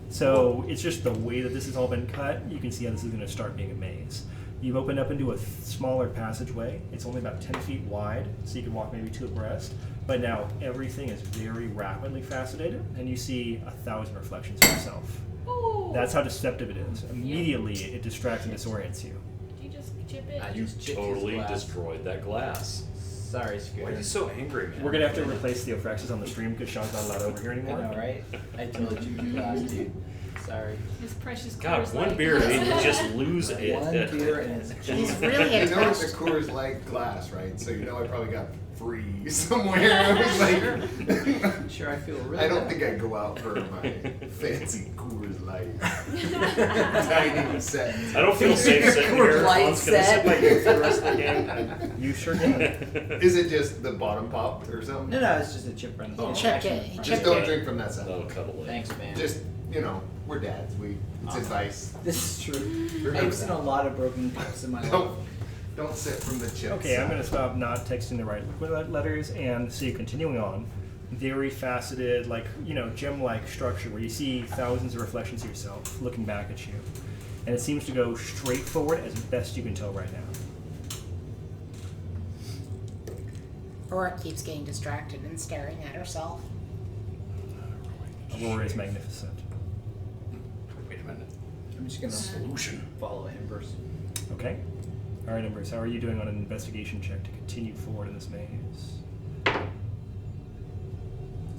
So it's just the way that this has all been cut. You can see how this is going to start being a maze. You've opened up into a smaller passageway. It's only about 10 feet wide, so you can walk maybe two abreast. But now everything is very rapidly faceted, and you see 1,000 reflections of yourself. Ooh. That's how deceptive it is. Immediately, it distracts and disorients you. Did you just chip it? I You just chipped his totally glass. destroyed that glass. Sorry, Why are Scooter. you so angry, man? We're going to have to replace the Ophrexes on the stream because Sean's not allowed over here I anymore. know, right? I totally chipped your glass, dude. Sorry. His precious God, Coors one Light. beer made you just lose it. One beer and it's He's really You know it's attached. a Coors Light glass, right? So you know I probably got free somewhere. I was like, Sure, I feel really I don't bad. think I'd go out for my fancy Coors Light. Tiny set. I don't feel safe sitting Coors here. Light One's gonna sit set. by you for the rest of the game. You sure can. Is it just the bottom pop or something? No, it's just a chip run. Oh. It's Chipped actually it. in front Just of don't me. drink from that side. That'll cuddle it. Thanks, man. Just, you know, we're dads. It's advice. This is true. Remember I've seen that. a lot of broken cups in my life. Don't sip from the chips. Okay, I'm going to stop not texting the right letters and see continuing on. Very faceted, like, you know, gem-like structure where you see thousands of reflections of yourself looking back at you. And it seems to go straight forward as best you can tell right now. Aurora keeps getting distracted and staring at herself. Aurora is magnificent. Wait a minute. I'm just gonna Solution. follow Embers. Okay. All right, Embers, how are you doing on an investigation check to continue forward in this maze?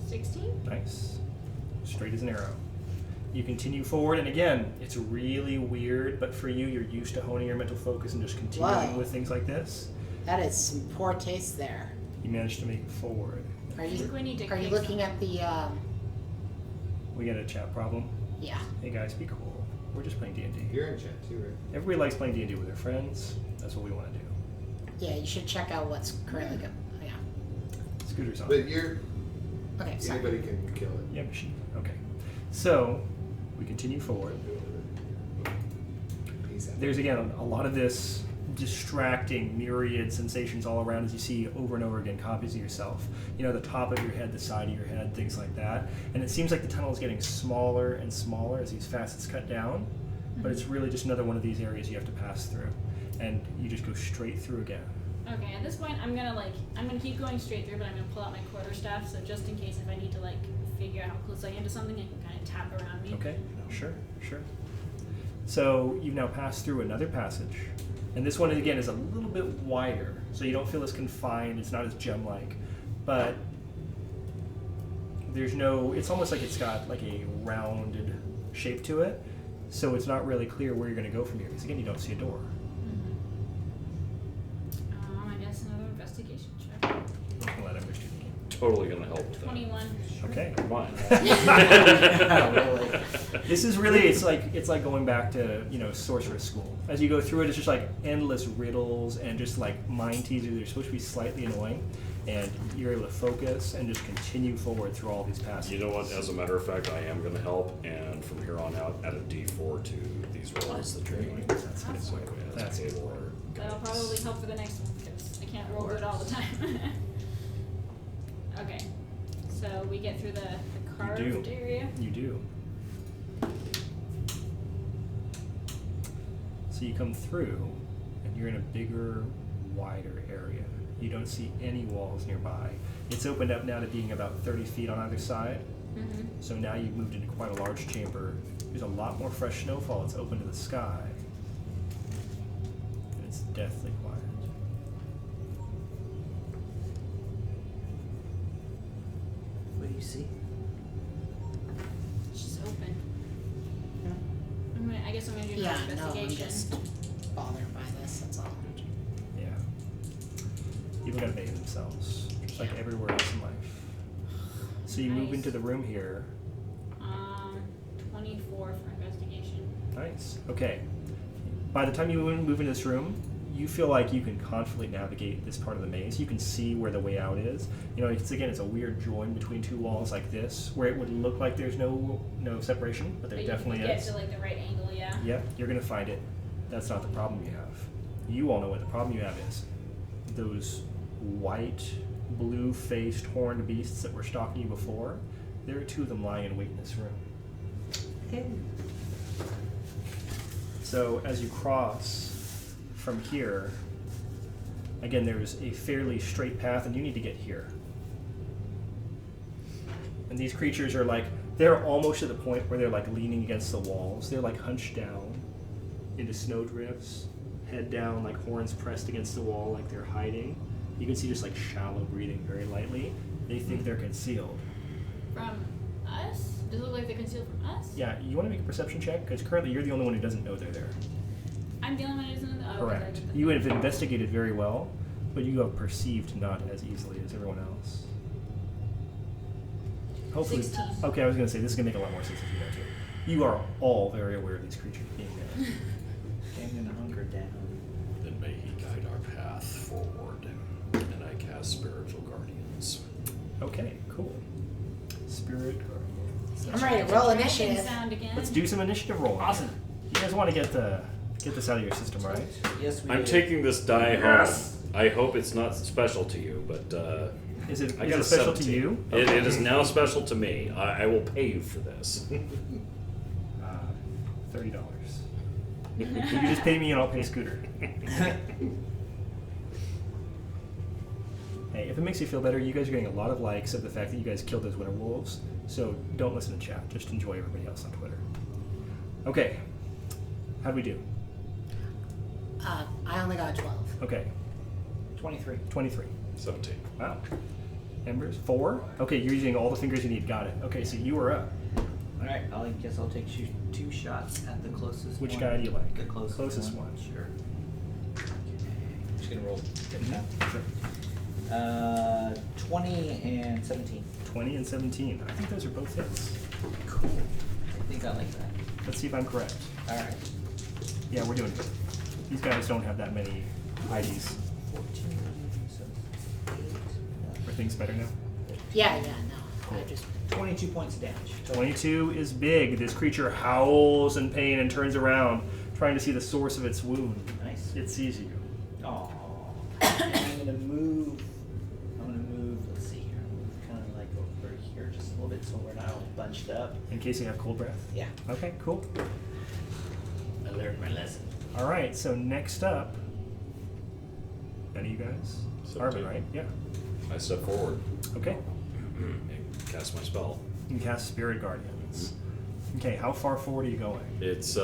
16? Nice. Straight as an arrow. You continue forward, and again, it's really weird, but for you, you're used to honing your mental focus and just continuing Wow. with things like this. That is some poor taste there. You managed to make it forward. Are I think we need to you fix looking at the? We got a chat problem. Yeah. Hey guys, be cool. We're just playing D&D. You're in chat too, right? Everybody likes playing D&D with their friends. That's what we want to do. Yeah, you should check out what's currently going. Yeah. Scooter's on. But you're Okay. Sorry. anybody can kill it. Yeah, machine. Okay. So, we continue forward. Peace out. There's, again, a lot of this distracting myriad sensations all around as you see over and over again copies of yourself. You know, the top of your head, the side of your head, things like that. And it seems like the tunnel is getting smaller and smaller as these facets cut down. But it's really just another one of these areas you have to pass through. And you just go straight through again. Okay, at this point, I'm gonna keep going straight through, but I'm gonna pull out my quarterstaff, so just in case if I need to figure out how close I am to something, I can kind of tap around me. Okay, sure. So you've now passed through another passage, and this one again is a little bit wider, so you don't feel as confined. It's not as gem-like, but there's no. It's almost like it's got like a rounded shape to it, so it's not really clear where you're going to go from here. Because again, you don't see a door. I guess another investigation check. I'll let Ember do the game. Totally gonna help with that. 21. Okay. Come on. Really? This is really it's like going back to sorceress school. As you go through it, it's just like endless riddles and just like mind teasers. They're supposed to be slightly annoying, and you're able to focus and just continue forward through all these passages. You know what? As a matter of fact, I am gonna help, and from here on out, add a D4 to these rolls that you're doing. That's good. So That's as good. a or That'll probably help for the next one, because I can't roll good all the time. Okay, so we get through the carved area. You do. So you come through, and you're in a bigger, wider area. You don't see any walls nearby. It's opened up now to being about 30 feet on either side. Mm-hmm. So now you've moved into quite a large chamber. There's a lot more fresh snowfall. It's open to the sky. And it's deathly quiet. What do you see? Just Yeah, no, I'm investigation. just bothered by this, that's all. Yeah. People gotta bathe themselves, just like everywhere else in life. So you move Nice. into the room here. 24 for investigation. Nice. Okay. By the time you move into this room, you feel like you can confidently navigate this part of the maze. You can see where the way out is. You know, it's a weird join between two walls like this, where it would look like there's no separation, but there But definitely you can is. get to like the right angle, yeah. Yep, you're gonna find it. That's not the problem you have. You all know what the problem you have is. Those white, blue-faced horned beasts that were stalking you before, there are two of them lying in wait in this room. So as you cross from here, again, there's a fairly straight path, and you need to get here. And these creatures are like, they're almost at the point where they're like leaning against the walls. They're like hunched down into snowdrifts, head down, like horns pressed against the wall, like they're hiding. You can see just like shallow breathing very lightly. They think they're concealed. From us? Does it look like they're concealed from us? Yeah, you want to make a perception check? Because currently you're the only one who doesn't know they're there. I'm the only one who doesn't know. Oh, Correct. okay. You have investigated very well, but you have perceived not as easily as everyone else. Hopefully. 16. Okay, I was going to say, this is going to make a lot more sense if you know too. You are all very aware of these creatures being there. I'm gonna hunker down. Then may he guide our path forward. And I cast Spiritual Guardians. Okay, cool. Spirit Guardians. I'm ready to roll Dragon initiative. Sound again. Let's do some initiative rolling. Awesome. You guys want to get this out of your system, right? Yes, we I'm do. taking this die home. I hope it's not special to you, but Is it I got a special to 17. you? It is now special to me. I will pay you for this. $30. You can just pay me and I'll pay Scooter. Hey, if it makes you feel better, you guys are getting a lot of likes of the fact that you guys killed those winter wolves. So don't listen to chat. Just enjoy everybody else on Twitter. Okay. How'd we do? I only got 12. Okay. 23. 23. 17. Wow. Embers? 4? Okay, you're using all the fingers you need. Got it. Okay, so you are up. Alright, I guess I'll take two shots at the closest Which one. guy do you like? The closest, Closest one. Sure. Okay. Just gonna roll. Sure. 20 and 17. 20 and 17. I think those are both hits. Cool. I think I like that. Let's see if I'm correct. Alright. Yeah, we're doing good. These guys don't have that many IDs. 14, so 8. Are things better now? Yeah, no. I just 22 points of damage. 22 is big. This creature howls in pain and turns around, trying to see the source of its wound. Nice. It sees you. Aww. And I'm gonna move. Let's see here. Move kind of like over here just a little bit so we're not all bunched up. In case you have cold breath. Yeah. Okay, cool. I learned my lesson. All right, so next up, any of you guys? 17. Arvin, right? Yeah. I step forward Okay. and cast my spell. You can cast Spirit Guardians. Okay, how far forward are you going? It's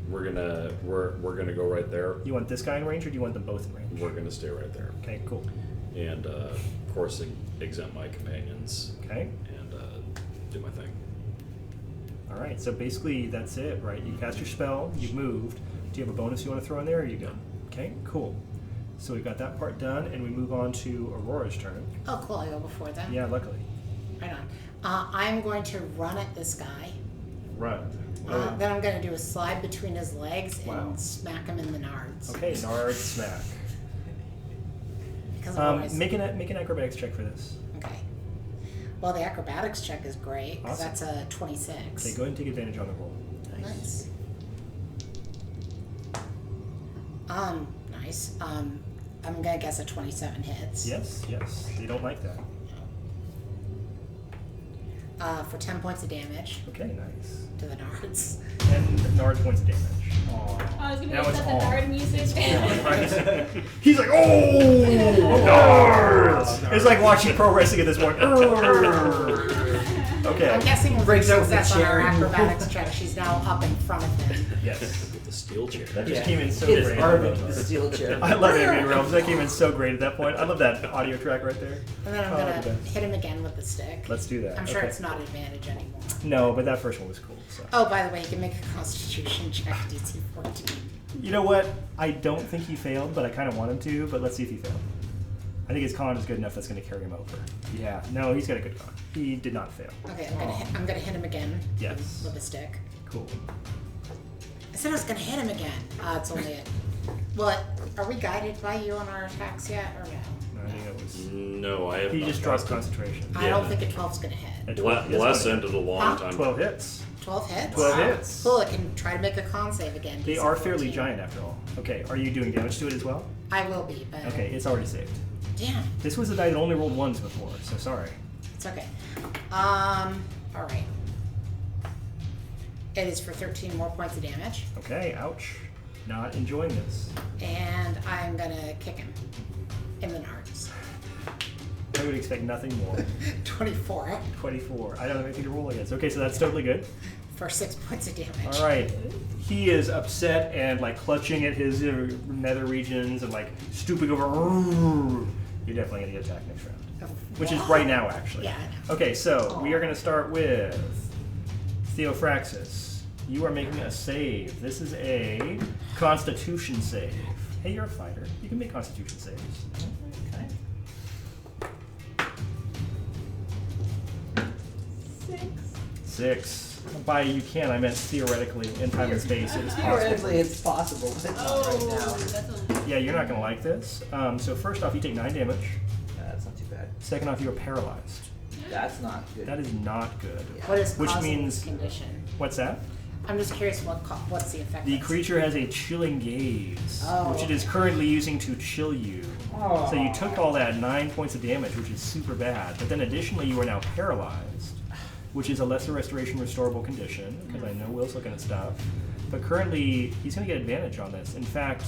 we're gonna go right there. You want this guy in range, or do you want them both in range? We're gonna stay right there, Okay, cool. and of course exempt my companions Okay. and do my thing. All right, so basically that's it, right? You cast your spell, you've moved. Do you have a bonus you want to throw in there, or are you good? Okay, cool. So we've got that part done, and we move on to Aurora's turn. Oh, cool. I go before them. Yeah, luckily. Right on. I'm going to run at this guy. Run. Then I'm going to do a slide between his legs and Wow. smack him in the nards. Okay, Nard smack. Because otherwise, Make an acrobatics check for this. okay. Well, the acrobatics check is great because Awesome. that's a 26. Okay, go ahead and take advantage on the roll. Nice. Nice. I'm gonna guess a 27 hits. Yes, yes. They don't like that. For 10 points of damage Okay, nice. to the nards. And Nard points of damage. Oh, I was gonna Now make it's that the on. Nard music. Right. He's like, oh, Nards! It's like watching pro wrestling at this point. Okay. I'm guessing with Breaks her out with the success on chair our and- acrobatics check, she's now up in front of him. Yes. the steel chair. That just came in so it's great. Arvin, the steel chair. I love Ambient Realms. That came in so great at that point. I love that audio track right there. And then I'm Oh, gonna okay. hit him again with the stick. Let's do that. I'm sure Okay. it's not advantage anymore. No, but that first one was cool. So. Oh, by the way, you can make a Constitution check DC 14. You know what? I don't think he failed, but I kind of want him to. But let's see if he failed. I think his con is good enough that's going to carry him over. Yeah. No, he's got a good con. He did not fail. Okay, I'm gonna hit him again. Yes. With a stick. Cool. I said I was gonna hit him again. It's only a. What? Are we guided by you on our attacks yet, or no? I think it was. No, I have He not just dropped cast it. concentration. I don't Yeah. think a 12's gonna hit. At 12, yes, Les what? ended a long Huh? time. 12 hits. 12 hits? 12 hits. Cool, I can try to make a con save again. They DC are fairly 14. giant after all. Okay, are you doing damage to it as well? I will be, but. Okay, it's already saved. Damn, This was a die that only rolled ones before, so sorry. it's okay. Alright. It is for 13 more points of damage, Okay, ouch. Not enjoying this. and I'm gonna kick him in the nards. I would expect nothing more. 24 24. I don't have anything to roll against. Okay, so that's totally good. for 6 points of damage. All right. He is upset and like clutching at his nether regions and like stooping over. You're definitely gonna get attacked next round, which is right now actually. Yeah, I know. Okay, so we are gonna start with Theophraxis. You are making a save. This is a Constitution save. Hey, you're a fighter. You can make Constitution saves. Okay. 6. By you can, I meant theoretically in time and space. It is possible. Theoretically, it's possible, but it's not right now. That's a Yeah, you're not gonna like this. So first off, you take 9 damage. That's not too bad. Second off, you are paralyzed. That's not good. That is not good. What is Which causing means- this condition? What's that? I'm just curious what's the effect. The of this? creature has a chilling gaze, Oh, which it is currently using to chill you. Oh. So you took all that 9 points of damage, which is super bad. But then additionally, you are now paralyzed, which is a lesser restoration restorable condition, because I know Will's looking at stuff. But currently, he's going to get advantage on this. In fact,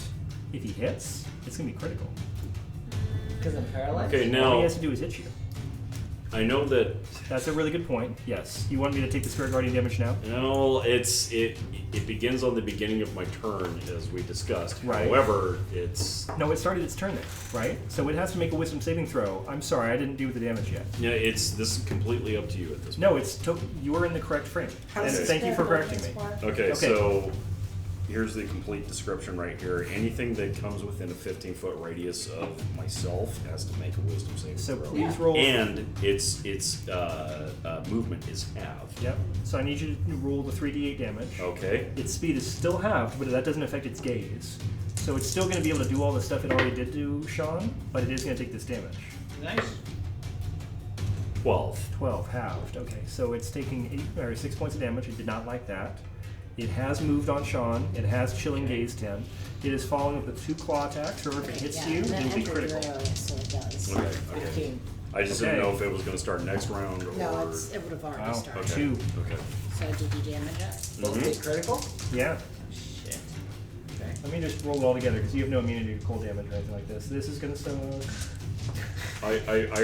if he hits, it's going to be critical. Because I'm paralyzed? Okay, All he now has to do is hit you. I know that. That's a really good point. Yes. You want me to take the Spirit Guardian damage now? No, it begins on the beginning of my turn, as we discussed. Right. However, it's No, it started its turn then, right? So it has to make a Wisdom saving throw. I'm sorry, I didn't do the damage yet. this is completely up to you at this point. No, you are in the correct frame. How And does thank you for Spirit correcting me. Guardians work? Okay, Okay. so here's the complete description right here. Anything that comes within a 15-foot radius of myself has to make a Wisdom saving So throw. please roll. And its movement is halved. Yep. So I need you to roll the 3d8 damage. Okay. Its speed is still halved, but that doesn't affect its gaze. So it's still going to be able to do all the stuff it already did do, Sean, but it is going to take this damage. Nice. 12. 12 halved. Okay, so it's taking 6 points of damage. It did not like that. It has moved on Sean. It has chilling gazed him. It is following up with 2 claw attacks. Or if it hits Yeah, you, and it then will be enter critical. your area, so it does. Okay. 15. I just Okay. didn't know if it was going to start next round or. No, it would have already Wow. started. Okay. 2. Okay. So did you damage it? Both Mhm. hit critical? Yeah. Shit. Okay. Let me just roll it all together because you have no immunity to cold damage or anything like this. This is going to suck. I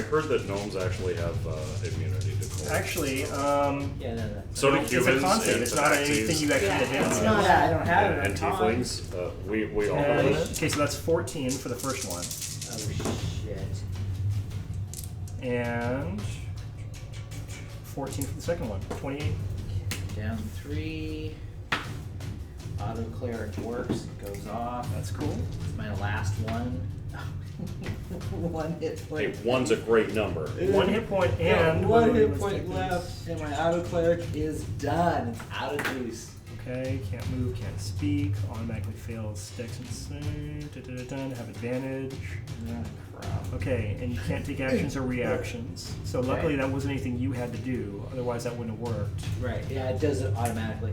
heard that gnomes actually have immunity to cold. Actually, Yeah, no. So do it's a humans con save. and It's not anything you actually Yeah, get damage it's on. not- Yeah, I don't have it. and on time. tieflings. We all And- have. okay, so that's 14 for the first one. Oh, shit. And 14 for the second one. 28. Down 3. Auto cleric works. It goes off. That's cool. It's my last one. 1 hit Hey, point. one's a great number. 1 hit point Yeah, and 1 hit let's point take these. left, and my auto cleric is done. It's out of juice. Okay, can't move, can't speak, automatically fails dex and save, have advantage. Oh, crap. Okay, and you can't take actions or reactions. So luckily Okay. that wasn't anything you had to do, otherwise that wouldn't have worked. Right. Yeah, it does it automatically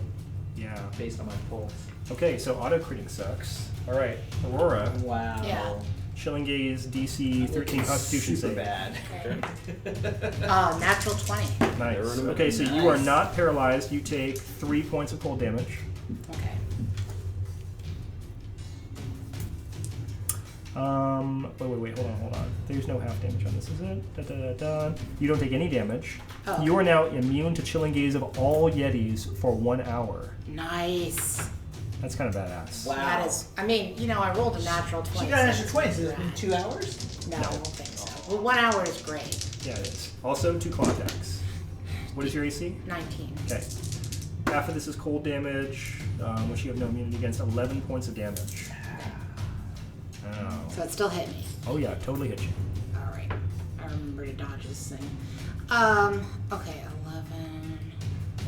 Yeah. based on my pulse. Okay, so auto critting sucks. Alright, Aurora, Wow. Yeah. Chilling Gaze, DC 13 Constitution Super save. bad. Natural 20. Nice. They're in a Okay, so you are Nice. not paralyzed. You take 3 points of cold damage. Okay. Wait, hold on. There's no half damage on this, is it? Da, da, da, da. You don't take any damage. Oh. You are now immune to chilling gaze of all Yetis for 1 hour. Nice. That's kind of badass. Wow. That is, I mean, you know, I rolled a natural 20. She got an extra so 20, so it's it's been rad. 2 hours? No, I don't think so. Well, 1 hour is great. Yeah, it is. Also, 2 claw attacks. What is your AC? 19. Okay. Half of this is cold damage, which you have no immunity against. 11 points of damage. Oh. So it still hit me. Oh yeah, totally hit you. All right. I remember to dodge this thing. Okay, 11.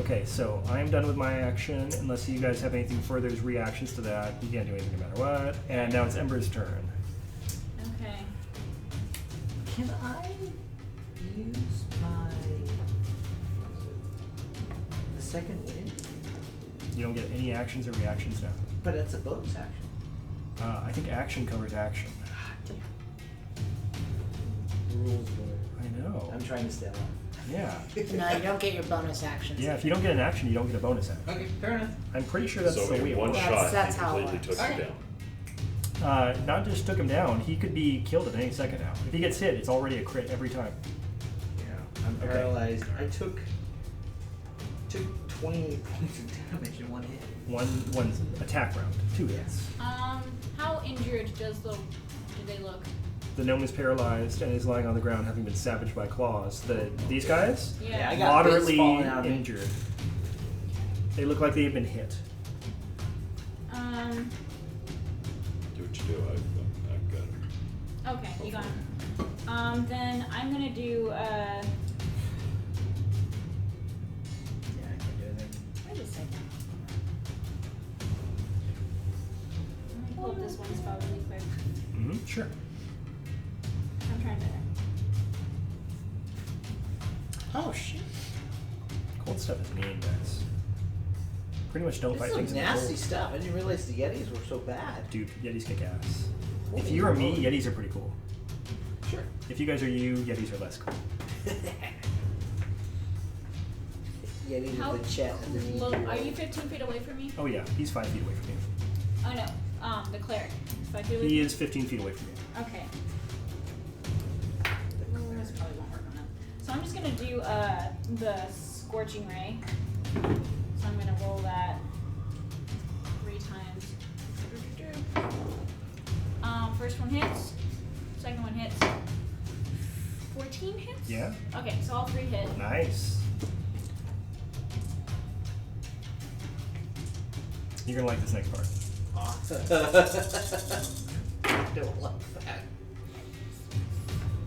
Okay, so I am done with my action, unless you guys have anything further as reactions to that. You can't do anything no matter what. And now it's Ember's turn. Okay. Can I use my the second wind? You don't get any actions or reactions now. But it's a bonus action. I think action covers action. Rules boy. I know. I'm trying to stay alive. Yeah. No, you don't get your bonus actions. Yeah, if you don't get an action, you don't get a bonus action. Okay, fair enough. I'm pretty sure that's So the way in it one works. shot, That's he how it completely works. took you Okay. down. Not just took him down, he could be killed at any second now. If he gets hit, it's already a crit every time. Yeah, I'm Okay. paralyzed. I took 28 points of damage in one hit. One attack round, 2 hits. How injured do they look? The gnome is paralyzed and is lying on the ground, having been savaged by claws. These guys, Yeah. I got bits moderately falling out of me. injured. They look like they've been hit. Do what you do. I've got it. Okay, you got him. Then I'm gonna do, Yeah, I can't do anything. Wait a second. let me pull up this one spot really quick. Mm-hmm, sure. I'm trying to. Oh, shit. Cold stuff is mean, guys. Pretty much don't This fight is things some in the nasty cold. stuff. I didn't realize the Yetis were so bad. Dude, Yetis kick ass. If Holy you are me, moly. Yetis are pretty cool. Sure. If you guys are you, Yetis are less cool. Yetis How with the chat and the close? DJ. Are you 15 feet away from me? Oh yeah, he's 5 feet away from you. Oh no, the cleric. If I do He is 15 feet away from you. Okay. This probably won't work on him. So I'm just gonna do the scorching ray. So I'm gonna roll that 3 times. First one hits. Second one hits. 14 hits? Yeah? Okay, so all 3 hit. Nice. You're gonna like this next part. I don't like that.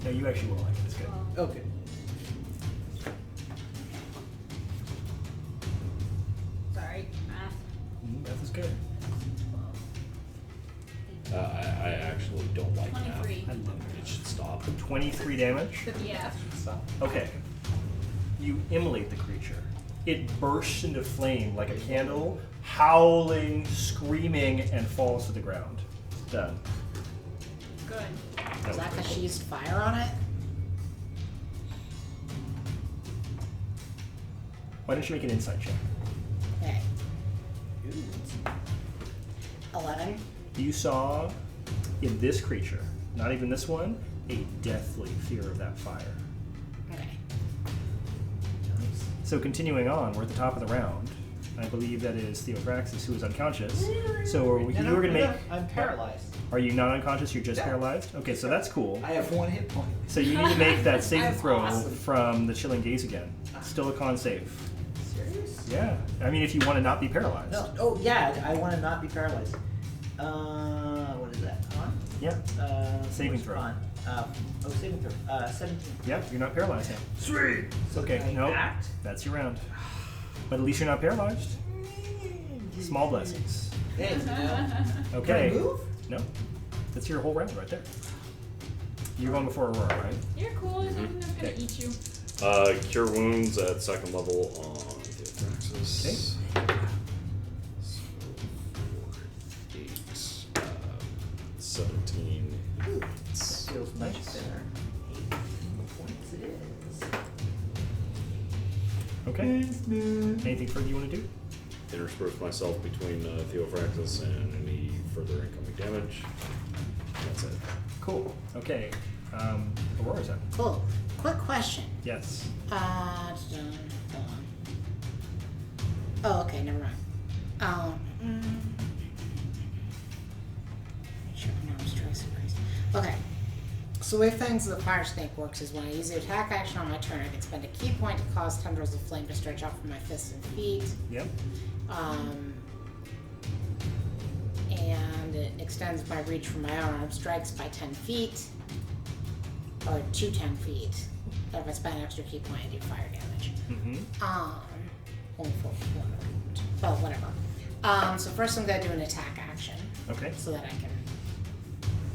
No, you actually will like it. It's good. Okay. Sorry, math. Math is good. I actually don't like that. 23. I love It should stop. 23 damage. Yeah. Okay. You immolate the creature. It bursts into flame like a candle, howling, screaming, and falls to the ground. Done. Good. That Is that was because she pretty used fire on it? Why don't you make an insight check? Okay. 11. You saw in this creature, not even this one, a deathly fear of that fire. Okay. So continuing on, we're at the top of the round. I believe that is Theophraxis, who is unconscious. So you were going to make... I'm paralyzed. Are you not unconscious? You're just Yeah. paralyzed? Okay, so that's cool. I have 1 hit point. So you need to make that saving I'm throw awesome. from the Chilling Gaze again. Still a con save. Serious? Yeah. I mean, if you want to not be paralyzed. No. Oh yeah, I want to not be paralyzed. What is that? Con? Yeah. Saving what's throw. Con? Saving throw. 17. Yep, you're not paralyzed now. Sweet. So Okay, can I nope. act? That's your round. But at least you're not paralyzed. Small blessings. Hey, you know. Okay. Can I move? No. That's your whole round right there. You're going before Aurora, right? You're cool. I'm not gonna Okay. eat you. Cure wounds at 2nd level on Theophraxis. Okay. So 4, 8, 17. Ooh, It's- that feels much Nice. better. 8 points it is. Okay. Anything further you want to do? Intersperse myself between Theophraxis and any further incoming damage. That's it. Cool. Okay. Aurora's up. Cool. Quick question. Yes. Hold on. Oh, okay, never mind. So the way Fangs of the Fire Snake works is when I use the attack action on my turn, I can spend a key point to cause tendrils of flame to stretch out from my fists and feet. Yep. And it extends my reach from my unarmed strikes by 10 feet. Or to 10 feet. But if I spend an extra key point, I do fire damage. Only 4 feet. Well, whatever. So first I'm going to do an attack action. Okay. So that I can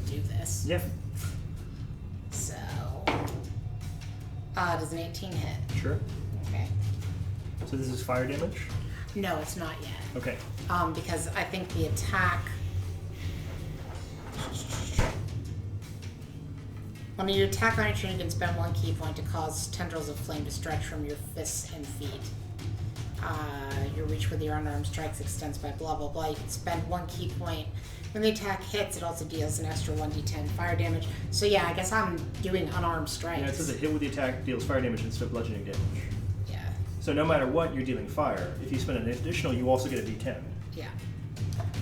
do this. Yeah. So, does an 18 hit? Sure. Okay. So this is fire damage? No, it's not yet. Okay. Because I think the attack. When you attack on your turn, you can spend 1 key point to cause tendrils of flame to stretch from your fists and feet. Your reach with your unarmed strikes extends by blah blah blah. You can spend 1 key point. When the attack hits, it also deals an extra 1d10 fire damage. So yeah, I guess I'm doing unarmed strikes. Yeah, it says a hit with the attack deals fire damage instead of bludgeoning damage. Yeah. So no matter what, you're dealing fire. If you spend an additional, you also get a d10. Yeah.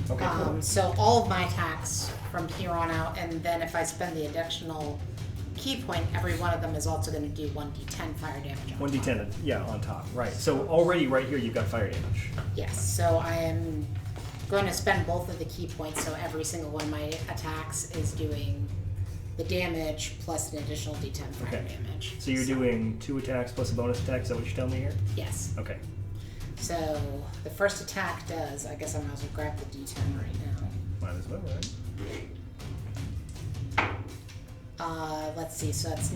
Okay, cool. So all of my attacks from here on out, and then if I spend the additional key point, every one of them is also going to do 1d10 fire damage. 1d10, yeah, on top. Right. So already right here you've got fire damage. Yes, so I am going to spend both of the key points, so every single one of my attacks is doing the damage plus an additional d10 fire Okay. damage. So you're doing 2 attacks plus a bonus attack, is that what you're telling me here? Yes. Okay. So the first attack does, I guess I might as well grab the d10 right now. Might as well, right? Let's see, so that's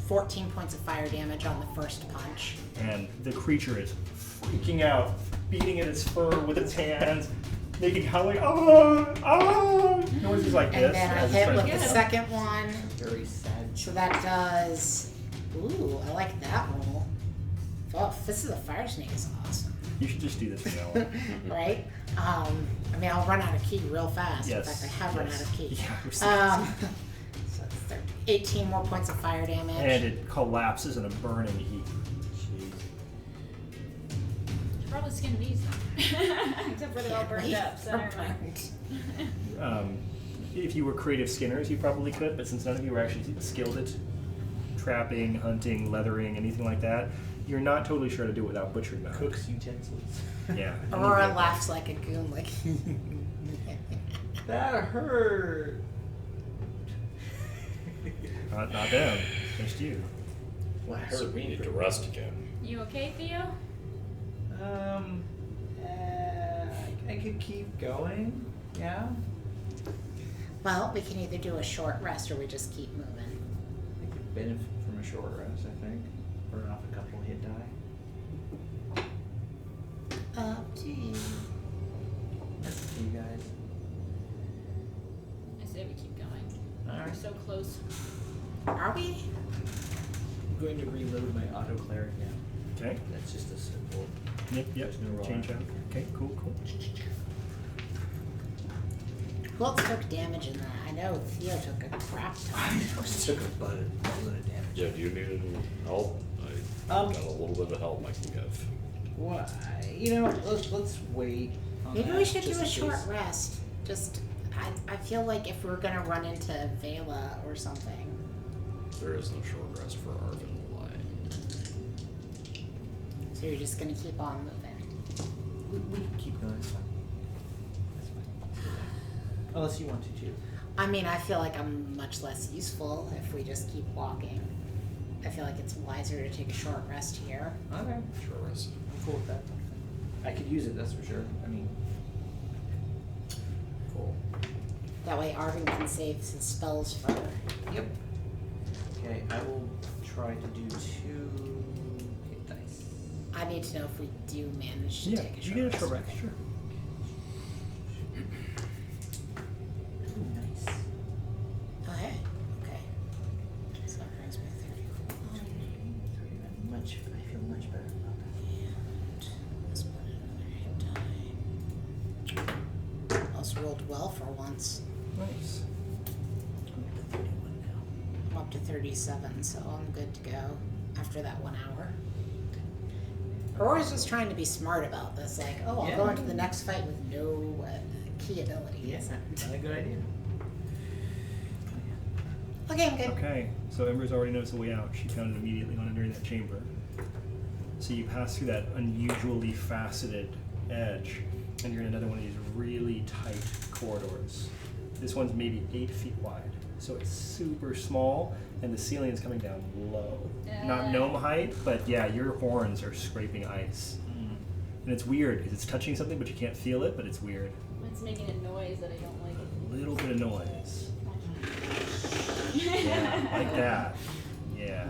14 points of fire damage on the first punch. And the creature is freaking out, beating at its fur with its hands, making howling, noises like And this. then I as it's hit trying with to the get out. second one, Very sad. so that does, ooh, I like that roll. Oh, Fist of the Fire Snake is awesome. You should just do this from now on. Right? I mean, I'll run out of key real fast. Yes. In fact, I have run out of key. Yeah, we've seen this. So that's 18 more points of fire damage. And it collapses in a burning heap. Should probably skin these then. Except for they're all burned up, so never mind. If you were creative skinners, you probably could, but since none of you were actually skilled at trapping, hunting, leathering, anything like that, you're not totally sure how to do it without butchering them. Cook's utensils. Yeah. Aurora laughs like a goon, like. That hurt. Not them. Just you. What hurt? So we need to rest again. You okay, Theo? I could keep going. Yeah. Well, we can either do a short rest or we just keep moving. I could benefit from a short rest. I think. Burn off a couple hit die. Up to you. That's up to you guys. I say we keep going. All We're right. so close. Are we? I'm going to reload my auto cleric now. Okay. That's just a simple. Yep. There's no roll Change on out. it. Okay. Cool. Who else took damage in that? I know Theo took a crap ton. I took a butt of damage. Yeah, do you need any help? I got a little bit of help I can give. What? Let's wait. On Maybe that we should just do a in short case. rest. Just, I feel like if we're gonna run into Vela or something. There is no short rest for Arvin Light. So you're just gonna keep on moving. We can keep going. It's fine. That's fine. Unless you want to too. I mean, I feel like I'm much less useful if we just keep walking. I feel like it's wiser to take a short rest here. Okay. Short rest. I'm cool with that. I could use it, that's for sure. I mean, cool. That way Arvin can save his spells for Yep. Okay, I will try to do 2 hit dice. I need to know if we do manage to Yeah. take a You short get a rest. short rest. Sure. Ooh, nice. Okay. Okay. So that brings me 31. I feel much better about that. And let's put another hit die. Also rolled well for once. Nice. I'm up to 31 now. I'm up to 37, so I'm good to go after that 1 hour. Aurora's just trying to be smart about this, like, oh, I'll go Yeah. into the next fight with no key abilities. Yes, not a good idea. Okay, I'm good. Okay, so Ember's already knows the way out. She found it immediately on entering that chamber. So you pass through that unusually faceted edge, and you're in another one of these really tight corridors. This one's maybe 8 feet wide, so it's super small, and the ceiling is coming down low. Not gnome height, but yeah, your horns are scraping ice. And it's weird, because it's touching something, but you can't feel it, but it's weird. It's making a noise that I don't like. A little bit of noise. Yeah, like that. Yeah.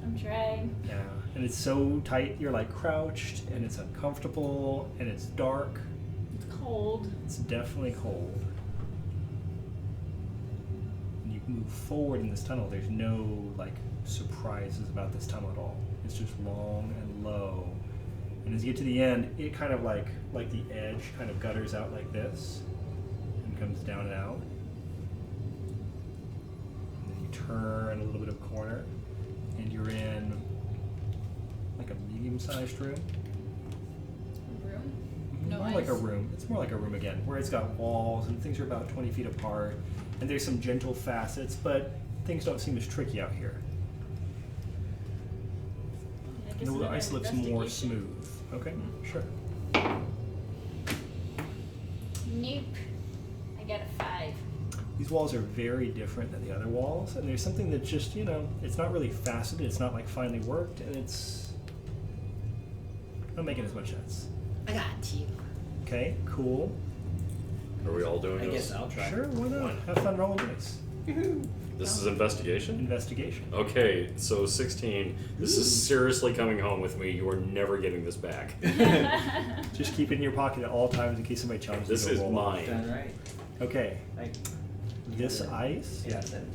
I'm trying. Yeah, and it's so tight, you're like crouched, and it's uncomfortable, and it's dark. It's cold. It's definitely cold. And you move forward in this tunnel, there's no like surprises about this tunnel at all. It's just long and low. And as you get to the end, it kind of like the edge kind of gutters out like this and comes down and out. And then you turn a little bit of a corner, and you're in like a medium-sized room. Room? No More ice. like a room. It's more like a room again, where it's got walls and things are about 20 feet apart, and there's some gentle facets, but things don't seem as tricky out here. I guess The another ice looks more investigation. smooth. Okay, sure. Nope. I got a 5. These walls are very different than the other walls, and there's something that just, it's not really faceted, it's not like finely worked, and it's not making as much sense. I got you. Okay, cool. Are we all doing I this? guess I'll try. Sure, why not? Have fun rolling dice. This is investigation? Investigation. Okay, so 16. This is seriously coming home with me. You are never getting this back. Just keep it in your pocket at all times in case somebody challenges This you to is roll. mine. Done right. Okay, Like, this ice yeah, 17.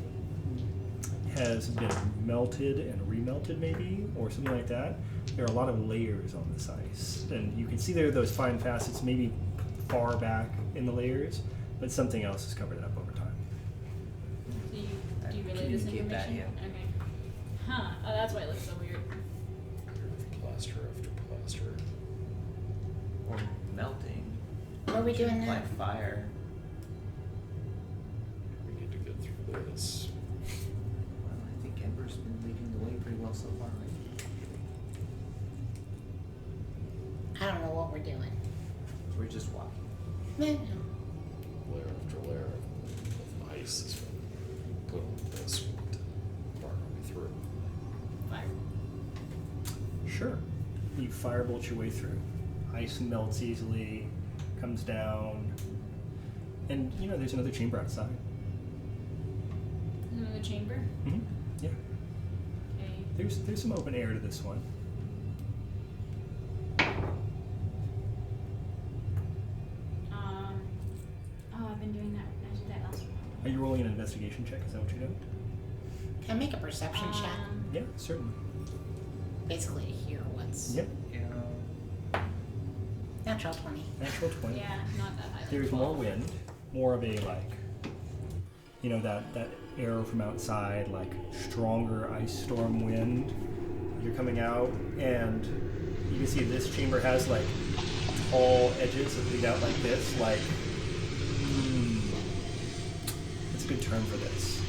has been melted and remelted maybe, or something like that. There are a lot of layers on this ice, and you can see there are those fine facets maybe far back in the layers, but something else has covered it up over time. Do you relay this Communicate that, information? yeah. Okay. Huh. Oh, that's why it looks so weird. Plaster after plaster. Or melting. What are we doing now? Like fire. We need to get through this. Well, I think Ember's been leading the way pretty well so far, right? I don't know what we're doing. We're just walking. Eh, Layer after layer of ice has been put on this one to bar our way through. Fire. Sure. You firebolt your way through. Ice melts easily, comes down, and there's another chamber outside. Another chamber? Mm-hmm. Yeah. Okay. There's some open air to this one. Oh, I've been doing that. I did that last one. Are you rolling an investigation check? Is that what you're doing? Can I make a perception check? Yeah, certainly. Basically to hear what's Yep. Yeah. natural 20. Natural 20. Yeah, not that high. There's more 12. wind, more of a that arrow from outside, like stronger ice storm wind. You're coming out, and you can see this chamber has like tall edges that lead out like this. Like, that's a good term for this.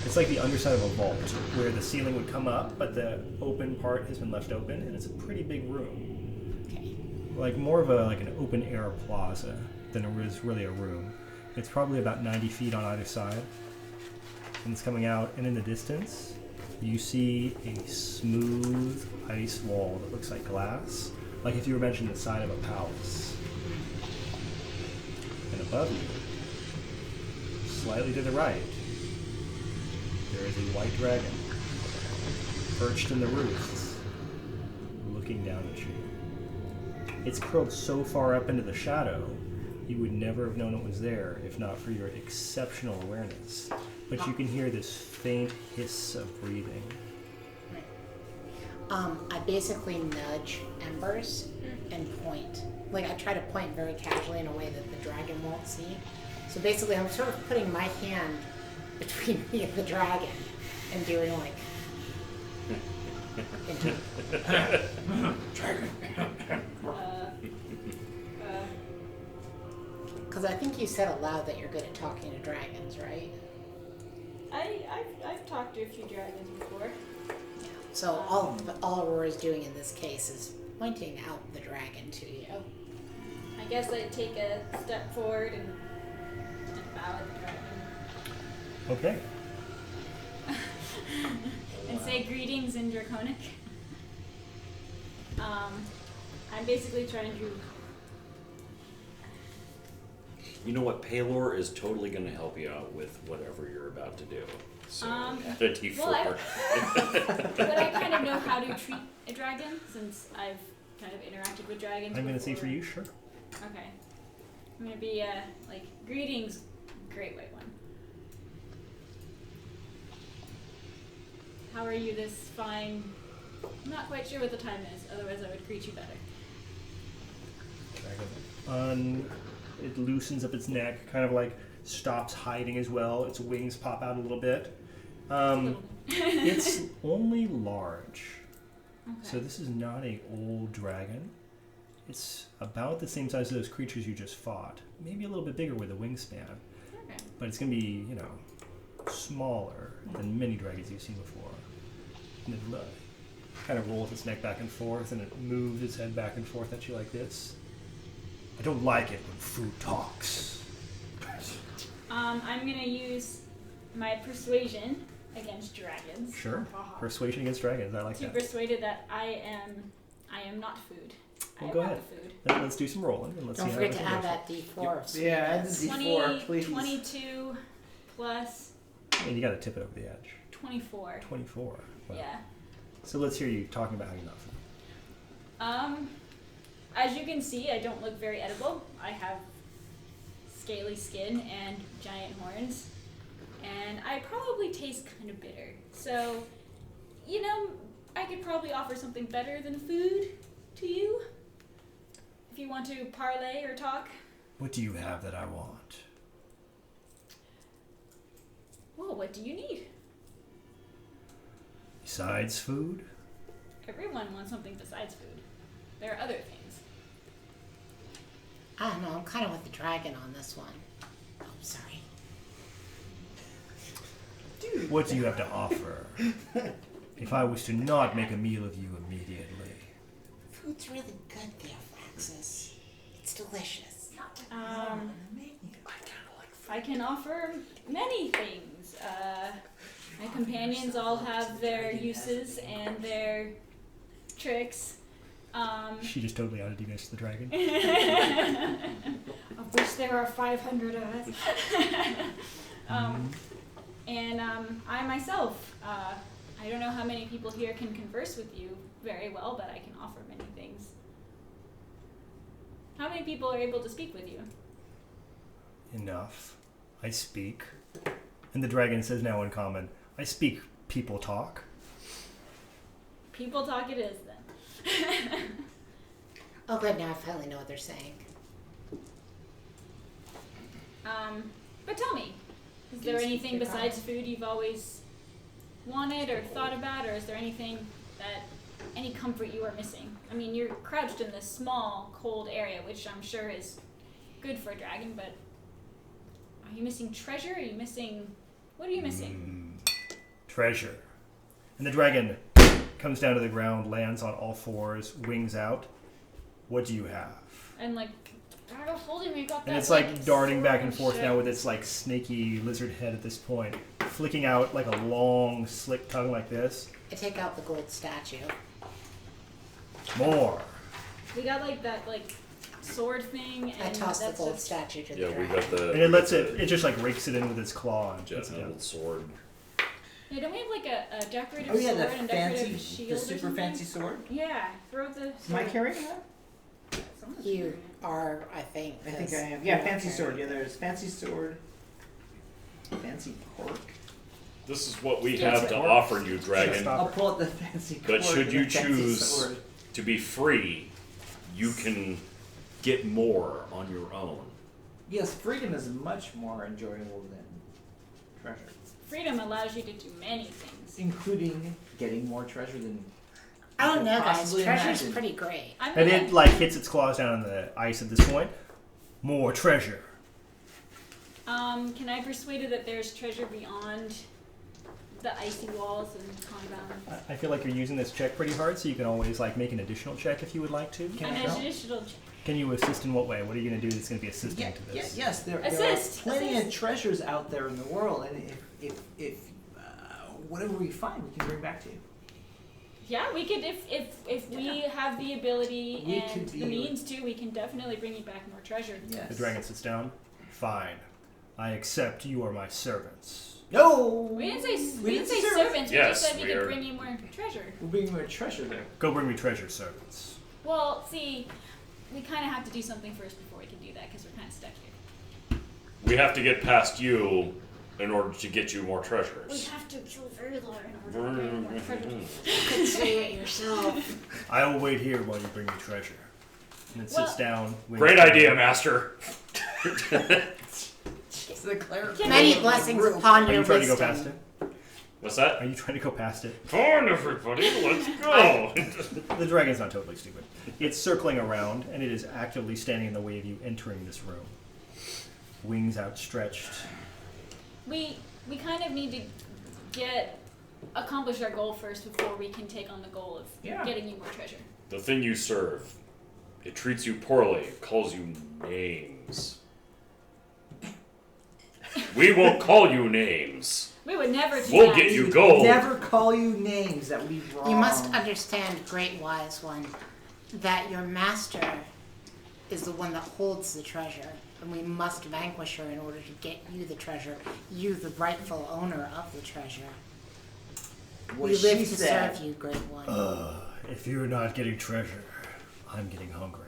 It's like the underside of a vault, where the ceiling would come up, but the open part has been left open, and it's a pretty big room. Okay. Like more of an open air plaza than it is really a room. It's probably about 90 feet on either side. And it's coming out, and in the distance, you see a smooth ice wall that looks like glass, like if you were mentioning the side of a palace. And above you, slightly to the right, there is a white dragon, perched in the roof, looking down at you. It's curled so far up into the shadow, you would never have known it was there if not for your exceptional awareness. But you can hear this faint hiss of breathing. I basically nudge Embers and point. Like, I try to point very casually in a way that the dragon won't see. So basically, I'm sort of putting my hand between me and the dragon and doing like... Because I think you said aloud that you're good at talking to dragons, right? I've talked to a few dragons before. Yeah. So all Aurora's doing in this case is pointing out the dragon to you. I guess I'd take a step forward and bow at the dragon. Okay. And say greetings in Draconic. I'm basically trying to. You know what? Paylor is totally going to help you out with whatever you're about to do. So add a D4. Well, but I kind of know how to treat a dragon since I've kind of interacted with dragons. I'm going to say before. for you, sure. Okay. I'm going to be like, greetings, great white one. How are you this fine? I'm not quite sure what the time is, otherwise I would greet you better. It loosens up its neck, kind of like stops hiding as well. Its wings pop out a little bit. It's only large. Okay. So this is not a old dragon. It's about the same size as those creatures you just fought. Maybe a little bit bigger with a wingspan. Okay. But it's going to be, smaller than many dragons you've seen before. And it kind of rolls its neck back and forth, and it moves its head back and forth at you like this. I don't like it when food talks. I'm gonna use my persuasion against dragons. Sure. Haha. Persuasion against dragons. I like To that. persuade it that I am not food. I Well, am go not ahead. the food. Let's do some rolling and let's Don't see forget how to it add goes. that D4 of Yeah, add the sweetness. D4, please. 22 plus And you got to tip it over the edge. 24. 24. Wow. Yeah. So let's hear you talking about how you're not food. As you can see, I don't look very edible. I have scaly skin and giant horns, and I probably taste kind of bitter. So, I could probably offer something better than food to you. If you want to parlay or talk. What do you have that I want? Well, what do you need? Besides food? Everyone wants something besides food. There are other things. I don't know, I'm kind of with the dragon on this one. Oh, sorry. What do you have to offer? If I was to not make a meal of you immediately. Food's really good there, Francis. It's delicious. I can offer many things. My companions all have their uses and their tricks. She just totally outed you guys to the dragon. Of which there are 500 of us. I myself, I don't know how many people here can converse with you very well, but I can offer many things. How many people are able to speak with you? Enough. I speak. And the dragon says now in common, I speak people talk. People talk it is then. Oh, good, now I finally know what they're saying. But tell me, is there anything besides food you've always wanted or thought about, or is there anything any comfort you are missing? I mean, you're crouched in this small, cold area, which I'm sure is good for a dragon, but are you missing treasure? What are you missing? Treasure. And the dragon comes down to the ground, lands on all fours, wings out. What do you have? And I got holding me, got that. And it's like darting sword back and forth shit. now with its like snaky lizard head at this point, flicking out like a long, slick tongue like this. I take out the gold statue. More. We got that sword thing, and I toss the that's gold just statue to the Yeah, we dragon. got the. And it lets it just like rakes it in with its claw and jet puts it down. handled sword. Yeah, don't we have a decorative Oh yeah, sword the and decorative fancy, shield the or super something? fancy sword. Yeah, throw the sword. Am I carrying that? Someone's You carrying it. are, I think. I think 'cause I am. Yeah, you're fancy carrying sword. it. Yeah, there's fancy sword. Fancy cork. This is what we Yes, have to it works. offer you, dragon. Stop. I'll pull out the fancy cork. But should and you the fancy choose sword. to be free, you can get more on your own. Yes, freedom is much more enjoyable than treasure, Freedom allows you to do many things. including getting more treasure than. I don't you know, could guys. possibly Treasure's imagine. pretty great. I'm And gonna, it like hits its claws down on the ice at this point. More treasure. Can I persuade her that there's treasure beyond the icy walls and compound? I feel like you're using this check pretty hard, so you can always like make an additional check if you would like to. Can I An help? Can you assist in what way? What are you going to do that's going to be assisting to this? Yes, there are Assist, plenty assist. of treasures out there in the world, and if whatever we find, we can bring back to you. Yeah, we could if we have the ability We and could the be- means to, we can definitely bring you back more treasure. Yes. The dragon sits down. Fine. I accept you are my servants. No. We didn't say We didn't say servants. We Yes, just said we we could are- bring you more treasure. We're bringing more treasure there. Go bring me treasure, servants. Well, see, we kind of have to do something first before we can do that because we're kind of stuck here. We have to get past you in order to get you more We treasures. have to kill very low in order to bring more treasure. You could say it yourself. I will wait here while you bring me treasure. And it sits Well- down. Great idea, Master. It's the cleric. Many blessings upon Are your you trying to go past wisdom. it? What's that? Are you trying to go past it? Come on, everybody, let's go. The dragon's not totally stupid. It's circling around, and it is actively standing in the way of you entering this room. Wings outstretched. We kind of need to accomplish our goal first before we can take on the goal of Yeah. getting you more treasure. The thing you serve, it treats you poorly, it calls you names. We won't call you names. We would never do We'll that. get you gold. Never call you names. That would be wrong. You must understand, great wise one, that your master is the one that holds the treasure, and we must vanquish her in order to get you the treasure, you the rightful owner of the treasure. What We live she to said. serve you, great one. If you're not getting treasure, I'm getting hungry.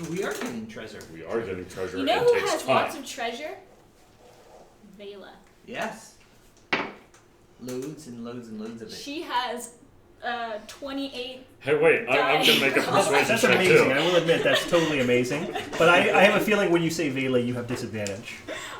We are getting treasure. We are getting treasure, You know and who it takes has time. lots of treasure? Vela. Yes. Loads and loads and loads of it. She has 28. Hey, wait, I'm gonna make a persuasion That's check amazing. too. I will admit that's totally amazing. But I have a feeling when you say Vela, you have disadvantage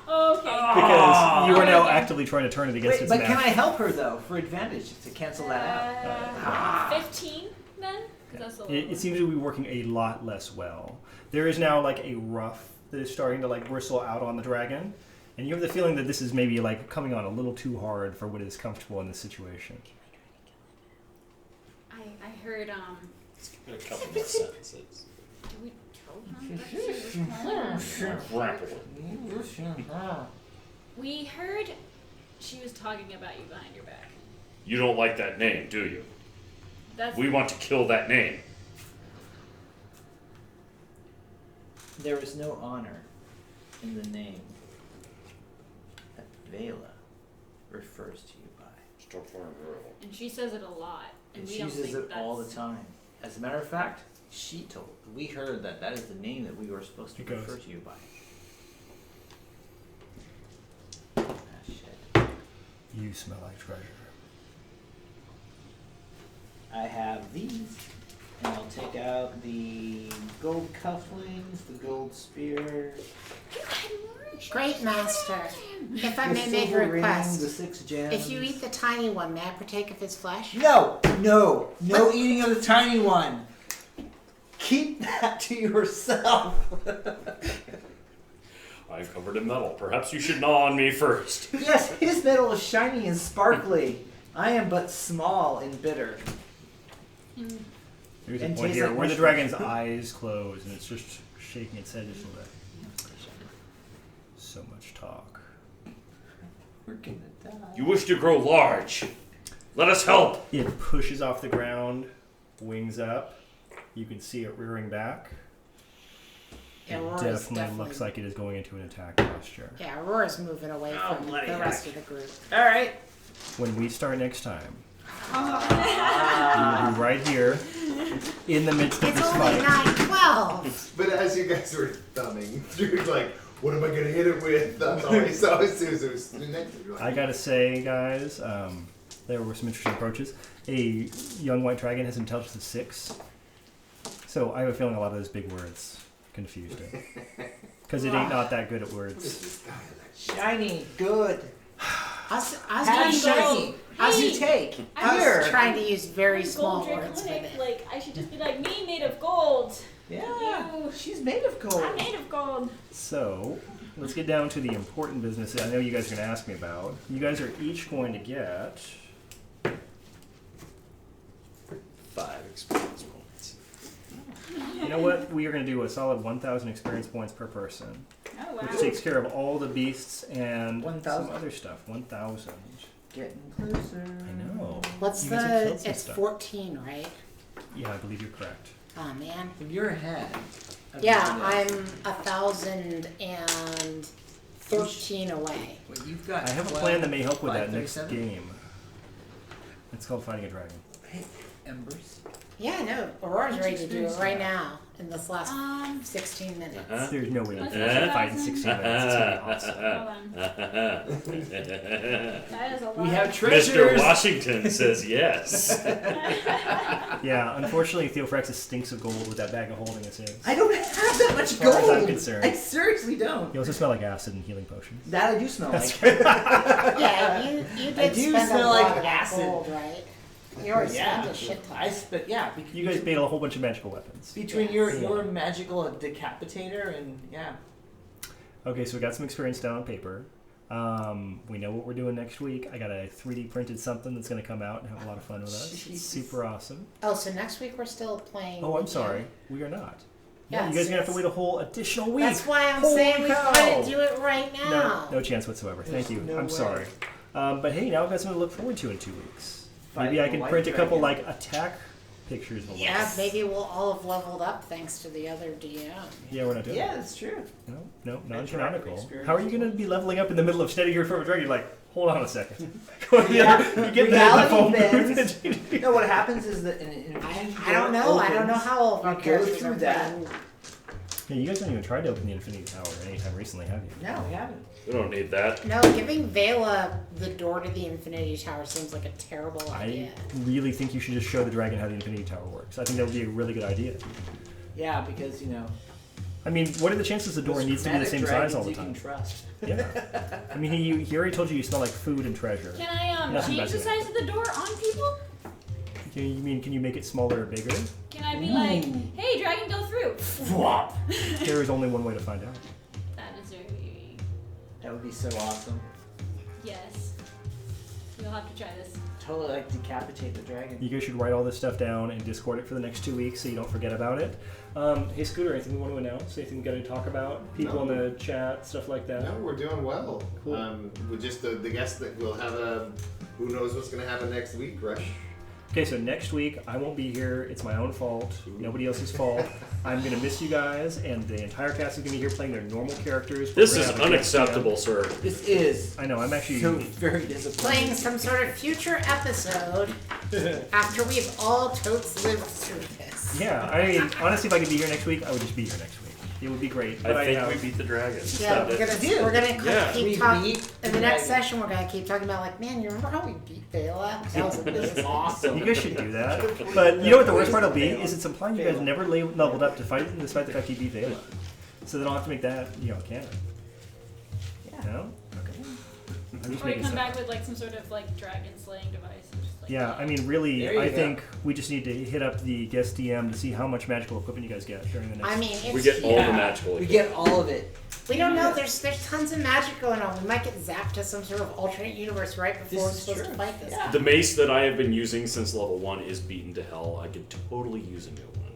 Okay. because you are now actively trying to turn it against Wait, its but math. can I help her though for advantage to cancel that out? 15 then? 'Cause that's a It seems to be working a lot less well. There is now like a ruff that is starting to like bristle out on the dragon, and you have the feeling that this is maybe like coming on a little too hard for what is comfortable in this situation. I heard A couple of sentences. we told him that she was calling us. Mm-hmm. We heard she was talking about you behind your back. You don't like that name, do you? That's We want to kill that name. There is no honor in the name that Vela refers to you by. Stop flying girl. and she says it a lot, and And we she don't uses think it that's all the time. As a matter of fact, we heard that that is the name that we were supposed to It goes. refer to you by. Ah, shit. You smell like treasure. I have these, and I'll take out the gold cufflinks, the gold spear, Great master, if I the may make a silver ring, request, the 6 gems. if you eat the tiny one, may I partake of his flesh? No eating of the tiny one. Keep that to yourself. I'm covered in metal. Perhaps you should gnaw on me first. Yes, his metal is shiny and sparkly. I am but small and bitter. There's a And point tastes here like where the mushrooms. dragon's eyes close and it's just shaking its head just a little bit. So much talk. We're gonna die. You wish to grow large. Let us help. It pushes off the ground, wings up. You can see it rearing back. It Aurora's definitely looks like it is going into an attack posture. Yeah, Aurora's moving away Oh, from bloody the heck. rest of the group. All right. When we start next time, we will be right here in the midst of It's this only fight. 9:12. But as you guys were thumbing, you're like, what am I gonna hit it with? That's all I saw as soon as it was next to you. I gotta say, guys, there were some interesting approaches. A young white dragon has intelligence of 6, so I have a feeling a lot of those big words confused it. Because it ain't not that good at words. Shiny, good. I was Have trying shiny. How's you Hey, take? I was Here. trying to use very I'm small gold words with draconic, it. like I should just be like me, made of gold. Yeah. You. She's made of gold. I'm made of gold. So, let's get down to the important business that I know you guys are going to ask me about. You guys are each going to get 5 experience points. You know what? We are going to do a solid 1,000 experience points per person, Oh wow. which takes care of all the beasts and 1,000. some other stuff. 1,000. Getting closer. I know. What's You guys have the? killed some It's stuff. 14, right? Yeah, I believe you're correct. Oh man. If you're ahead. of Yeah, everybody else, I'm 1,013 away. Well, you've got I have a 12, plan that may help with that next 537. game. It's called Fighting a Dragon. Hey, Embers. Yeah, I know. Aurora's What's ready to do it experience right level? now in this last 16 minutes. Uh-huh. There's no way you What's can that? fight in 16 minutes. It's gonna be awesome. Hold on. That is a lot. We have Mr. treasures. Washington says yes. Yeah, unfortunately, Theophrexus stinks of gold with that bag of holding us in. I don't have that much As far as I'm gold. concerned. I seriously don't. You also smell like acid and healing potions. That I do smell like. Yeah, you did I do spend smell a lot like of that acid. gold, right? You already Yeah, spent a shit ton. I spent. Yeah, You guys made a whole bunch of magical weapons. between Yes. your magical decapitator and yeah. Okay, so we got some experience down on paper. We know what we're doing next week. I got a 3D printed something that's going to come out and have a lot of fun with us. It's Jesus. super awesome. Oh, so next week we're still playing. Oh, I'm sorry. We are not. Yeah, you Yes, guys are going to have to yes. wait a whole additional week. That's why I'm Holy saying we cow. gotta do it right No, now. no chance whatsoever. Thank you. no I'm way. sorry. But hey, now I've got something to look forward to in 2 weeks. Fighting Maybe I a can white print a couple dragon. like attack pictures of Yeah, us. maybe we'll all have leveled up thanks to the other DM. Yeah, we're not doing Yeah, it. that's true. No, non-canonical. experience. How are you going to be leveling up in the middle of standing here in front of a dragon? You're like, hold on a second. Go on the Yeah, other- you get reality the bends. No, what happens is that in I don't know. I don't know how all of our You go characters through are that. playing. Yeah, you guys haven't even tried to open the Infinity Tower anytime recently, have you? No, we haven't. We don't need that. No, giving Vela the door to the Infinity Tower seems like a terrible idea. I really think you should just show the dragon how the Infinity Tower works. I think that would be a really good idea. Yeah, because you know. I mean, what are the chances the door those needs to be the same dramatic size all the dragons you time? can trust. Yeah. I mean, he already told you smell like food and treasure. Can I Nothing change the about size of the door on people? Can you make it smaller or bigger? Can I be like, hey, dragon, go through? Whop! There is only one way to find out. That is very That would be so awesome. yes. You'll have to try this. Totally like decapitate the dragon. You guys should write all this stuff down and Discord it for the next 2 weeks so you don't forget about it. Hey, Scooter, anything we want to announce? Anything we got to talk about? People No. in the chat, stuff like that? No, we're doing well. Cool. With just the guests that we'll have a who knows what's going to happen next week, Rush. Okay, so next week I won't be here. It's my own fault. Nobody else's fault. I'm gonna miss you guys, and the entire cast is gonna be here playing their normal characters. This We're is gonna have a guest unacceptable, sir. This is I know. I'm actually. so very disappointing. Playing some sort of future episode after we've all totes lived through this. Yeah, I mean, honestly, if I could be here next week, I would just be here next week. It would be great. But I think have, we beat the dragon. Yeah, we're gonna Yeah. keep We talking beat in the the next dragon. session. We're gonna keep talking about like, man, you remember how we beat Vela? That was amazing. awesome. You guys should do that. But you know what the worst part will be is it's implying you guys never leveled up to fight, despite the fact you beat Vela. So they don't have to make that canon. Yeah. No? Okay. I'm just Or you making come stuff. back with like some sort of like dragon slaying device. And just, like, Yeah, I mean, really, There you I go. think we just need to hit up the guest DM to see how much magical equipment you guys get during the next. I mean, it's We get all Yeah. the magical We equipment. get all of it. we don't know. There's tons of magic going on. We might get zapped to some sort of alternate universe right before we're This is supposed to true. fight this. Yeah. The mace that I have been using since level 1 is beaten to hell. I could totally use a new one.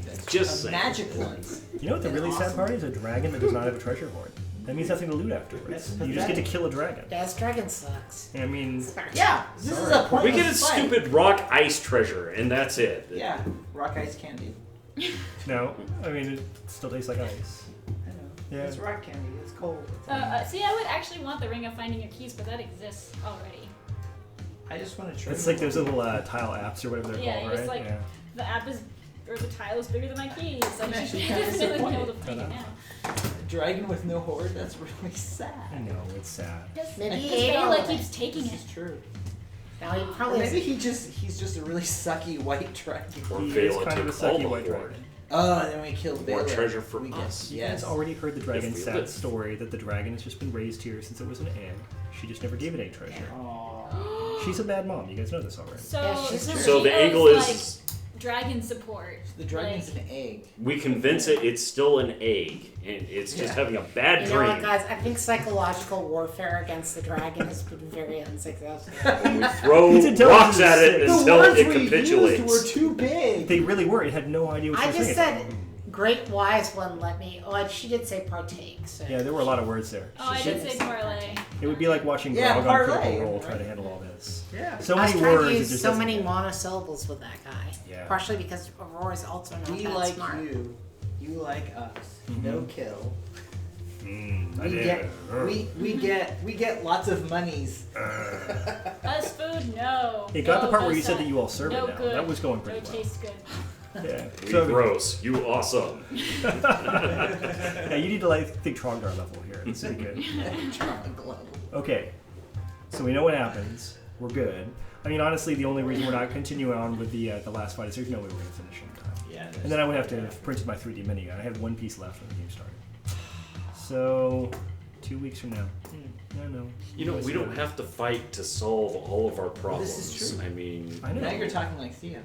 It's just A saying. magic ones. You know what the really sad part is? A dragon that does not have a treasure hoard. That means nothing to loot afterwards. That's You just get to kill a dragon. Yes, dragon sucks. I mean, Yeah, this is a We pointless get a fight. stupid rock ice treasure, and that's it. Yeah, rock ice candy. no. I mean, it still tastes like ice. I know. Yeah. It's rock candy. It's cold. See, I would actually want the ring of finding your keys, but that exists already. I just want to try. It's like those little tile apps or whatever they're Yeah, called, it's right? like- Yeah. The app is, or the tile is bigger than my keys. So I'm you actually should kinda definitely be able to disappointed. find it now. A dragon with no horde. That's really I sad. know, it's sad. Maybe Because he ate all Vela of it. keeps taking This it. is true. Now he Or probably maybe has he's just a really sucky white dragon. Or He is Vela kind of a took all sucky the white horde. dragon. Oh, and then we kill More Baylor. treasure for we us. You Yes. guys already heard the dragon's we sad live. story that the dragon has just been raised here since it was an egg. She just never gave it any treasure. Aw. She's a bad mom. You guys know this already. So, Yeah, she's a- So the she owes, eagle is. dragon support. The dragon's like, an egg. We convince it it's still an egg, and it's just having a bad You know dream. what, guys? I think psychological warfare against the dragon has been very unsuccessful. And we throw Its intelligence rocks at is it six. until the words it we capitulates. used were too big. They really were. It had no idea what I you were just saying. said, great wise one, let me. Oh, and she did say partake. So. Yeah, there were a lot of words there. Oh, I did say parlay. It would be like watching Yeah, Grog on Critical parlay, Role right? try to handle all this. Yeah. So I was many trying words. to it use just so doesn't many get. monosyllables with that guy. Yeah. Partially because Aurora's also not We that like smart. you. You like us. No kill. I We did. get, we get lots of monies. Us food, no. It got no, the part no where you said sense. that you all serve no it now. Good. That was going No pretty well. tastes good. Yeah. We So, gross. You awesome. yeah, you need to like think Trogdar level here. It's pretty good. Okay, so we know what happens. We're good. I mean, honestly, the only reason we're not continuing on with the last fight is there's no way we're going to finish in time. Yeah. And then I would have to have printed my 3D mini. I have one piece left when the game started. So, 2 weeks from now. No. You know, we don't have to fight to solve all of our problems. This is true. I mean, I know. Now you're talking like Theo.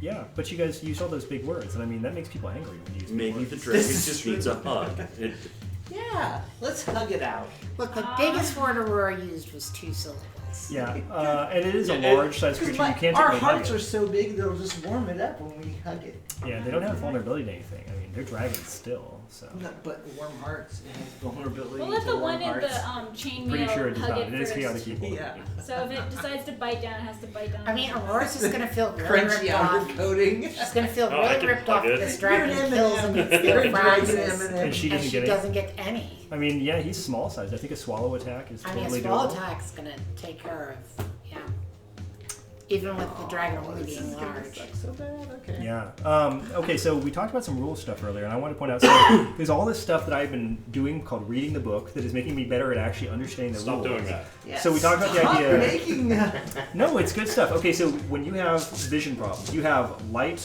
Yeah, but you guys use all those big words, and I mean that makes people angry when you use big maybe the words. dragon This is just true. needs a hug. Yeah. Let's hug it out. Look, the biggest word Aurora used was 2 syllables. Yeah, and it is a Yeah, it- large-sized creature. You can't our really hug hearts it. are so big they'll just warm it up when we hug it. Yeah, they don't have vulnerability to anything. I mean, they're dragons still, so. No, but warm hearts it has vulnerability We'll let to the warm one in hearts. the chainmail Pretty sure it does hug not. it It is first. chaotic evil. Yeah. So if it decides to bite down, it has to bite down. I mean, Aurora's just gonna feel really Crunchy ripped off. outer coating. She's gonna feel Oh, I really can ripped hug off it. if this You're an dragon kills and M&M. gets You're a their dragon prizes. M&M. And she And doesn't she get doesn't get any. I mean, yeah, he's small sized. I think a swallow attack is I mean, totally a small doable. attack's gonna take care of, yeah. Even with the dragon only This being is gonna large. suck so bad. Okay. Yeah. Okay, so we talked about some rule stuff earlier, and I want to point out so there's all this stuff that I've been doing called reading the book that is making me better at actually understanding the Stop rules. doing that. Yes. So we talked about the Stop idea- making No, it's good stuff. Okay, so when you have vision problems, you have light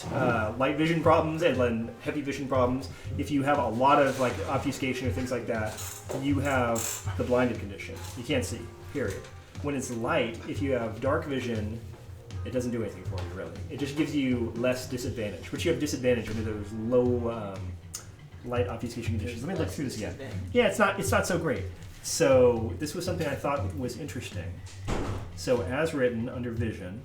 vision problems and then heavy vision problems. If you have a lot of like obfuscation or things like that, you have the blinded condition. You can't see. Period. When it's light, if you have dark vision, it doesn't do anything for you really. It just gives you less disadvantage. But you have disadvantage under those low light obfuscation conditions. Let me look through this again. Yeah, it's not so great. So this was something I thought was interesting. So as written under vision,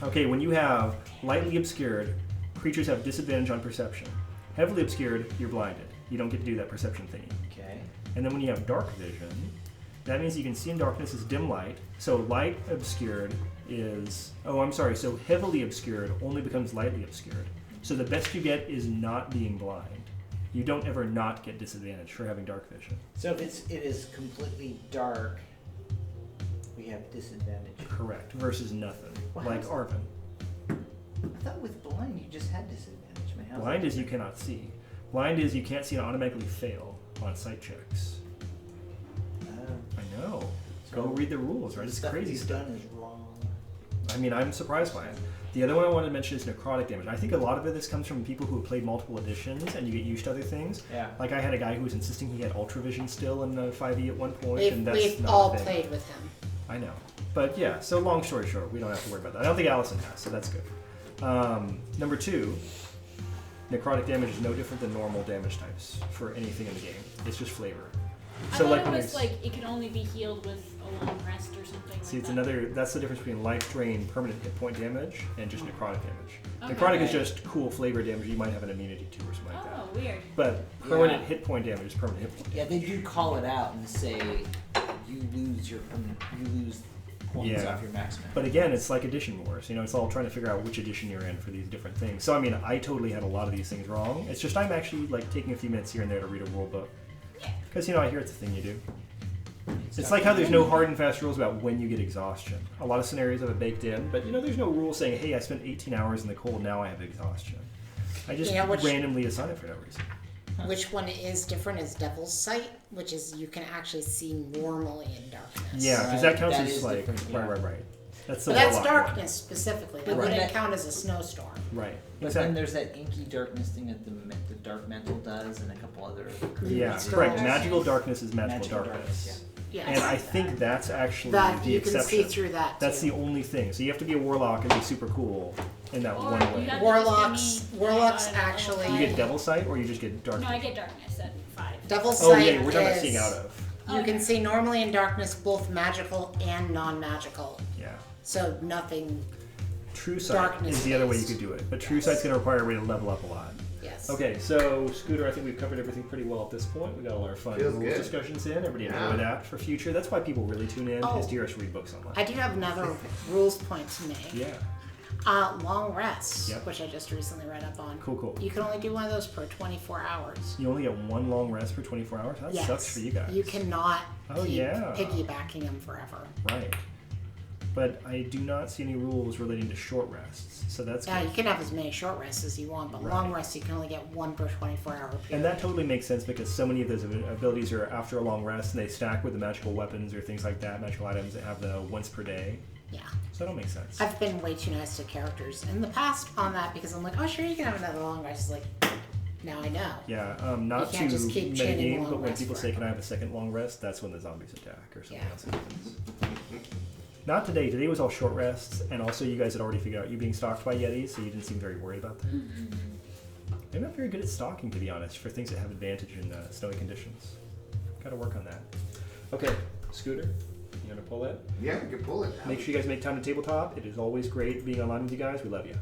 okay, when you have lightly obscured, creatures have disadvantage on perception. Heavily obscured, you're blinded. You don't get to do that perception thingy. Okay. And then when you have dark vision, that means you can see in darkness as dim light. So light obscured is, so heavily obscured only becomes lightly obscured. So the best you get is not being blind. You don't ever not get disadvantage for having dark vision. So if it is completely dark, we have disadvantage. Correct. Versus nothing. Well, Like how's- Arvin. I thought with blind you just had disadvantage. Man, how's Blind that? is you cannot see. Blind is you can't see and automatically fail on sight checks. I know. Go read the rules, right? It's Stuff crazy he's stuff. done is wrong. I mean, I'm surprised by it. The other one I wanted to mention is necrotic damage. I think a lot of this comes from people who have played multiple editions and you get used to other things. Yeah. Like I had a guy who was insisting he had ultra vision still in the 5e at one point, and that's We've not all a thing. played with him. I know. But yeah, so long story short, we don't have to worry about that. I don't think Allison has, so that's good. Number 2, necrotic damage is no different than normal damage types for anything in the game. It's just flavor. I So thought like it when was there's- like it can only be healed with a long rest or something. See, it's like that. another. That's the difference between life drain, permanent hit point damage, and just necrotic damage. Okay. Necrotic is just cool flavor damage you might have an immunity to or something like that. Oh, weird. But permanent Yeah. hit point damage is permanent hit point. Yeah, they do call it out and say you lose points Yeah. off your maximum. But again, it's like edition wars. You know, it's all trying to figure out which edition you're in for these different things. So I mean, I totally had a lot of these things wrong. It's just I'm actually like taking a few minutes here and there to read a rule book because I hear it's a thing you do. It's like how there's no hard and fast rules about when you get exhaustion. A lot of scenarios have it baked in, but there's no rule saying, hey, I spent 18 hours in the cold, now I have exhaustion. I just randomly assign it for no reason. Which one is different is Devil's Sight, which is you can actually see normally in darkness. Yeah, because Right, that counts that as is like, different, yeah. right. That's the But that's warlock one. darkness specifically. That Right. wouldn't count as a snowstorm. Right. But then there's that inky darkness thing that the dark mental does, and a couple other. Yeah, It's correct. dark. Magical darkness is magical, Magical darkness. darkness, Yes. And I think that's actually that the you can exception. see through that. That's too. the only thing. So you have to be a warlock and be super cool in that Or one you way. got- Warlocks Just give me- warlocks I got it at actually level You get Devil Sight, or you just get Dark? No, I get darkness at 5. Devil Oh Sight yeah, we're talking about is seeing out of. you can Okay. see normally in darkness both magical and non-magical. Yeah. So nothing. True Sight Darkness is the other way you based. could do it, but True Yes. Sight's going to require a way to level up a lot. Yes. Okay, so Scooter, I think we've covered everything pretty well at this point. We got all our fun Feels rules good. discussions in. Everybody Yeah. enjoy that for future. That's why people really tune in Oh. is to hear us read books online. I do have another rules point to make. Yeah. Long rests, Yep. which I just recently read up on. Cool. You can only do one of those per 24 hours. You only get one long rest for 24 hours? That Yes. sucks for you guys. You cannot Oh, keep yeah. piggybacking them forever. Right. But I do not see any rules relating to short rests, so that's Yeah, good. you can have as many short rests as you want, but Right. long rests you can only get one per 24-hour period. And that totally makes sense because so many of those abilities are after a long rest and they stack with the magical weapons or things like that, magical items that have the once per day. Yeah. So that'll make sense. I've been way too nice to characters in the past on that because I'm like, oh, sure, you can have another long rest. It's like, now I know. Yeah, not You can't to just keep chaining metagame, long but when rest people say, forever. can I have a second long rest, that's when the zombies attack or something Yeah. else happens. Not today. Today was all short rests, and also you guys had already figured out you being stalked by Yetis, so you didn't seem very worried about that. They're not very good at stalking, to be honest, for things that have advantage in snowy conditions. Gotta work on that. Okay, Scooter, you gonna pull that? Yeah, we can pull it. Make sure you guys make time to tabletop. It is always great being online with you guys. We love you.